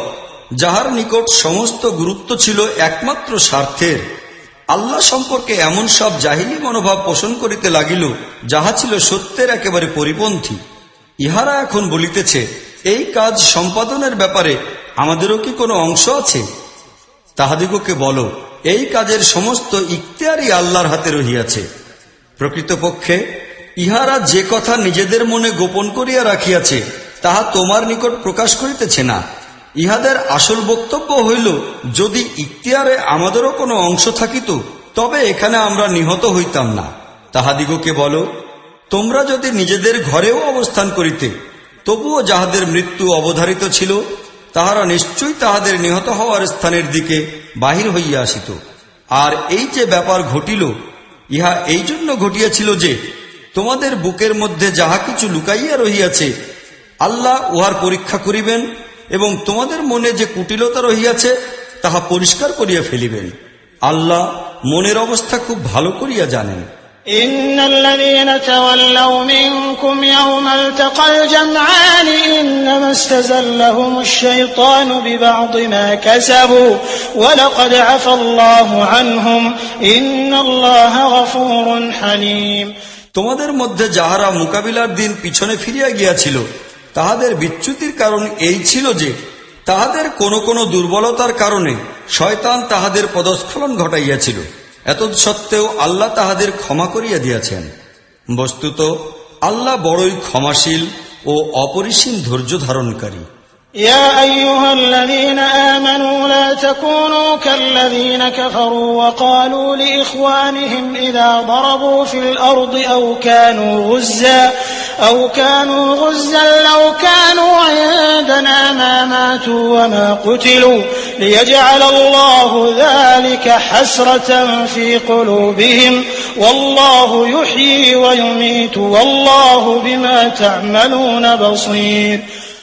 যাহার নিকট সমস্ত গুরুত্ব ছিল একমাত্র স্বার্থের, আল্লাহ সম্পর্কে এমন সব জাহিলি মনোভাব পোষণ করিতে লাগিল যাহা ছিল সত্যের একেবারে পরিপন্থী। ইহারা এখন বলিতেছে, এই কাজ সম্পাদনের ব্যাপারে আমাদেরও কি কোনো অংশ আছে? তাহাদিগকে বলো, এই কাজের সমস্ত ইখতিয়ারই আল্লাহর হাতে রহিয়াছে। প্রকৃতপক্ষে ইহারা যে কথা নিজেদের মনে গোপন করিয়া রাখিয়াছে তাহা তোমার নিকট প্রকাশ করিতেছে না। ইহাদের আসল বক্তব্য হইল, যদি ইখতিয়ারে আমাদেরও কোনো অংশ থাকিত তবে এখানে আমরা নিহত হইতাম না। তাহাদিগকে বলো, তোমরা যদি নিজেদের ঘরেও অবস্থান করিতে তবুও যাহাদের মৃত্যু অবধারিত ছিল তাহারা নিশ্চয়ই তাহাদের নিহত হওয়ার স্থানের দিকে বাহির হইয়া আসিত। আর এই যে ব্যাপার ঘটিল, ইহা এই জন্য ঘটিয়াছিল যে তোমাদের বুকের মধ্যে যাহা কিছু লুকাইয়া রহিয়াছে আল্লাহ উহার পরীক্ষা করিবেন এবং তোমাদের মনে যে কুটিলতা রহিয়াছে তাহা পরিষ্কার করিয়া ফেলিবেন। আল্লাহ মনের অবস্থা খুব ভালো করিয়া জানেন। إن الذين تولوا منكم يوم التقى الجمعان إنما استزلهم الشيطان ببعض ما كسبوا ولقد عفى الله عنهم إن الله غفور حليم। তোমাদের মধ্যে যাহারা মোকাবিলার দিন পিছনে ফিরিয়া গিয়াছিল তাহাদের বিচ্যুতির কারণ এই ছিল যে তাহাদের কোন কোন দুর্বলতার কারণে শয়তান তাহাদের পদস্খলন ঘটাইয়াছিল। এতৎসত্ত্বেও আল্লাহ তাহাদের ক্ষমা করিয়া দিয়াছেন। বস্তুত আল্লাহ বড়ই ক্ষমাশীল ও অপরিসীম ধৈর্য ধারণকারী। يا أيها الذين آمنوا لا تكونوا كالذين كفروا وقالوا لإخوانهم إذا ضربوا في الأرض أو كانوا غزا لو كانوا عندنا ما ماتوا وما قتلوا ليجعل الله ذلك حسرة في قلوبهم والله يحيي ويميت والله بما تعملون بصير।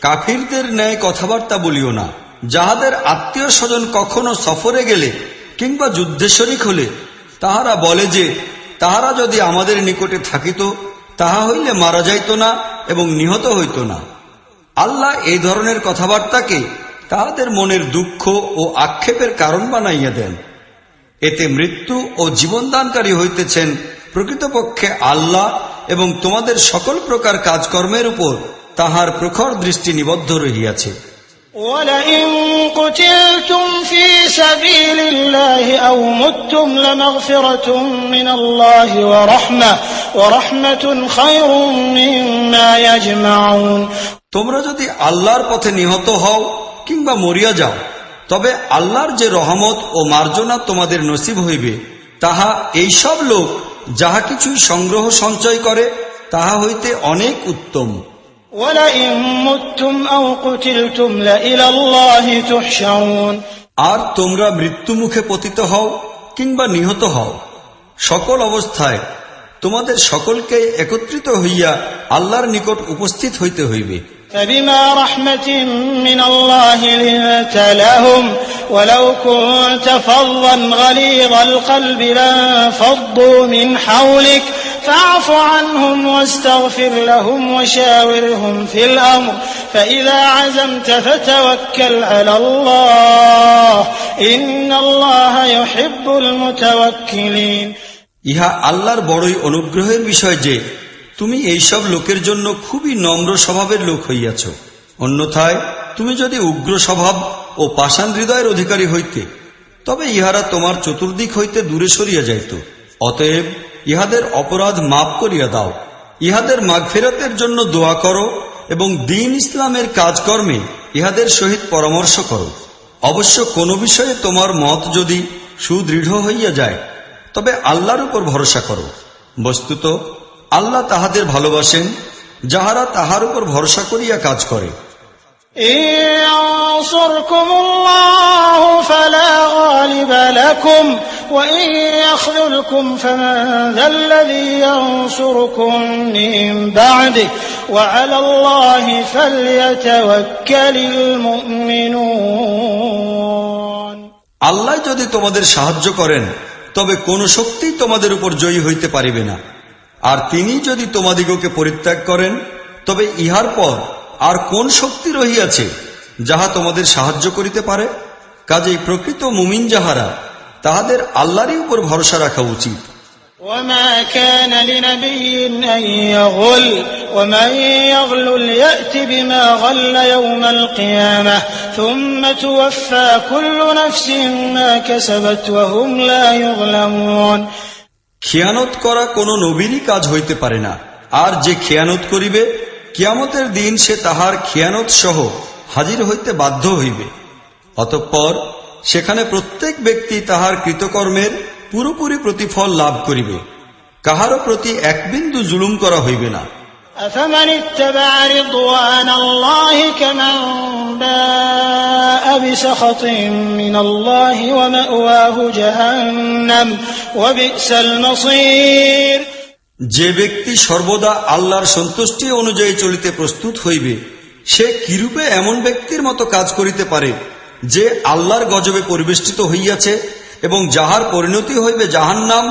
কাফিরদের ন্যায় কথাবার্তা বলিও না, যাহাদের আত্মীয় স্বজন কখনো সফরে গেলে কিংবা যুদ্ধে শরিক হলে তাহারা বলে যে তাহারা যদি আমাদের নিকটে থাকিত তাহা হইলে মারা যাইত না এবং নিহত হইত না। আল্লাহ এই ধরনের কথাবার্তাকে তাহাদের মনের দুঃখ ও আক্ষেপের কারণ বানাইয়া দেন। এতে মৃত্যু ও জীবনদানকারী হইতেছেন প্রকৃতপক্ষে আল্লাহ এবং তোমাদের সকল প্রকার কাজকর্মের উপর তাহার প্রখর দৃষ্টি নিবদ্ধ রহিয়াছে। وَلَئِن قُتِلْتُمْ فِي سَبِيلِ اللَّهِ أَوْ مُتُّمْ لَمَغْفِرَةٌ مِّنَ اللَّهِ وَرَحْمَةٌ خَيْرٌ مِّمَّا يَجْمَعُونَ। তোমরা যদি আল্লাহর পথে নিহত হও কিংবা মরিয়া যাও তবে আল্লাহর যে রহমত ও মার্জনা তোমাদের নসিব হইবে তাহা এই সব লোক যাহা কিছুই সংগ্রহ সঞ্চয় করে তাহা হইতে অনেক উত্তম। وَلَئِن مُتُّمْ أَوْ قُتِلْتُمْ لَإِلَى اللَّهِ تُحْشَرُونَ। আর তোমরা মৃত্যুমুখে পতিত হও কিংবা নিহত হও, সকল অবস্থায় তোমাদের সকলকে একত্রিত হইয়া আল্লাহর নিকট উপস্থিত হইতে হইবে। فَبِمَا رَحْمَةٍ مِّنَ اللَّهِ لِنتَ لَهُمْ وَلَوْ كُنتَ فَظًّا غَلِيظَ الْقَلْبِ لَانفَضُّوا مِنْ حَوْلِكَ فاعف عنهم واستغفر لهم وشاورهم في الأمر فإذا عزمت فتوكل على الله إن الله يحب المتوكلين। ইহা আল্লাহর বড়ই অনুগ্রহের বিষয় যে তুমি এইসব লোকের জন্য খুবই নম্র স্বভাবের লোক হইয়াছ। অন্যথায় তুমি যদি উগ্র স্বভাব ও পাষাণ হৃদয়ের অধিকারী হইতে তবে ইহারা তোমার চতুর্দিক হইতে দূরে সরিয়া যাইত। অতএব ইহাদের অপরাধ মাফ করিয়া দাও, ইহাদের মাগফিরাতের জন্য দোয়া করো এবং দ্বীন ইসলামের কাজকর্মে ইহাদের সহিত পরামর্শ করো। অবশ্য কোন বিষয়ে তোমার মত যদি সুদৃঢ় হইয়া যায় তবে আল্লাহর উপর ভরসা করো। বস্তুত আল্লাহ তাহাদের ভালোবাসেন যাহারা তাহার উপর ভরসা করিয়া কাজ করে। ينصركم الله فلا غالب لكم وإن يخذلكم فمن ذا الذي ينصركم من بعده وعلى الله فليتوكل المؤمنون আল্লাহ যদি তোমাদের সাহায্য করেন তবে কোন শক্তি তোমাদের উপর জয়ী হইতে পারিবে না, আর তিনি যদি তোমাদিগকে পরিত্যাগ করেন তবে ইহার পর আর কোন শক্তি রহিয়াছে যাহা তোমাদের সাহায্য করিতে পারে? কাজেই প্রকৃত মুমিন যাহারা তাহাদের আল্লাহরই উপর ভরসা রাখা উচিত। وما كان لنبي أن يغل ومن يغلل يأت بما غل يوم القيامة ثم توفى كل نفس ما كسبت وهم لا يظلمون খেয়ানত করা কোন নবীরই কাজ হইতে পারে না, আর যে খেয়ানত করিবে কিয়ামতের দিন সে তাহার খেয়ানত সহ হাজির হইতে বাধ্য হইবে। অতঃপর সেখানে প্রত্যেক ব্যক্তি তাহার কৃতকর্মের পুরোপুরি প্রতিফল লাভ করিবে, কাহারও প্রতি এক বিন্দু জুলুম করা হইবে না। أفمن اتبع رضوان الله كمن باء بسخط من الله ومأواه جهنم وبئس المصير যে ব্যক্তি সর্বদা আল্লাহর সন্তুষ্টি অনুযায়ী চলিতে প্রস্তুত হইবে সে কিরূপে এমন ব্যক্তির মতো কাজ করিতে পারে যে আল্লাহর গজবে পরিবেষ্টিত হইয়াছে এবং যাহার পরিণতি হইবে জাহান্নাম,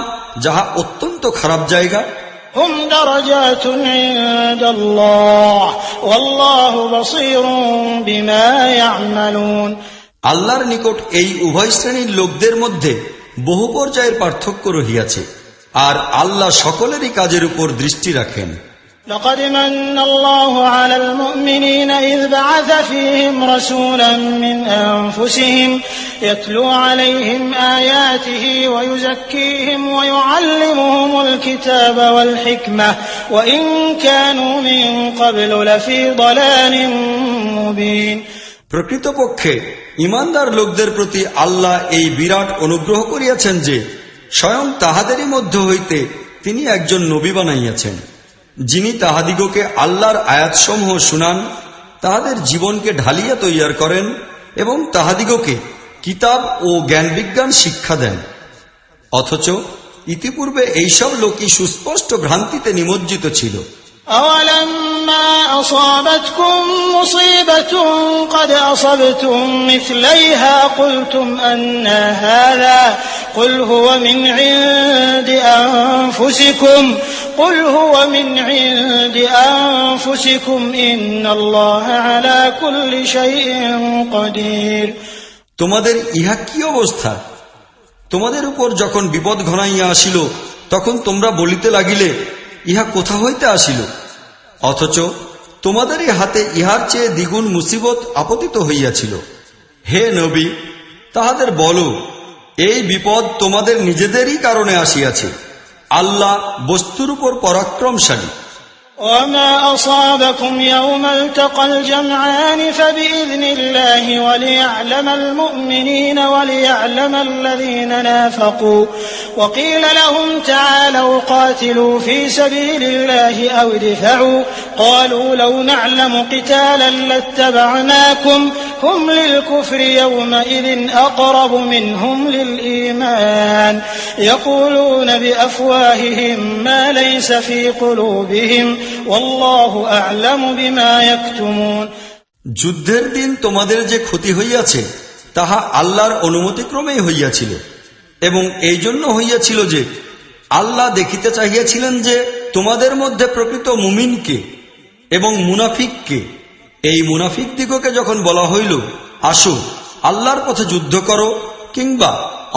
যাহা অত্যন্ত খারাপ জায়গা। هم درجات عند الله والله بصير بما يعملون আল্লাহর নিকট এই উভয় শ্রেণীর লোকদের মধ্যে বহু পর্যায়ের পার্থক্য রহিয়াছে, আর আল্লাহ সকলেরই কাজের উপর দৃষ্টি রাখেন। لقد من الله على المؤمنين إذ بعث فيهم رسولا من أنفسهم يتلو عليهم آياته ويزكيهم ويعلمهم الكتاب والحكمة وإن كانوا من قبل لفي ضلال مبين প্রকৃতপক্ষে ঈমানদার লোকদের প্রতি আল্লাহ এই বিরাট অনুগ্রহ করিয়াছেন যে স্বয়ং তাহাদেরই মধ্য হইতে তিনি একজন নবী বানাইয়াছেন, যিনি তাহাদিগকে আল্লাহর আয়াতসমূহ শুনান, তাহাদের জীবনকে ঢালিয়া তৈয়ার করেন এবং তাহাদিগকে কিতাব ও জ্ঞান বিজ্ঞান শিক্ষা দেন। অথচ ইতিপূর্বে এইসব লোকই সুস্পষ্ট ভ্রান্তিতে নিমজ্জিত ছিল। أولما أصابتكم مصيبة قد أصبتم مثليها قلتم أنى هذا قل هو من عند أنفسكم إن الله على كل شيء قدير তোমাদের ইহা কি অবস্থা? তোমাদের উপর যখন বিপদ ঘনাইয়া আসিল তখন তোমরা বলিতে লাগিলে ইহা কোথা হইতে আসিল, অথচ তোমাদেরই হাতে ইহার চেয়ে দ্বিগুণ মুসিবত আপতিত হইয়াছিল। হে নবী, তাহাদের বলো, এই বিপদ তোমাদের নিজেদেরই কারণে আসিয়াছে, আল্লাহ বস্তুর উপর পরাক্রমশালী। وما أصابكم يوم التقى الجمعان فبإذن الله وليعلم المؤمنين وليعلم الذين نافقوا وقيل لهم تعالوا قاتلوا في سبيل الله أو ادفعوا قالوا لو نعلم قتالا لاتبعناكم هم للكفر يومئذ أقرب منهم للإيمان يقولون بأفواههم ما ليس في قلوبهم والله أعلم بما يكتمون যুদ্ধের দিন তোমাদের যে ক্ষতি হইয়াছে তাহা আল্লাহর অনুমতিক্রমেই হইয়াছিল, এবং এই জন্য হইয়াছিল যে আল্লাহ দেখিতে চাহিয়াছিলেন যে তোমাদের মধ্যে প্রকৃত মুমিনকে এবং মুনাফিককে। এই মুনাফিক দিগকে যখন বলা হইল, আসো আল্লাহর পথে যুদ্ধ করো কিংবা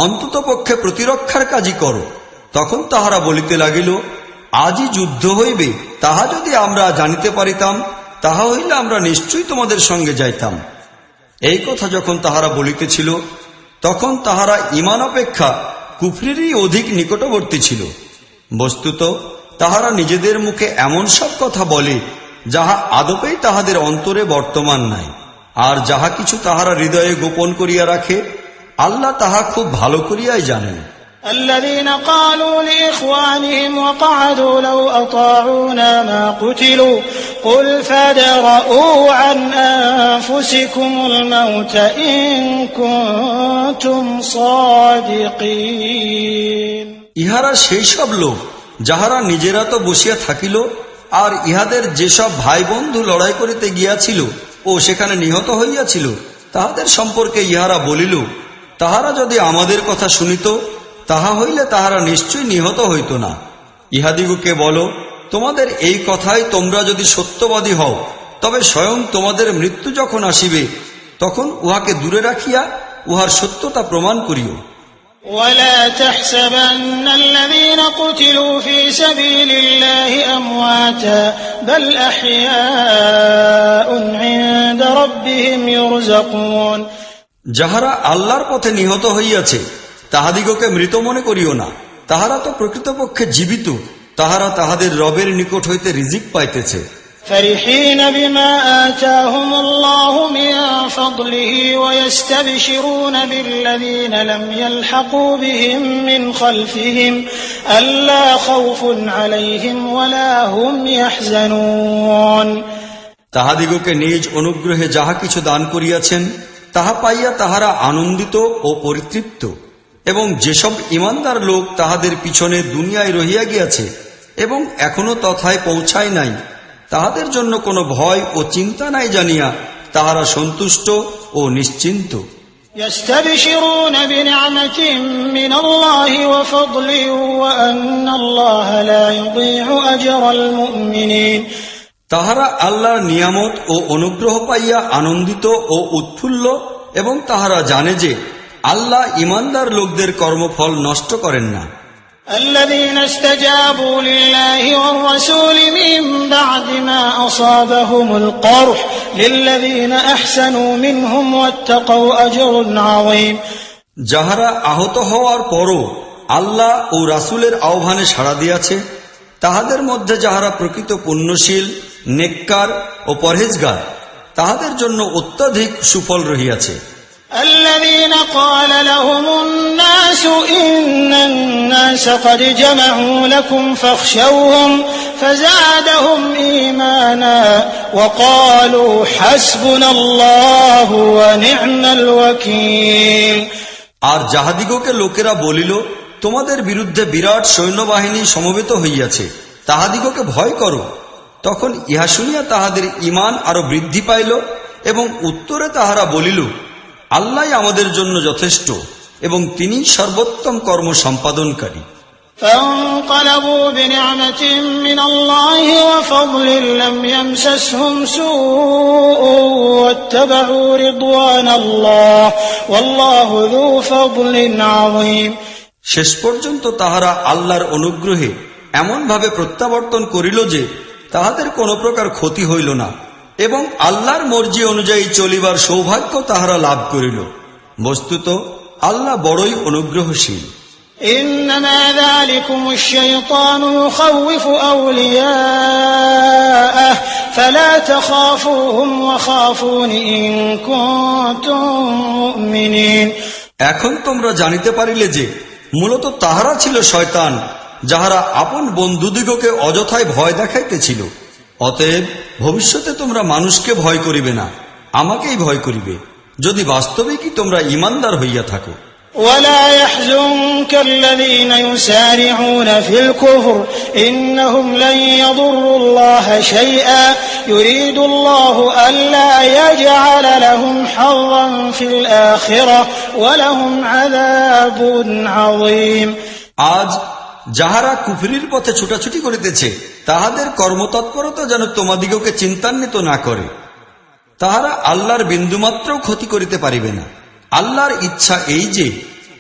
অন্ততপক্ষে প্রতিরক্ষার কাজই করো, তখন তাহারা বলিতে লাগিল, আজই যুদ্ধ হইবে, তাহা যদি আমরা জানিতে পারিতাম তাহা হইলে আমরা নিশ্চয়ই তোমাদের সঙ্গে যাইতাম। এই কথা যখন তাহারা বলিতেছিল তখন তাহারা ঈমান অপেক্ষা কুফরিরই অধিক নিকটবর্তী ছিল। বস্তুত তাহারা নিজেদের মুখে এমন সব কথা বলে যাহা আদপেই তাহাদের অন্তরে বর্তমান নাই, আর যাহা কিছু তাহারা হৃদয়ে গোপন করিয়া রাখে আল্লাহ তাহা খুব ভালো করিয়াই জানেন। الذين قالوا لإخوانهم وقعدوا لو أطاعونا ما قتلوا قل فادرءوا عن أنفسكم الموت إن كنتم صادقين। ইহারা সেই সব লোক যাহারা নিজেরা তো বসিয়া থাকিল, আর ইহাদের যেসব ভাই বন্ধু লড়াই করিতে গিয়াছিল ও সেখানে নিহত হইয়াছিল, তাহাদের সম্পর্কে ইহারা বলিল, তাহারা যদি আমাদের কথা শুনিত তাহা হইলে তাহারা নিশ্চয় নিহত হইত না। ইহাদিগকে বলো, তোমাদের এই কথাই তোমরা যদি সত্যবাদী হও, তবে স্বয়ং তোমাদের মৃত্যু যখন আসিবে তখন উহাকে দূরে রাখিয়া উহার সত্যতা প্রমাণ করিও। ولا تحسبن الذين قتلوا في سبيل الله أمواتا بل أحياء عند ربهم يرزقون। যাহারা আল্লাহর পথে নিহত হইয়াছে তাহাদিগকে মৃত মনে করিও না, তাহারা তো প্রকৃতপক্ষে জীবিত, তাহারা তাহাদের রবের নিকট হইতে রিজিক পাইতেছে। فرحين بما آتاهم الله من فضله ويستبشرون بالذين لم يلحقوا بهم من خلفهم ألا خوف عليهم ولا هم يحزنون। তাহাদিগকে নিজ অনুগ্রহে যাহা কিছু দান করিয়াছেন তাহা পাইয়া তাহারা আনন্দিত ও পরিতৃপ্ত, এবং যেসব ইমানদার লোক তাহাদের পিছনে দুনিয়ায় রহিয়া গিয়াছে এবং এখনো তথায় পৌঁছায় নাই, তাহাদের জন্য কোনো ভয় ও চিন্তা নাই জানিয়া তাহারা সন্তুষ্ট ও নিশ্চিন্ত। يستبشرون بنعمة من الله وفضل وأن الله لا يضيع أجر المؤمنين। তাহারা আল্লাহর নিয়ামত ও অনুগ্রহ পাইয়া আনন্দিত ও উৎফুল্ল, এবং তাহারা জানে যে আল্লাহ ইমানদার লোকদের কর্মফল নষ্ট করেন না। الذين استجابوا لله والرسول من بعد ما أصابهم القرح للذين أحسنوا منهم واتقوا أجر عظيم। যাহারা আহত হওয়ার পরও আল্লাহ ও রাসূলের আহ্বানে সাড়া দিয়াছে, তাহাদের মধ্যে যাহারা প্রকৃত পুণ্যশীল, নেককার ও পরহেজগার, তাহাদের জন্য অত্যধিক সুফল রহিয়াছে। الذين قال لهم الناس إن الناس قد جمعوا لكم فاخشوهم فزادهم إيمانا وقالوا حسبنا الله ونعم الوكيل। আর যাহাদিগকে লোকেরা বলিল, তোমাদের বিরুদ্ধে বিরাট সৈন্যবাহিনী সমবেত হইয়াছে, তাহাদিগকে ভয় করো, তখন ইহা শুনিয়া তাহাদের ঈমান আরো বৃদ্ধি পাইল, এবং উত্তরে তাহারা বলিল, আল্লাহ আমাদের জন্য যথেষ্ট এবং তিনি সর্বোত্তম কর্ম সম্পাদনকারী। فانقلبوا بنعمة من الله وفضل لم يمسسهم سوء واتبعوا رضوان الله والله ذو فضل عظيم। শেষ পর্যন্ত তাহারা আল্লাহর অনুগ্রহে এমনভাবে প্রত্যাবর্তন করিল যে তাহাদের কোনো প্রকার ক্ষতি হইল না, এবং আল্লাহর মর্জি অনুযায়ী চলিবার সৌভাগ্য তাহারা লাভ করিল। বস্তুত আল্লাহ বড়ই অনুগ্রহশীল। إنما ذلكم الشيطان يخوف أولياءه فلا تخافوهم وخافون إن كنتم مؤمنين। এখন তোমরা জানিতে পারিলে যে মূলত তাহারা ছিল শয়তান, যাহারা আপন বন্ধুদিগকে অযথায় ভয় দেখাইতেছিল। অতএব ভবিষ্যতে তোমরা মানুষকে ভয় করিবে না, আমাকেই ভয় করিবে, যদি বাস্তবিকই তোমরা ঈমানদার হইয়া থাকো। ولا يحزنك الذين يسارعون في الكفر إنهم لن يضروا الله شيئا يريد الله ألا يجعل لهم حظا في الآخرة ولهم عذاب عظيم। আজ যাহারা কুফরির পথে ছুটাছুটি করিতেছে তাহাদের কর্মতৎপরতা যেন তোমাদিগকে চিন্তান্বিত না করে। তাহারা আল্লাহর বিন্দুমাত্র ক্ষতি করিতে পারিবে না। আল্লাহর ইচ্ছা এই যে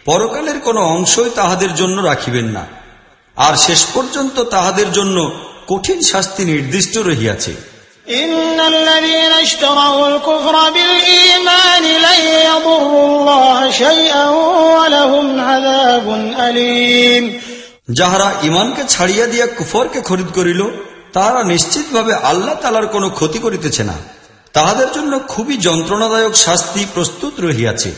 পরকালের কোনো অংশই তাহাদের জন্য রাখিবেন না, আর শেষ পর্যন্ত তাহাদের জন্য কঠিন শাস্তি নির্দিষ্ট রহিয়াছে। إن الذين اشتروا الكفر بالإيمان لن يضروا الله شيئا ولهم عذاب أليم। যাহারা ঈমানকে ছাড়িয়া দিয়া কুফরকে খরিদ করিল, তাহারা নিশ্চিতভাবে আল্লাহ তাআলার কোনো ক্ষতি করিতেছে না, তাহাদের জন্য খুবই যন্ত্রণাদায়ক শাস্তি প্রস্তুত রহিয়াছে।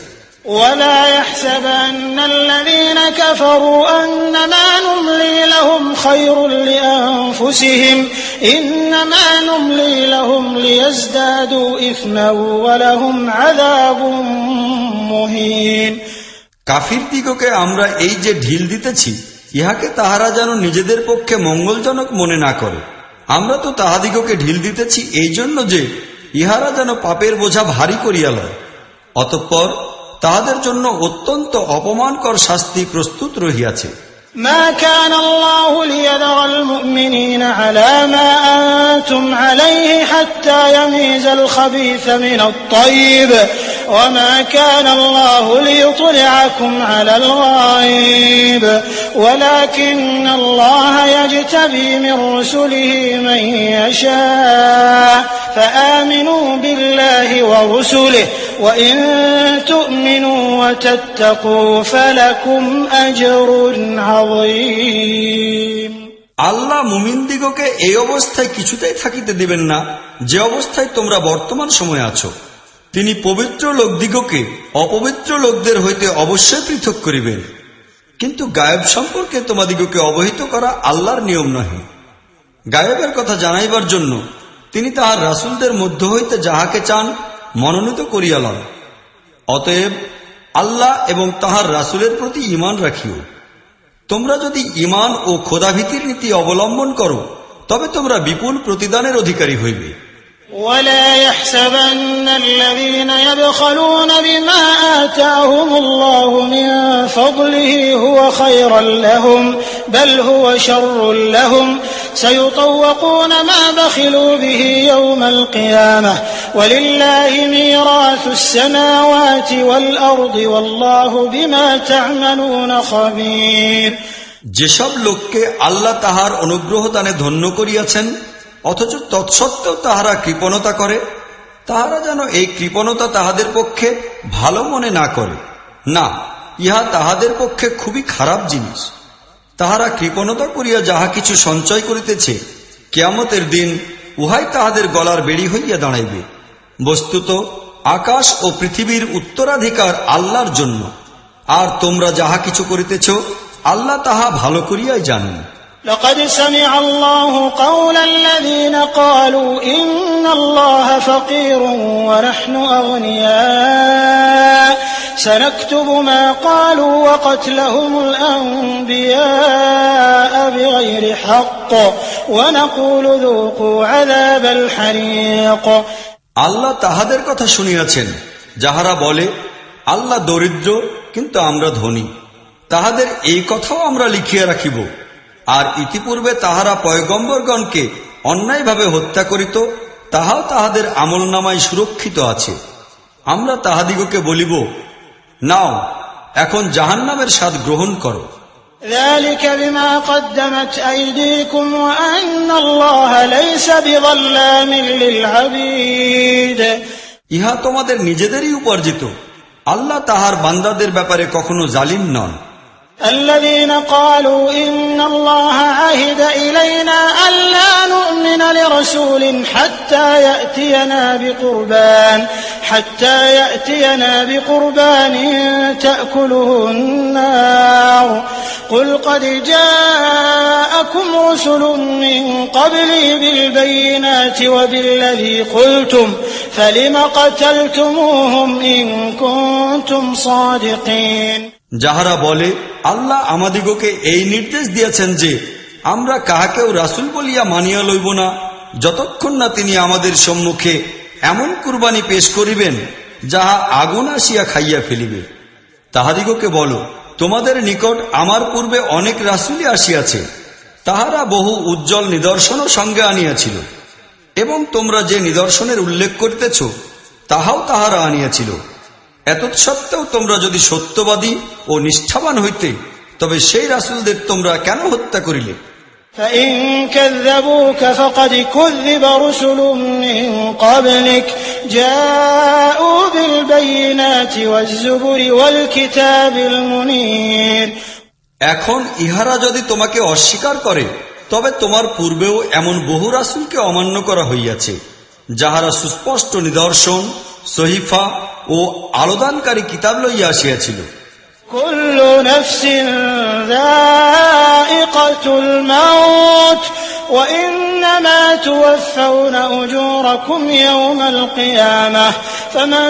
ولا يحسبن الذين كفروا أنما نملي لهم خير لأنفسهم إنما نملي لهم ليزدادوا إثما ولهم عذاب مهين। কাফির দিগকে আমরা এই যে ঢিল দিতেছি, ইহাকে তাহারা যেন নিজেদের পক্ষে মঙ্গলজনক মনে না করে। আমরা তো তাহাদিগকে ঢিল দিতেছি এই জন্য যে ইহারা যেন পাপের বোঝা ভারী করিয়া লয়। অতঃপর তাহাদের জন্য অত্যন্ত অপমানকর শাস্তি প্রস্তুত রহিয়াছে। ما كان الله ليذر المؤمنين على ما أنتم عليه حتى يميز الخبيث من الطيب وما كان الله ليطلعكم على الغيب ولكن الله يجتبي من رسله من يشاء فآمنوا بالله ورسله وإن تؤمنوا وتتقوا فلكم أجر عظيم। আল্লাহ মুমিনদিগকে এই অবস্থায় কিছুতেই থাকিতে দিবেন না যে অবস্থায় তোমরা বর্তমান সময়ে আছো। তিনি পবিত্র লোকদিগকে অপবিত্র লোকদের হইতে অবশ্যই পৃথক করিবেন, কিন্তু গায়েব সম্পর্কে তোমাদিগকে অবহিত করা আল্লাহর নিয়ম নহে। গায়েবের কথা জানাইবার জন্য তিনি তাহার রাসূলদের মধ্য হইতে যাহাকে চান মনোনীত করিয়া লন। অতএব আল্লাহ এবং তাহার রাসূলের প্রতি ঈমান রাখিও। তোমরা যদি ঈমান ও খোদাভীতির নীতি অবলম্বন করো তবে তোমরা বিপুল প্রতিদানের অধিকারী হইবে। ولا يحسبن الذين يبخلون بما آتاهم الله من فضله هو خيرا لهم بل هو شر لهم سيطوقون ما بخلوا به يوم القيامة ولله ميراث السماوات والأرض والله بما تعملون خبير। যেসব লোককে আল্লাহ তাহার অনুগ্রহ দানে ধন্য করিয়াছেন অথচ তৎসত্ত্বেও তাহারা কৃপণতা করে, তাহারা যেন এই কৃপণতা তাহাদের পক্ষে ভালো মনে না করে। না, ইহা তাহাদের পক্ষে খুবই খারাপ জিনিস। তাহারা কৃপণতা করিয়া যাহা কিছু সঞ্চয় করিতেছে, কিয়ামতের দিন উহাই তাহাদের গলার বেড়ি হইয়া দাঁড়াইবে। বস্তুত আকাশ ও পৃথিবীর উত্তরাধিকার আল্লাহর জন্য, আর তোমরা যাহা কিছু করিতেছ আল্লাহ তাহা ভালো করিয়াই জানেন। لقد سمع الله قول الذين قالوا إن الله فقير ونحن أغنياء سنكتب ما قالوا وقتلهم الأنبياء بغير حق ونقول ذوقوا عذاب الحريق। আল্লাহ তাহাদের কথা শুনিয়াছেন যাহারা বলে আল্লাহ দরিদ্র কিন্তু আমরা ধনী। তাহাদের এই কথাও আমরা লিখিয়া রাখিব। আর ইতিপূর্বে তাহারা পয়গম্বরগণকে অন্যায়ভাবে হত্যা করিত, তাহাও তাহাদের আমলনামায় সুরক্ষিত আছে। আমরা তাহাদিগকে বলিব, নাও এখন জাহান্নামের স্বাদ গ্রহণ করো। ذلك بما قدمت أيديكم وأن الله ليس بظلام للعبيد। ইহা তোমাদের নিজেদেরই উপার্জিত। আল্লাহ তাহার বান্দাদের ব্যাপারে কখনো জালিম নন। الذين قالوا إن الله عهد إلينا ألا نؤمن لرسول حتى يأتينا بقربان تأكله النار قل قد جاءكم رسل من قبلي بالبينات وبالذي قلتم فلم قتلتموهم إن كنتم صادقين। যাহারা বলে আল্লাহ আমাদিগকে এই নির্দেশ দিয়েছেন যে আমরা কাহাকেও রাসূল বলিয়া মানিয়া লইব না যতক্ষণ না তিনি আমাদের সম্মুখে এমন কুরবানি পেশ করিবেন যাহা আগুন আসিয়া খাইয়া ফেলিবে। তাহাদিগকে বলো, তোমাদের নিকট আমার পূর্বে অনেক রাসূলই আসিয়াছে, তাহারা বহু উজ্জ্বল নিদর্শনও সঙ্গে আনিয়াছিল, এবং তোমরা যে নিদর্শনের উল্লেখ করিতেছ তাহাও তাহারা আনিয়াছিল। এতৎসত্ত্বেও তোমরা যদি সত্যবাদী ও নিষ্ঠাবান হইতে তবে সেই রাসূলদের তোমরা কেন হত্যা করিলে? فإن كذبوك فقد كذب رسل من قبلك جاءوا بالبينات والزبر والكتاب المنير। এখন ইহারা যদি তোমাকে অস্বীকার করে তবে তোমার পূর্বেও এমন বহু রাসূলকে অমান্য করা হইয়াছে, যাহারা সুস্পষ্ট নিদর্শন, সহিফা ও আলোদানকারী কিতাব লইয়া আসিয়াছিল। كل نفس ذائقة الموت وإنما توفون أجوركم يوم القيامة فمن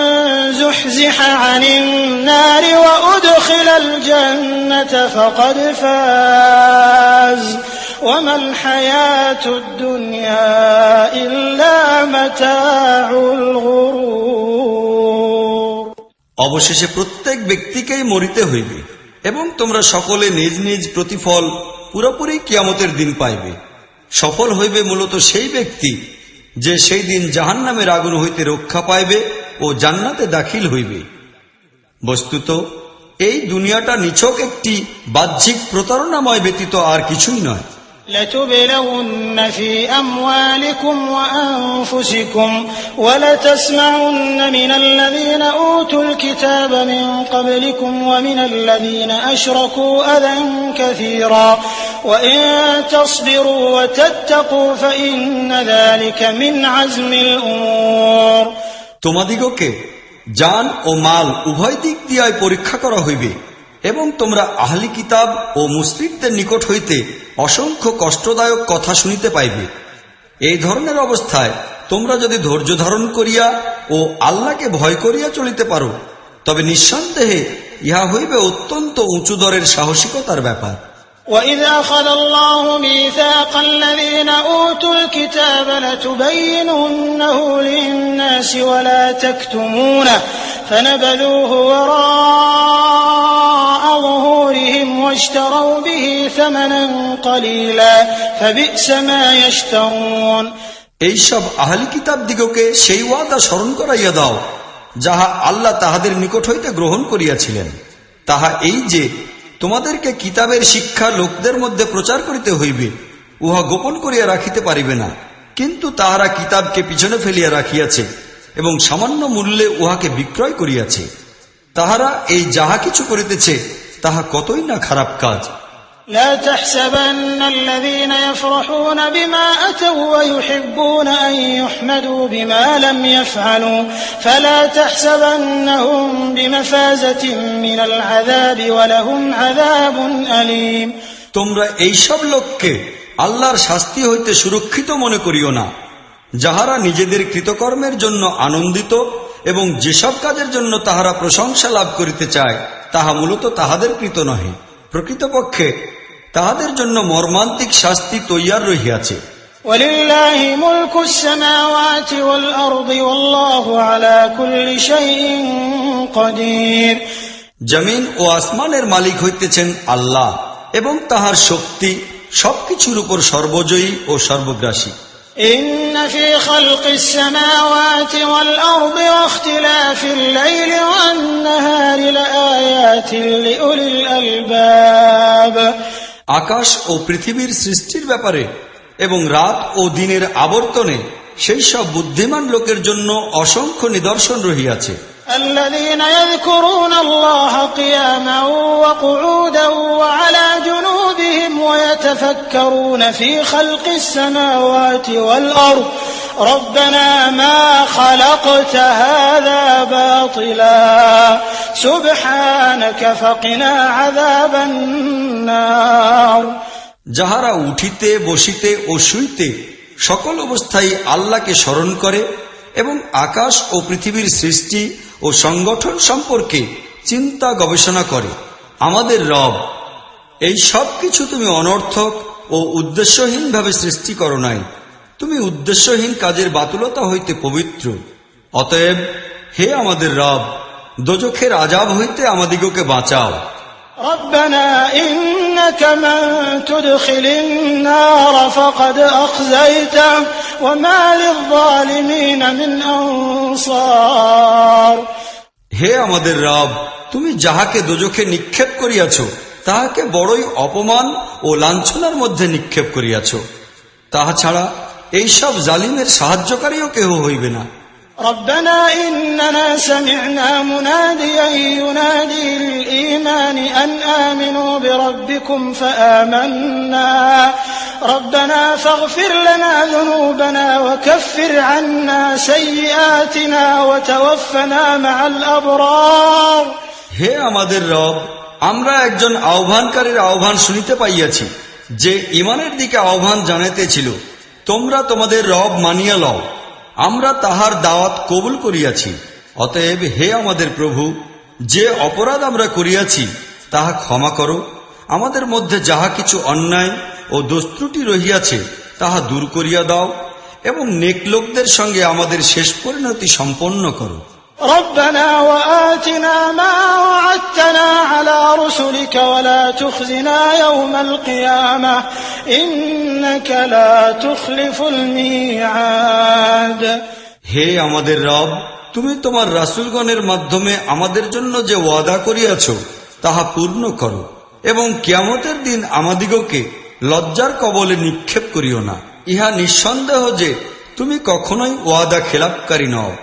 زحزح عن النار وأدخل الجنة فقد فاز وما الحياة الدنيا إلا متاع الغرور। অবশেষে প্রত্যেক ব্যক্তিকেই মরিতে হইবে এবং তোমরা সকলে নিজ নিজ প্রতিফল পুরোপুরি কিয়ামতের দিন পাইবে। সফল হইবে মূলত সেই ব্যক্তি যে সেই দিন জাহান্নামের আগুন হইতে রক্ষা পাইবে ও জান্নাতে দাখিল হইবে। বস্তুত এই দুনিয়াটা নিছক একটি বাহ্যিক প্রতারণাময় ব্যতীত আর কিছুই নয়। لتبلون في أموالكم وأنفسكم ولتسمعن من الذين أوتوا الكتاب من قبلكم ومن الذين أشركوا أذى كثيرا وإن تصبروا وتتقوا فإن ذلك من عزم الأمور। তোমাদিগকে জান ও মাল উভয় দিক দিয়াই পরীক্ষা করা হইবে এবং তোমরা আহলি কিতাব ও মুশরিকদের নিকট হইতে অসংখ্য কষ্টদায়ক কথা শুনিতে পাইবে। এই ধরনের অবস্থায় তোমরা যদি ধৈর্য ধারণ করিয়া ও আল্লাহকে ভয় করিয়া চলিতে পারো তবে নিঃসন্দেহে ইহা হইবে অত্যন্ত উঁচু দরের সাহসিকতার ব্যাপার। وَإِذْ أَخَذَ اللَّهُ مِيثَاقَ الَّذِينَ أُوتُوا الْكِتَابَ لَتُبَيِّنُنَّهُ لِلنَّاسِ وَلَا تَكْتُمُونَهُ فَنَبَذُوهُ وَرَاءَ ظُهُورِهِمْ وَاشْتَرَوْا بِهِ ثَمَنًا قَلِيلًا فَبِئْسَ مَا يَشْتَرُونَ। এইসব আহলি কিতাব দিগকে সেই ওয়াদা স্মরণ করাইয়া দাও যাহা আল্লাহ তাহাদের নিকট হইতে গ্রহণ করিয়াছিলেন। তাহা এই যে তোমাদেরকে কিতাবের শিক্ষা লোকদের মধ্যে প্রচার করিতে হইবে, উহা গোপন করিয়া রাখিতে পারিবে না। কিন্তু তাহারা কিতাবকে পিছনে ফেলিয়া রাখিয়াছে এবং সামান্য মূল্যে উহাকে বিক্রয় করিয়াছে। তাহারা এই যাহা কিছু করিতেছে তাহা কতই না খারাপ কাজ। لا تحسبن الذين يفرحون بما أتوا ويحبون أن يحمدوا بما لم يفعلوا فلا تحسبنهم بمفازة من العذاب ولهم عذاب أليم। তোমরা এইসব লোককে আল্লাহর শাস্তি হইতে সুরক্ষিত মনে করিও না, যাহারা নিজেদের কৃতকর্মের জন্য আনন্দিত এবং যেসব কাজের জন্য তাহারা প্রশংসা লাভ করিতে চায় তাহা মূলত তাহাদের কৃত নহে। প্রকৃতপক্ষে তাহাদের জন্য মর্মান্তিক শাস্তি তৈয়ার রহিয়াছে। وَلِلَّهِ مُلْكُ السَّمَاوَاتِ وَالْأَرْضِ وَاللَّهُ عَلَى كُلِّ شَيْءٍ قَدِيرٌ। জমিন ও আসমানের মালিক হইতেছেন আল্লাহ এবং তাহার শক্তি সবকিছুর উপর সর্বজয়ী ও সর্বগ্রাসী। إن في خلق السماوات والأرض واختلاف الليل والنهار لآيات لأولي الألباب। আকাশ ও পৃথিবীর সৃষ্টির ব্যাপারে এবং রাত ও দিনের আবর্তনে সেই সব বুদ্ধিমান লোকের জন্য অসংখ্য নিদর্শন রহিয়াছে। الذين يذكرون الله قياما وقعودا وعلى جنوبهم ويتفكرون في خلق السماوات والأرض ربنا ما خلقت هذا باطلا سبحانك فقنا عذاب النار। যাহারা উঠিতে বসিতে ও শুইতে সকল অবস্থায় আল্লাহকে স্মরণ করে এবং আকাশ ও পৃথিবীর সৃষ্টি ও সংগঠন সম্পর্কে চিন্তা গবেষণা করে, আমাদের রব, এই সব কিছু তুমি অনর্থক ও উদ্দেশ্যহীনভাবে সৃষ্টি করো নাই। তুমি উদ্দেশ্যহীন কাজের বাতুলতা হইতে পবিত্র। অতএব হে আমাদের রব, দোজখের আযাব হইতে আমাদিগকে বাঁচাও। ربنا إنك من تدخل النار فقد أخزيته وما للظالمين من أنصار। হে আমাদের রব, তুমি যাহাকে দোজখে নিক্ষেপ করিয়াছ তাহাকে বড়ই অপমান ও লাঞ্ছনার মধ্যে নিক্ষেপ করিয়াছ। তাহা ছাড়া এইসব জালিমের সাহায্যকারীও কেহ হইবে না। ربنا إننا سمعنا مناديا ينادي للإيمان أن آمنوا بربكم فآمنا ربنا فاغفر لنا ذنوبنا وكفر عنا سيئاتنا وتوفنا مع الأبرار হে আমাদের রব, আমরা একজন আহ্বানকারীর আহ্বান শুনিতে পাইয়াছি, যে ঈমানের দিকে আহ্বান জানাইতেছিল, তোমরা তোমাদের রব মানিয়া লও। আমরা তাহার দাওয়াত কবুল করিয়াছি। অতএব হে আমাদের প্রভু, যে অপরাধ আমরা করিয়াছি তাহা ক্ষমা করো। আমাদের মধ্যে যাহা কিছু অন্যায় ও দোষত্রুটি রহিয়াছে তাহা দূর করিয়া দাও, এবং নেক লোকদের সঙ্গে আমাদের শেষ পরিণতি সম্পন্ন করো। ربنا وآتنا ما وعدتنا على رسلك ولا تخزنا يوم القيامة إنك لا تخلف الميعاد হে আমাদের রব, তুমি তোমার রাসূলগণের মাধ্যমে আমাদের জন্য যে ওয়াদা করিয়াছ তাহা পূর্ণ করো, এবং কিয়ামতের দিন আমাদিগকে লজ্জার কবলে নিক্ষেপ করিও না। ইহা নিঃসন্দেহ যে তুমি কখনোই ওয়াদা খেলাপকারী নও।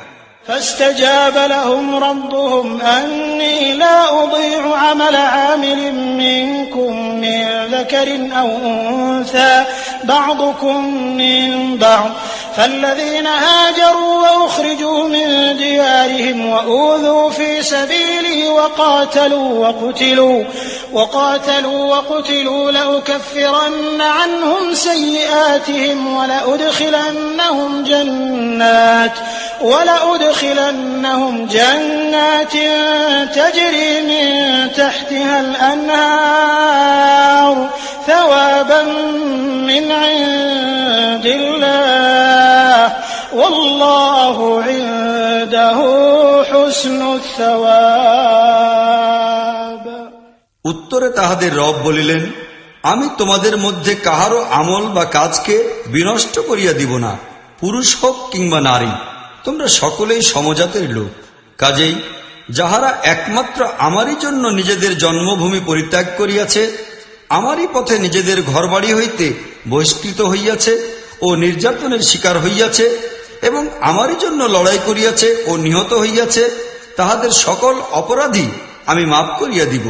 فاستجاب لهم ربهم أني لا أضيع عمل عامل منكم من ذكر أو أنثى بعضكم من بعض فالذين هاجروا وأخرجوا من ديارهم وأوذوا في سبيلي وقاتلوا وقتلوا لأكفرن عنهم سيئاتهم ولأدخلنهم جنات تجري من تحتها الأنهار ثوابا من عند الله والله عنده حسن الثواب উত্তরে তাহাদের রব বলিলেন, আমি তোমাদের মধ্যে কাহারও আমল বা কাজকে বিনষ্ট করিয়া দিব না, পুরুষ হোক কিংবা নারী, তোমরা সকলেই সমজাতের লোক। কাজেই যাহারা একমাত্র আমারই জন্য নিজেদের জন্মভূমি পরিত্যাগ করিয়াছে, আমারই পথে নিজেদের ঘরবাড়ি হইতে বহিষ্কৃত হইয়াছে ও নির্যাতনের শিকার হইয়াছে, এবং আমারই জন্য লড়াই করিয়াছে ও নিহত হইয়াছে, তাহাদের সকল অপরাধী আমি মাফ করিয়া দিব,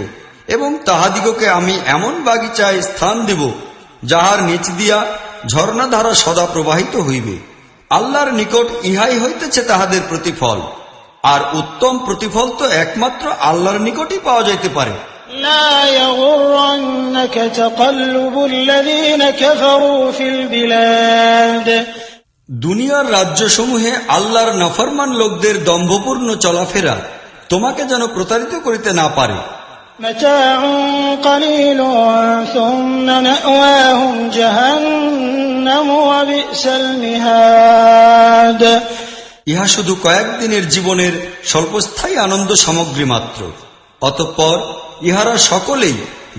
এবং তাহাদিগকে আমি এমন বাগিচায় স্থান দিব যাহার নিচ দিয়া ঝর্ণাধারা সদা প্রবাহিত হইবে। আল্লাহর নিকট ইহাই হইতেছে তাহাদের প্রতিফল, আর উত্তম প্রতিফল তো একমাত্র আল্লাহর নিকটই পাওয়া যাইতে পারে। لا يغرنك تقلب الذين كفروا في البلاد দুনিয়ার রাজ্যসমূহে আল্লাহর নাফরমান লোকদের দম্ভপূর্ণ চলাফেরা তোমাকে যেন প্রতারিত করিতে না পারে। متاع قليل ثم مأواهم جهنم وبئس المهاد ইহা শুধু কয়েকদিনের জীবনের স্বল্পস্থায়ী আনন্দ সামগ্রী মাত্র, অতঃপর ইহারা সকলেই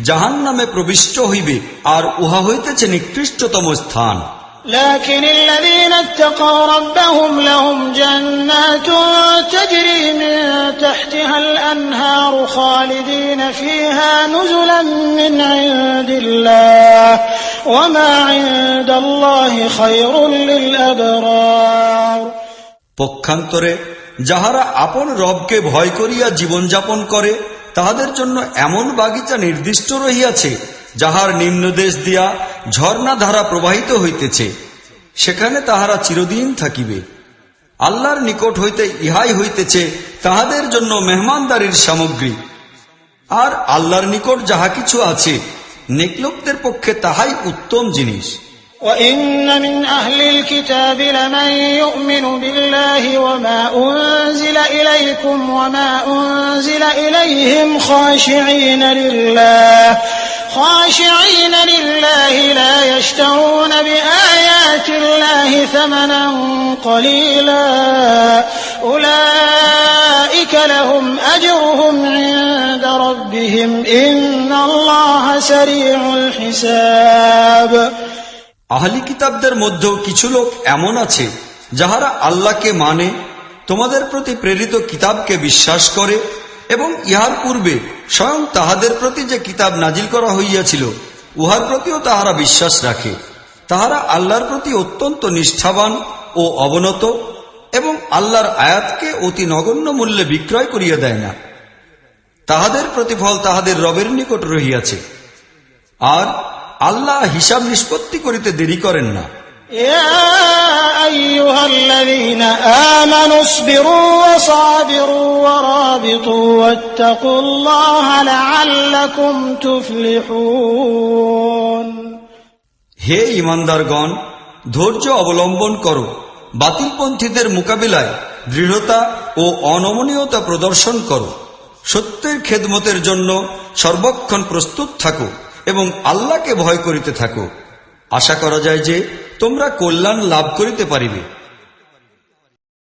জাহান্নামে প্রবিষ্ট হইবে, আর উহা হইতেছে নিকৃষ্টতম স্থান। لكن الذين اتقوا ربهم لهم جنات تجري من تحتها الأنهار خالدين فيها نزلا من عند الله وما عند الله خير للأبرار পক্ষান্তরে যাহারা আপন রবকে ভয় করিয়া জীবনযাপন করে, তাহাদের জন্য এমন বাগিচা নির্দিষ্ট রহিয়াছে যাহার নিম্নদেশ দিয়া ঝর্ণাধারা প্রবাহিত হইতেছে, সেখানে তাহারা চিরদিন থাকিবে। আল্লাহর নিকট হইতে ইহাই হইতেছে তাহাদের জন্য মেহমানদারির সামগ্রী, আর আল্লাহর নিকট যাহা কিছু আছে নেকলোকদের পক্ষে তাহাই উত্তম জিনিস। وَإِنَّ مِنْ أَهْلِ الْكِتَابِ لَمَنْ يُؤْمِنُ بِاللَّهِ وَمَا أُنْزِلَ إِلَيْكُمْ وَمَا أُنْزِلَ إِلَيْهِمْ خَاشِعِينَ لِلَّهِ لَا يَشْتَرُونَ بِآيَاتِ اللَّهِ ثَمَنًا قَلِيلًا أُولَئِكَ لَهُمْ أَجْرُهُمْ عِندَ رَبِّهِمْ إِنَّ اللَّهَ سَرِيعُ الْحِسَابِ আহলি কিতাবদের মধ্যেও কিছু লোক এমন আছে যাহারা আল্লাহকে মানে, তোমাদের প্রতি প্রেরিত কিতাবকে বিশ্বাস করে, এবং ইহার পূর্বে স্বয়ং তাহাদের প্রতি যে কিতাব নাজিল করা হইয়াছিল উহার প্রতিও তাহারা বিশ্বাস রাখে। তাহারা আল্লাহর প্রতি অত্যন্ত নিষ্ঠাবান ও অবনত, এবং আল্লাহর আয়াতকে অতি নগণ্য মূল্যে বিক্রয় করিয়া দেয় না। তাহাদের প্রতিফল তাহাদের রবের নিকট রহিয়াছে। আর আল্লাহ হিসাব নিষ্পত্তি করিতে দেরি করেন না। يا أيها الذين آمنوا اصبروا وصابروا ورابطوا واتقوا الله لعلكم تفلحون। হে ঈমানদারগণ, ধৈর্য অবলম্বন করো, বাতিলপন্থীদের মোকাবিলায় দৃঢ়তা ও অনমনীয়তা প্রদর্শন করো, সত্যের খেদমতের জন্য সর্বক্ষণ প্রস্তুত থাকো এবং আল্লাহকে ভয় করিতে থাকো। আশা করা যায় যে তোমরা কল্যাণ লাভ করিতে পারিবে।